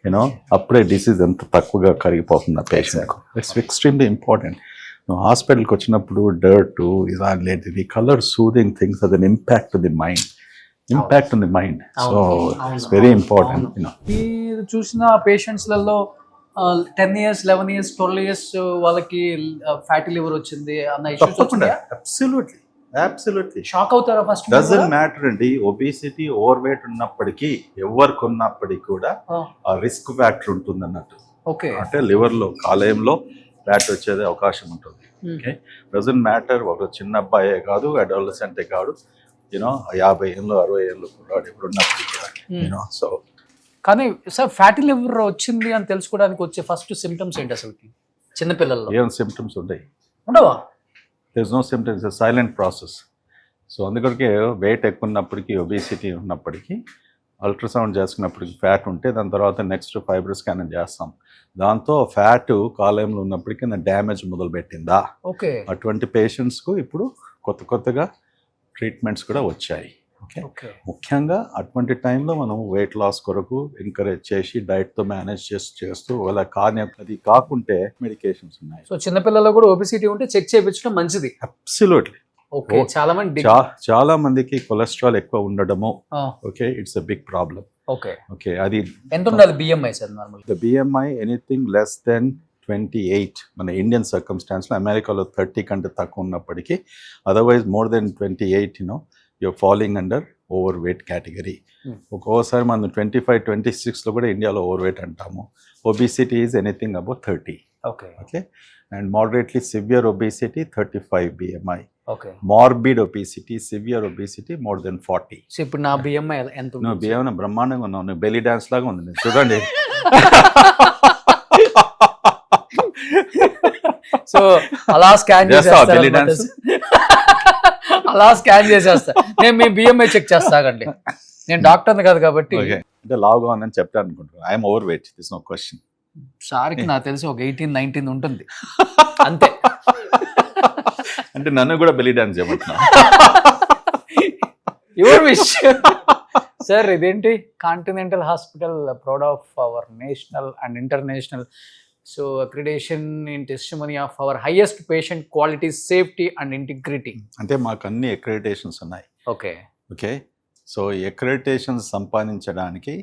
యూనో అప్పుడే డిసీజ్ ఎంత తక్కువగా కరిగిపోతుంది ఆ పేషెంట్కు. It's extremely important. నువ్వు హాస్పిటల్కి వచ్చినప్పుడు డర్ట్ ఇలాంటిది కలర్ సూదింగ్ థింగ్స్ అది impact the mind. So it's very important. మీరు చూసిన పేషెంట్స్లలో 10 years, 11 years, 12 years వాళ్ళకి ఫ్యాటీ లివర్ వచ్చింది అన్న ఇష్యూస్ వచ్చాయా? అబ్సల్యూట్లీ షాక్ అవుతారా ఫస్ట్? డజంట్ మ్యాటర్ అండి. ఒబేసిటీ, ఓవర్ వెయిట్ ఉన్నప్పటికీ ఎవరికి ఉన్నప్పటికీ కూడా ఆ రిస్క్ ఫ్యాక్టర్ ఉంటుంది అన్నట్టు. ఓకే. అంటే లివర్ లో, కాలేయంలో ఫ్యాట్ వచ్చేది అవకాశం ఉంటుంది. Okay, doesn't matter. ఒక చిన్న అబ్బాయే కాదు, అడాలసెంటే కాదు, యూనో 50 ఏళ్ళు 60 ఏళ్ళు ఇప్పుడు ఉన్నప్పటికీ. సో కానీ సార్ ఫ్యాటీ లివర్ వచ్చింది అని తెలుసుకోవడానికి వచ్చే ఫస్ట్ సిమ్టమ్స్ ఏంటి అసలుకి చిన్నపిల్లల్లో? ఏం సిమ్టమ్స్ ఉండవా? There is no symptoms, silent process. So అందుకొరకే వెయిట్ ఎక్కువ ఉన్నప్పటికీ, ఒబేసిటీ ఉన్నప్పటికీ అల్ట్రాసౌండ్ చేసుకున్నప్పటికీ ఫ్యాట్ ఉంటే దాని తర్వాత నెక్స్ట్ ఫైబర్ స్కాన్ చేస్తాం. దాంతో ఫ్యాట్ కాలేయంలో ఉన్నప్పటికీ డ్యామేజ్ మొదలుపెట్టిందా, ఓకే, అటువంటి పేషెంట్స్కు ఇప్పుడు కొత్తగా ట్రీట్మెంట్స్ కూడా వచ్చాయి. ఓకే, ముఖ్యంగా అటువంటి టైంలో మనం వెయిట్ లాస్ కొరకు ఎంకరేజ్ చేసి డైట్తో మేనేజ్ చేస్తూ అలా అది కాకుంటే మెడికేషన్స్ ఉన్నాయి. సో చిన్నపిల్లల్లో కూడా ఒబేసిటీ ఉంటే చెక్ చేయించడం మంచిది. అబ్సల్యూట్లీ. ఓకే, చాలా మందికి కొలెస్ట్రాల్ ఎక్కువ ఉండడము, okay, it's a big problem. Okay, అది ఎంత ఉండాలి BMI sir? Normal the BMI anything less than 28. మన ఇండియన్ సర్కమ్స్టాన్స్లో అమెరికాలో 30 కంటే తక్కువ ఉన్నప్పటికీ, otherwise more than 28 you're falling under overweight category. ఒక్కోసారి మనం 25, 26లో కూడా ఇండియాలో ఓవర్వెయిట్ అంటాము. Obesity is anything about 30. Okay, and moderately severe obesity 35 BMI. Morbid obesity, severe obesity more than 40. So ఇప్పుడు నా బిఎంఐ ఎంత? నువ్వు బిఎంఐ బ్రహ్మాండంగా ఉన్నావు, నువ్వు బెలీ డాన్స్ లాగా ఉంది చూడండి. సో అలా స్కాన్ చేసేస్తా, నేను మీ బిఎంఐ చెక్ చేస్తాగండి. నేను డాక్టర్ని కాదు కాబట్టి ఓకే, అంటే లావుగా ఉందని చెప్తాను అనుకుంటున్నాను. I'm overweight, this no question. సార్కి నాకు తెలిసి ఒక 18-19 ఉంటుంది అంతే. అంటే నన్ను కూడా బెల్లీ డాన్స్ చేయమంటున్నా. Your wish sir. ఇదేంటి Continental hospital proud of our national and international so accreditation in testimony of our highest patient quality safety and integrity. అంటే మాకు అన్ని అక్రెడిటేషన్స్ ఉన్నాయి. ఓకే ఓకే, సో అక్రెడిటేషన్స్ సంపాదించడానికి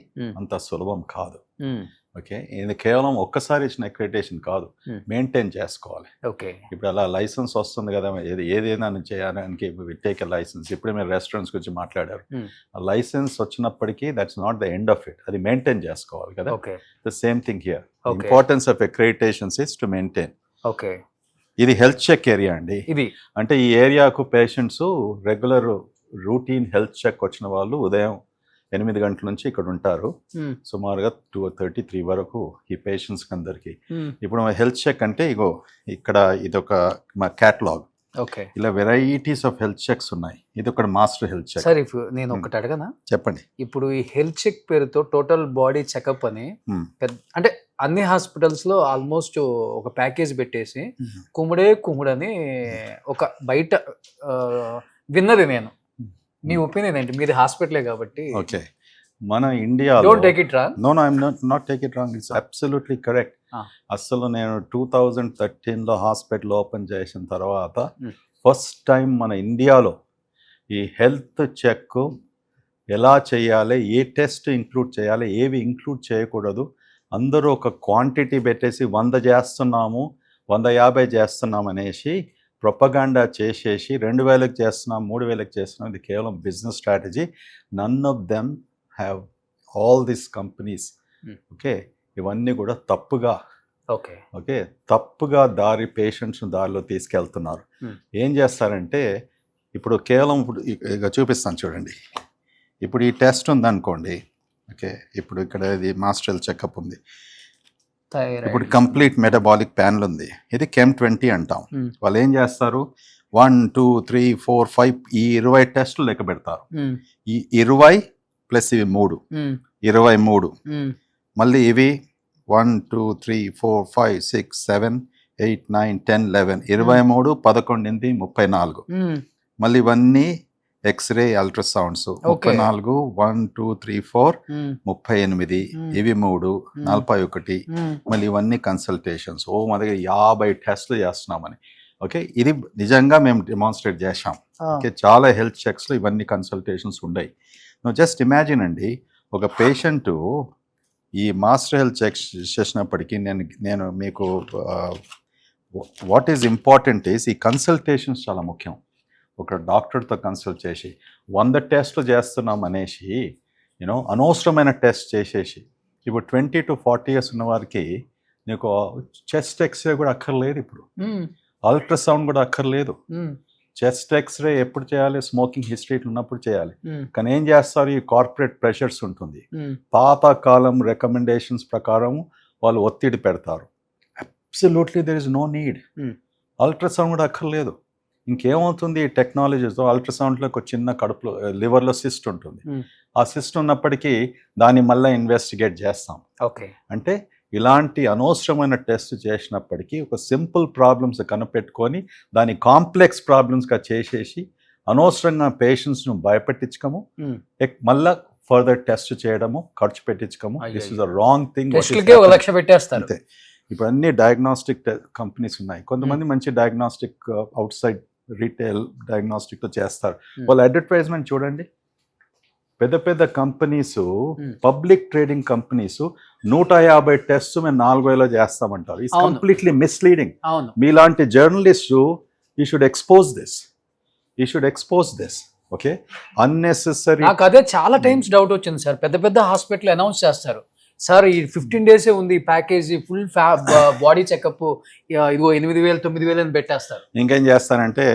అంత సులభం కాదు. ఓకే, ఇది కేవలం ఒక్కసారి ఇచ్చిన అక్రెడిటేషన్ కాదు, మెయింటైన్ చేసుకోవాలి. ఓకే, ఇప్పుడు అలా లైసెన్స్ వస్తుంది కదా, ఏదైనా చేయడానికి టేక్ ఎ లైసెన్స్. ఇప్పుడు మీరు రెస్టారెంట్స్ గురించి మాట్లాడారు, ఆ లైసెన్స్ వచ్చినప్పటికీ that's not the end of it, అది మెయింటైన్ చేసుకోవాలి కదా. Okay, the same thing here, importance of accreditations is to maintain. Okay, ఇది హెల్త్ చెక్ ఏరియా అండి. ఇది అంటే ఈ ఏరియాకు patients regular routine health check వచ్చిన వాళ్ళు ఉదయం 8 గంటల నుంచి ఇక్కడ ఉంటారు, సుమారుగా 2:33 వరకు ఈ పేషెంట్స్ అందరికి. ఇప్పుడు హెల్త్ చెక్ అంటే ఇగో ఇక్కడ ఇదొక మా క్యాటలాగ్. ఓకే, ఇలా వెరైటీస్ ఆఫ్ హెల్త్ చెక్స్ ఉన్నాయి. ఇది ఒక మాస్టర్ హెల్త్ చెక్. సార్ నేను ఒకటి అడగనా? చెప్పండి. ఇప్పుడు ఈ హెల్త్ చెక్ పేరుతో టోటల్ బాడీ చెకప్ అని అంటే అన్ని హాస్పిటల్స్ లో ఆల్మోస్ట్ ఒక ప్యాకేజ్ పెట్టేసి కుమ్ముడని ఒక బయట విన్నది నేను. మీ ఒపీనియన్ ఏంటి? మీది హాస్పిటలే కాబట్టి. ఓకే, మన India don't take it wrong. No I'm not take it wrong, it's absolutely correct. అసలు నేను 2013లో హాస్పిటల్ ఓపెన్ చేసిన తర్వాత ఫస్ట్ టైం మన ఇండియాలో ఈ హెల్త్ చెక్ ఎలా చేయాలి, ఏ టెస్ట్ ఇంక్లూడ్ చేయాలి, ఏవి ఇంక్లూడ్ చేయకూడదు, అందరూ ఒక క్వాంటిటీ పెట్టేసి 100 చేస్తున్నాము, 150 చేస్తున్నాం అనేసి ప్రొపగాండా చేసేసి 2000కి చేస్తున్నాం, 3000కి చేస్తున్నాం. ఇది కేవలం business strategy. None of them have all these companies. Okay, ఇవన్నీ కూడా తప్పుగా తప్పుగా పేషెంట్స్ దారిలో తీసుకెళ్తున్నారు. ఏం చేస్తారంటే ఇప్పుడు కేవలం ఇక చూపిస్తాను చూడండి. ఇప్పుడు ఈ టెస్ట్ ఉందనుకోండి. ఓకే, ఇప్పుడు ఇక్కడ ఇది మాస్టర్ హెల్త్ చెకప్ ఉంది. ఇప్పుడు కంప్లీట్ మెటబాలిక్ ప్యానల్ ఉంది. ఇది Chem20 అంటాం. వాళ్ళు ఏం చేస్తారు, 1 2 3 4 5 ఈ 20 టెస్టులు లెక్క పెడతారు. ఈ 20 ప్లస్ ఇవి 3 23, మళ్ళీ ఇవి 1 2 3 4 5 6 7 8 9 10 11 23 11 34, మళ్ళీ ఇవన్నీ ఎక్స్రే అల్ట్రాసౌండ్స్ 34 1 2 3 4 38, ఇవి 3 41, మళ్ళీ ఇవన్నీ కన్సల్టేషన్స్. మా దగ్గర 50 టెస్ట్లు చేస్తున్నామని. ఓకే, ఇది నిజంగా మేము డెమాన్స్ట్రేట్ చేశాం. ఓకే, చాలా హెల్త్ చెక్స్లో ఇవన్నీ కన్సల్టేషన్స్ ఉన్నాయి. నువ్వు జస్ట్ ఇమాజిన్ అండి, ఒక పేషెంట్ ఈ మాస్టర్ హెల్త్ చెక్ చేసినప్పటికీ నేను మీకు వాట్ ఈజ్ ఇంపార్టెంట్ ఈస్ ఈ కన్సల్టేషన్స్ చాలా ముఖ్యం. ఒక డాక్టర్తో కన్సల్ట్ చేసి 100 టెస్ట్లు చేస్తున్నాం అనేసి అనవసరమైన టెస్ట్ చేసేసి, ఇప్పుడు 20 to 40 years ఉన్న వారికి నీకు చెస్ట్ ఎక్స్రే కూడా అక్కర్లేదు, ఇప్పుడు అల్ట్రాసౌండ్ కూడా అక్కర్లేదు. చెస్ట్ ఎక్స్రే ఎప్పుడు చేయాలి? స్మోకింగ్ హిస్టరీ ఉన్నప్పుడు చేయాలి. కానీ ఏం చేస్తారు, ఈ కార్పొరేట్ ప్రెషర్స్ ఉంటుంది, పాతకాలం రికమెండేషన్స్ ప్రకారం వాళ్ళు ఒత్తిడి పెడతారు. Absolutely there is no need. Ultrasound కూడా అక్కర్లేదు. ఇంకేమవుతుంది, ఈ టెక్నాలజీతో అల్ట్రాసౌండ్లో ఒక చిన్న కడుపులో లివర్లో సిస్ట్ ఉంటుంది. ఆ సిస్ట్ ఉన్నప్పటికీ దాన్ని మళ్ళీ ఇన్వెస్టిగేట్ చేస్తాం. ఓకే, అంటే ఇలాంటి అనవసరమైన టెస్ట్ చేసినప్పటికీ ఒక సింపుల్ ప్రాబ్లమ్స్ కనిపెట్టుకొని దాన్ని కాంప్లెక్స్ ప్రాబ్లమ్స్గా చేసేసి అనవసరంగా పేషెంట్స్ను భయపెట్టించకము, మళ్ళా ఫర్దర్ టెస్ట్ చేయడము, ఖర్చు పెట్టించకము. This is a wrong thing. పెట్టేస్తారు. ఇప్పుడు అన్ని డయాగ్నోస్టిక్ కంపెనీస్ ఉన్నాయి. కొంతమంది మంచి డయాగ్నోస్టిక్ అవుట్ సైడ్ రీటైల్ డయాగ్నోస్టిక్తో చేస్తారు. వాళ్ళ అడ్వర్టైజ్మెంట్ చూడండి. పెద్ద పెద్ద companies, public trading companies 150 test మేము 4000 చేస్తామంటారు. It's completely misleading. మీలాంటి journalist you should expose this. Okay, unnecessary. నాకు అదే చాలా టైమ్స్ డౌట్ వచ్చింది సార్. పెద్ద పెద్ద హాస్పిటల్ అనౌన్స్ చేస్తారు, సార్ ఈ 15 days ఉంది ప్యాకేజీ, ఫుల్ బాడీ చెకప్, ఇదిగో 8000 9000 అని పెట్టేస్తారు. ఇంకేం చేస్తారంటే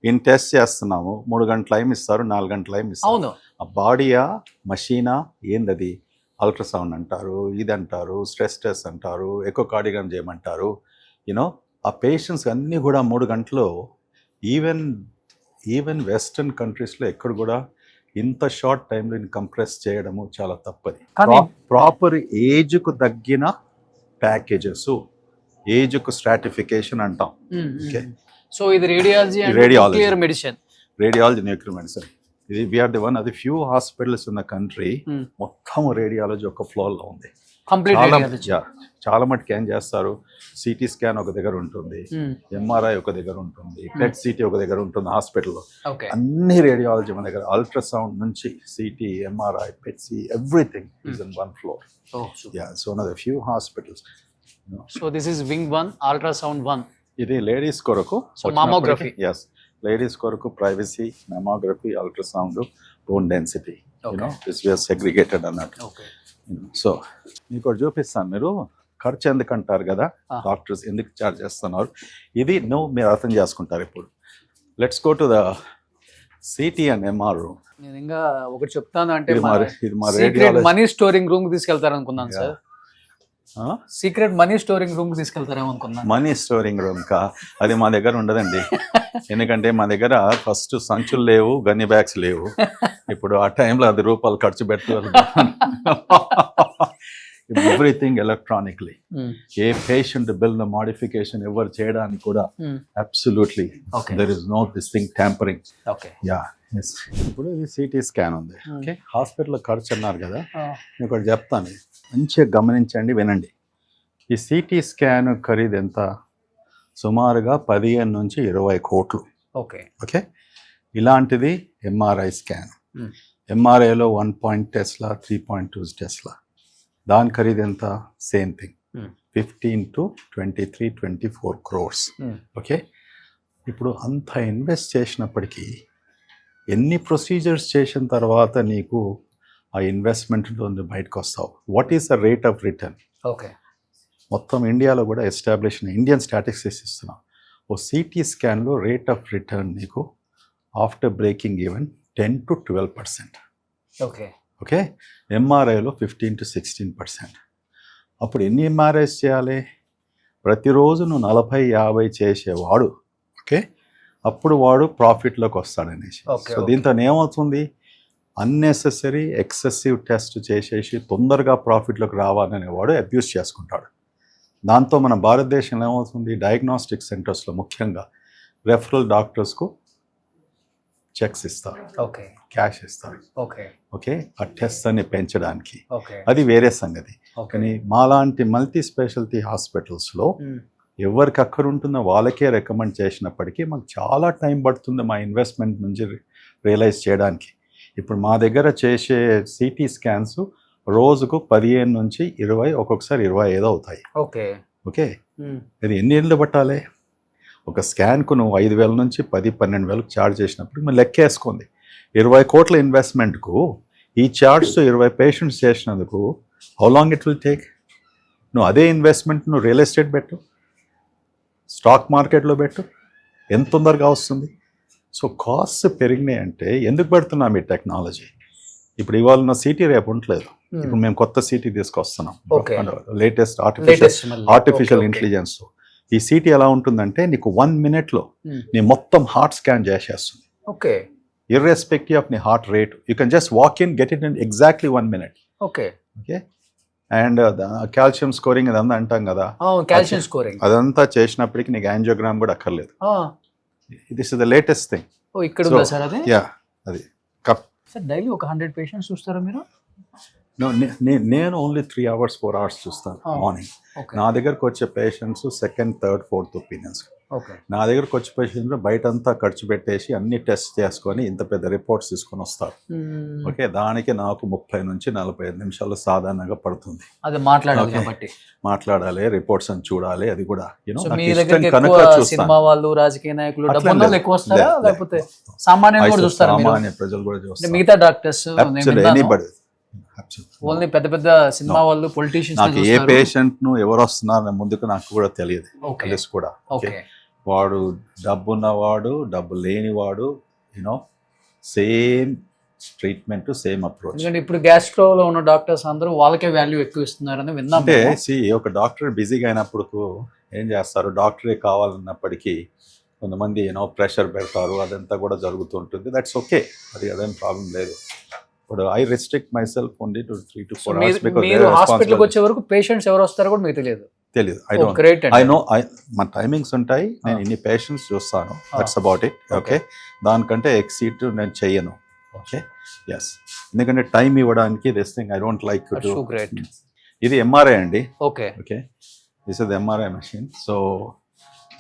ఇన్ టెస్ట్ చేస్తున్నాము, 3 గంటల టైం ఇస్తారు, 4 గంటల టైం ఇస్తారు. అవును, ఆ బాడీయా మషీనా ఏందది? అల్ట్రాసౌండ్ అంటారు, ఇది అంటారు, స్ట్రెస్ టెస్ట్ అంటారు, ఎకోకార్డియోగ్రామ్ చేయమంటారు. ఆ పేషెంట్స్ అన్నీ కూడా 3 గంటలు. ఈవెన్ వెస్టర్న్ కంట్రీస్లో ఎక్కడ కూడా ఇంత షార్ట్ టైంలో కంప్రెస్ చేయడము చాలా తప్పది. కానీ- ప్రాపర్ ఏజ్కు తగ్గిన ప్యాకేజెస్, ఏజ్కు స్ట్రాటిఫికేషన్ అంటాం. Okay. సో ఇది radiology and Radiology. Nuclear medicine. Radiology, nuclear medicine. ఇది వీఆర్ ది వన్ అది few hospitals in the country మొత్తం రేడియాలజీ ఒక ఫ్లోర్లో ఉంది. కంప్లీట్ చాలా రేడియాలజీ. చాలా మటుకు ఏం చేస్తారు, సిటీ స్కాన్ ఒక దగ్గర ఉంటుంది, ఎంఆర్ఐ ఒక దగ్గర ఉంటుంది, పెట్ సిటీ ఒక దగ్గర ఉంటుంది హాస్పిటల్లో. ఓకే. అన్ని రేడియాలజీ మన దగ్గర, అల్ట్రాసౌండ్ నుంచి CT, MRI, PET CT, everything is in one floor. So one of the few hospitals. So this is wing 1, ultrasound 1. ఇది లేడీస్ కొరకు mammography. ఎస్, లేడీస్ కొరకు privacy, mammography, ultrasound, bone density, this we're segregated అన్నట్టు. ఓకే. సో మీకు ఒకటి చూపిస్తాను. మీరు ఖర్చు ఎందుకు అంటారు కదా, డాక్టర్స్ ఎందుకు చార్జ్ చేస్తున్నారు, ఇది మీరు అర్థం చేసుకుంటారు. ఇప్పుడు let's go to the CT and MR room. నేను ఇంకా ఒకటి చెప్తాను అంటే ఇది మా secret radiology. Money storing room తీసుకెళ్తారు అనుకున్నాను sir. Secret money storing room తీసుకెళ్తారేమో అనుకున్నాను. మనీ స్టోరింగ్ రూమ్ కా, అది మా దగ్గర ఉండదండి. ఎందుకంటే మా దగ్గర ఫస్ట్ సంచులు లేవు, గన్ని బ్యాగ్స్ లేవు. ఇప్పుడు ఆ టైంలో 10 రూపాయలు ఖర్చు పెట్టాలి. Everything electronically. ఏ పేషెంట్ బిల్ మోడిఫికేషన్ ఎవరు చేయడానికి కూడా absolutely there is no this thing tampering. Okay. Yeah, yes. ఇప్పుడు ఇది సిటీ స్కాన్ ఉంది. ఓకే, హాస్పిటల్లో ఖర్చు అన్నారు కదా, నేను ఒకటి చెప్తాను, మంచిగా గమనించండి, వినండి. ఈ సిటీ స్కాన్ ఖరీదు ఎంత? సుమారుగా 15 నుంచి 20 కోట్లు. ఓకే. ఓకే, ఇలాంటిది ఎంఆర్ఐ స్కాన్. ఎంఆర్ఐలో 1 టెస్లా, 3.2 టెస్లా, దాని ఖరీదు ఎంత? Same thing, 15 to 23, 24 crores. Okay, ఇప్పుడు అంత ఇన్వెస్ట్ చేసినప్పటికీ ఎన్ని ప్రొసీజర్స్ చేసిన తర్వాత నీకు ఆ ఇన్వెస్ట్మెంట్లో బయటకు వస్తావు? What is the rate of return? Okay. మొత్తం ఇండియాలో కూడా ఎస్టాబ్లిష్ ఇండియన్ స్టాటిస్టిక్స్ ఇస్తున్నాం. ఓ సిటీ స్కాన్లో రేట్ ఆఫ్ రిటర్న్ నీకు after breaking even 10 to 12%. Okay. Okay, ఎంఆర్ఐలో 15 to 16%. అప్పుడు ఎన్ని ఎంఆర్ఐస్ చేయాలి? ప్రతిరోజు నువ్వు 40-50 చేసేవాడు, ఓకే, అప్పుడు వాడు ప్రాఫిట్లోకి వస్తాడనేసి. సో దీంతో ఏమవుతుంది, అన్నెసెసరీ ఎక్సెసివ్ టెస్ట్ చేసేసి తొందరగా ప్రాఫిట్లోకి రావాలనేవాడు అబ్యూస్ చేసుకుంటాడు. దాంతో మన భారతదేశంలో ఏమవుతుంది, డయాగ్నోస్టిక్ సెంటర్స్లో ముఖ్యంగా రెఫరల్ డాక్టర్స్కు చెక్స్ ఇస్తారు, ఓకే, క్యాష్ ఇస్తారు. ఓకే. ఓకే, ఆ టెస్ట్ అన్ని పెంచడానికి. ఓకే. అది వేరే సంగతి. కానీ మాలాంటి మల్టీ స్పెషాలిటీ హాస్పిటల్స్లో ఎవరికి అక్కడ ఉంటుందో వాళ్ళకే రికమెండ్ చేసినప్పటికీ మాకు చాలా టైం పడుతుంది మా ఇన్వెస్ట్మెంట్ నుంచి రియలైజ్ చేయడానికి. ఇప్పుడు మా దగ్గర చేసే సిటీ స్కాన్స్ రోజుకు 15 నుంచి 20, ఒక్కొక్కసారి 25 అవుతాయి. ఓకే. ఓకే, అది ఎన్ని ఏళ్ళు పట్టాలి? ఒక స్కాన్కు నువ్వు 5,000 నుంచి 10-12,000 ఛార్జ్ చేసినప్పుడు మనం లెక్కేసుకుంది 20 కోట్ల ఇన్వెస్ట్మెంట్కు ఈ ఛార్జ్తో 20 పేషెంట్స్ చేసినందుకు how long it will take? నువ్వు అదే ఇన్వెస్ట్మెంట్ నువ్వు రియల్ ఎస్టేట్ పెట్టు, స్టాక్ మార్కెట్లో పెట్టు, ఎంత తొందరగా వస్తుంది? సో కాస్ట్ పెరిగినాయి అంటే ఎందుకు పెడుతున్నాం ఈ టెక్నాలజీ? ఇప్పుడు ఇవాళ ఉన్న సిటీ రేపు ఉండలేదు. ఇప్పుడు మేము కొత్త సిటీ తీసుకొస్తున్నాం, లేటెస్ట్ ఆర్టిఫిషియల్ ఇంటెలిజెన్స్తో. ఈ సిటీ ఎలా ఉంటుందంటే నీకు 1 minute నీ మొత్తం హార్ట్ స్కాన్ చేసేస్తుంది. ఓకే, ఇర్రెస్పెక్టివ్ ఆఫ్ నీ heart rate. You can just walk in, get it in exactly 1 minute. Okay. Okay, and calcium scoring అదంతా అంటాం కదా, కాల్షియం స్కోరింగ్ అదంతా చేసినప్పటికీ నీకు యాంజియోగ్రామ్ కూడా అక్కర్లేదు. This is the latest thing. ఓ, ఇక్కడ ఉందా సార్ అది? యా, అది సార్ డైలీ ఒక 100 పేషెంట్స్ చూస్తారా మీరు? నేను ఓన్లీ 3 hours 4 hours చూస్తాను మార్నింగ్. నా దగ్గరకు వచ్చే patients second, third, fourth opinions. Okay, నా దగ్గరకు వచ్చే పేషెంట్స్ బయటంతా ఖర్చు పెట్టేసి అన్ని టెస్ట్ చేసుకొని ఇంత పెద్ద రిపోర్ట్స్ తీసుకొని వస్తారు. ఓకే, దానికి నాకు 30 నుంచి 45 నిమిషాలు సాధారణంగా పడుతుంది. అది మాట్లాడాలి కాబట్టి మాట్లాడాలి, రిపోర్ట్స్ అని చూడాలి. అది కూడా కనుక సినిమా వాళ్ళు, రాజకీయ నాయకులు, డబ్బులు ఎక్కువ వస్తారా, లేకపోతే సామాన్య ప్రజలు కూడా చూస్తారు? మిగతా డాక్టర్స్ ఎనీబడి, ఓన్లీ పెద్ద పెద్ద సినిమా వాళ్ళు, పొలిటీషియన్స్? నాకు ఏ పేషెంట్ ను ఎవరు వస్తున్నారు ముందుకు నాకు కూడా తెలియదు, తెలుసు కూడా. వాడు డబ్బు ఉన్నవాడు, డబ్బు లేనివాడు, you know same treatment, same approach. ఎందుకంటే ఇప్పుడు గ్యాస్ట్రోలో ఉన్న డాక్టర్స్ అందరూ వాళ్ళకే వాల్యూ ఎక్కువ ఇస్తున్నారని విన్నాం. అంటే ఒక డాక్టర్ బిజీగా అయినప్పుడు ఏం చేస్తారు, డాక్టరే కావాలన్నప్పటికీ కొంతమంది ప్రెషర్ పెడతారు, అదంతా కూడా జరుగుతుంటుంది. దట్స్ ఓకే, అదేం ప్రాబ్లం లేదు. ఇప్పుడు I restrict my self only to 3 to 4 hours because మీరు హాస్పిటల్కి వచ్చే వరకు పేషెంట్స్ ఎవరు వస్తారో కూడా మీకు తెలియదు. I don't great. I know మా టైమింగ్స్ ఉంటాయి, నేను ఇన్ని పేషెంట్స్ చూస్తాను, దట్స్ అబౌట్ ఇట్. ఓకే, దానికంటే ఎక్సీడ్ నేను చెయ్యను. ఓకే, ఎస్, ఎందుకంటే టైం ఇవ్వడానికి this thing I don't like to. Great. ఇది ఎంఆర్ఐ అండి. Okay, okay, this is MRI machine. So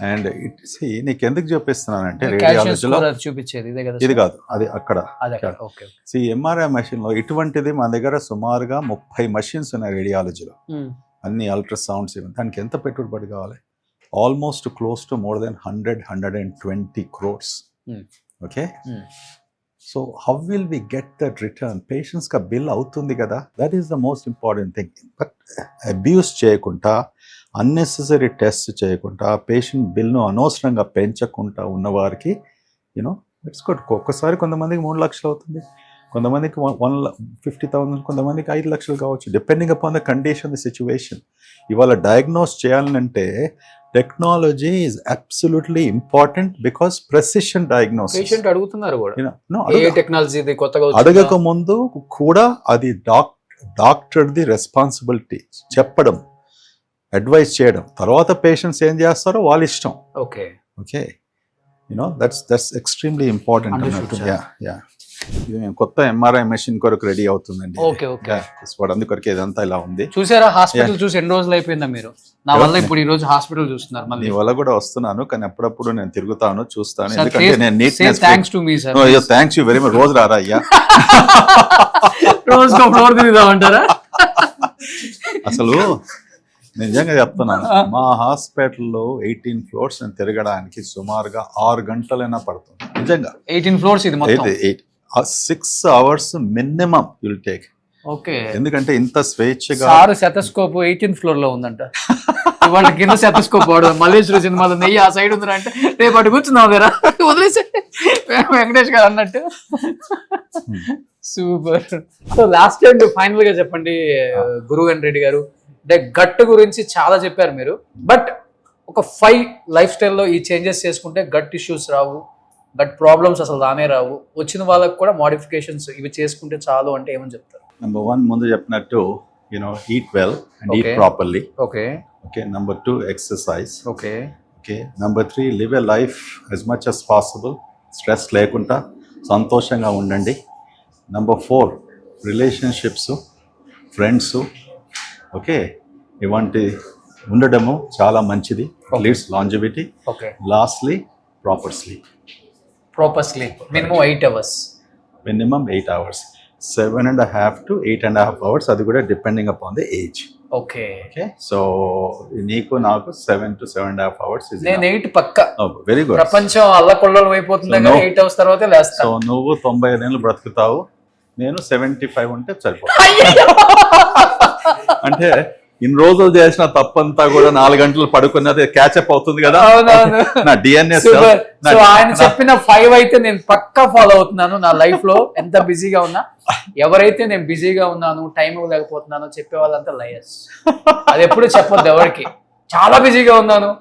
and నీకు ఎందుకు చూపిస్తున్నానంటే రేడియాలజీలో చూపించేది ఇదే కదా? ఇది కాదు, అది అక్కడ. ఓకే, ఎంఆర్ఐ మెషిన్ లో ఇటువంటిది మన దగ్గర సుమారుగా 30 మెషిన్స్ ఉన్నాయి రేడియాలజీలో, అన్ని అల్ట్రాసౌండ్స్. దానికి ఎంత పెట్టుబడి కావాలి? Almost close to more than 120 crores. Okay, so how will we get that return? Patients కా బిల్ అవుతుంది కదా, that is the most important thing. But abuse చేయకుండా, అన్నెసెసరీ టెస్ట్ చేయకుండా, పేషెంట్ బిల్ను అనవసరంగా పెంచకుండా ఉన్నవారికి ఇట్స్ గుడ్. ఒక్కసారి కొంతమందికి 3 లక్షలు అవుతుంది, కొంతమందికి 150,000, కొంతమందికి 5 లక్షలు కావచ్చు, depending upon the condition, the situation. ఇవాళ డయాగ్నోస్ చేయాలంటే technology is absolutely important because precision diagnosis. Patient అడుగుతున్నారు కూడా టెక్నాలజీ కొత్తగా అడగక ముందు కూడా అది డాక్టర్ది రెస్పాన్సిబిలిటీ చెప్పడం, అడ్వైస్ చేయడం. తర్వాత పేషెంట్స్ ఏం చేస్తారో వాళ్ళ ఇష్టం. Okay, okay, that's extremely important అన్నట్టు. ఇది మేము కొత్త ఎంఆర్ఐ మెషిన్ కొరకు రెడీ అవుతుందండి. ఓకే, ఓకే, అందుకొరకు ఇదంతా ఇలా ఉంది. చూసారా హాస్పిటల్ చూసి ఎన్ని రోజులు అయిపోయిందా మీరు? నా వల్ల ఇప్పుడు ఈ రోజు హాస్పిటల్ చూస్తున్నారు. మళ్ళీ నీ వల్ల కూడా వస్తున్నాను, కానీ అప్పుడప్పుడు నేను తిరుగుతాను, చూస్తాను. ఎందుకంటే నేను neatness. Thanks to me sir. Thanks you very much. రోజు రారా అయ్యా? రోజు ఫ్లోర్ తిరుగుదామంటారా? అసలు నిజంగా చెప్తున్నాను, మా హాస్పిటల్లో 18 floors నేను తిరగడానికి సుమారుగా 6 గంటలైనా పడుతుంది. నిజంగా 18 floors ఇది మొత్తం. 6 hours minimum will take. Okay, ఎందుకంటే ఇంత స్వేచ్ఛగా. సార్ సెటస్కోప్ 18th floor లో ఉందంట. ఇవాళ కింద సెటస్కోప్ వాడు మల్లేశ్వర సినిమాలో నెయ్యి ఆ సైడ్ ఉందిరా అంటే రేపు అటు కూర్చున్నావు కదా, వదిలేసి వెంకటేష్ గారు అన్నట్టు. Super. So last time final గా చెప్పండి గురువెన్ రెడ్డి గారు, అంటే గట్ గురించి చాలా చెప్పారు మీరు, బట్ ఒక 5 లైఫ్ స్టైల్లో ఈ చేంజెస్ చేసుకుంటే గట్ ఇష్యూస్ రావు, గట్ ప్రాబ్లమ్స్ అసలు రానే రావు, వచ్చిన వాళ్ళకి కూడా మోడిఫికేషన్స్ ఇవి చేసుకుంటే చాలు అంటే ఏమని చెప్తారు? Number 1, ముందు చెప్పినట్టు eat well and eat properly. Okay. Okay. Number 2, exercise. Okay. Okay. Number 3, live a life as much as possible, stress లేకుండా సంతోషంగా ఉండండి. Number 4, relationships, friends. ఓకే, ఇవంటి ఉండడము చాలా మంచిది, leads longevity. Okay. Lastly proper sleep. Proper sleep minimum 8 hours. Minimum 8 hours, 7.5 to 8.5 hours, అది కూడా depending upon the age. Okay. Okay, so నీకు నాకు 7 to 7.5 hours. నేను 8 పక్కా. Very good. ప్రపంచం అల్లకొల్లోలం అయిపోతుంది కానీ 8 hours తర్వాతే లేస్తా. సో నువ్వు 95 ఏళ్ళు బ్రతుకుతావు, నేను 75 ఉంటే సరిపోతుంది. అంటే ఇన్ని రోజులు చేసిన తప్పంతా కూడా 4 గంటలు పడుకున్నది క్యాచప్ అవుతుంది కదా. నా డిఎన్ఏ. సో ఆయన చెప్పిన 5 అయితే నేను పక్కా ఫాలో అవుతున్నాను నా లైఫ్ లో. ఎంత బిజీగా ఉన్నా, ఎవరైతే నేను బిజీగా ఉన్నాను, టైం ఇవ్వలేకపోతున్నానో చెప్పే వాళ్ళంతా లయర్స్. అది ఎప్పుడు చెప్పొద్దు ఎవరికి. చాలా బిజీగా ఉన్నాను,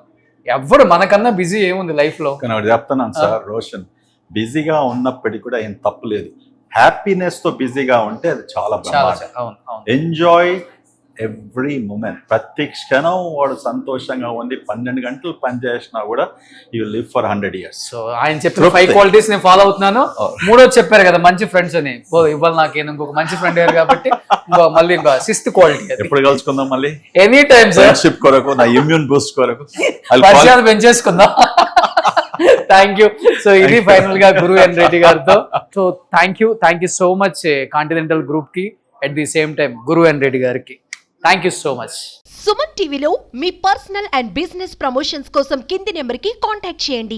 ఎవరు మనకన్నా బిజీ ఏముంది లైఫ్ లో. కానీ చెప్తున్నాను సార్ రోషన్, బిజీగా ఉన్నప్పటికీ కూడా ఏం తప్పులేదు. హ్యాపీనెస్ తో బిజీగా ఉంటే అది చాలా బాగుంది. Enjoy every moment. ప్రతి క్షణం వాడు సంతోషంగా ఉంది. 12 గంటలు పని చేసినా కూడా you live for 100 years. So ఆయన చెప్పిన 5 qualities నేను ఫాలో అవుతున్నాను. 3వ చెప్పారు కదా మంచి ఫ్రెండ్స్ అని, ఇవాళ నాకు ఇంకొక మంచి ఫ్రెండ్ అయ్యారు కాబట్టి మళ్ళీ ఇంకో 6th quality. ఎప్పుడు కలుసుకుందాం మళ్ళీ? Any time sir. ఫ్రెండ్షిప్ కొరకు, నా ఇమ్యూన్ బూస్ట్ కొరకు పరిచయాలు పెంచేసుకుందాం. Thank you. సో ఇది ఫైనల్ గా గురువెన్ రెడ్డి గారితో. So thank you so much Continental group కి, at the same time Guru N Reddy గారికి thank you so much. Suman టీవీలో మీ పర్సనల్ అండ్ బిజినెస్ ప్రమోషన్స్ కోసం కింది నెంబర్కి కాంటాక్ట్ చేయండి.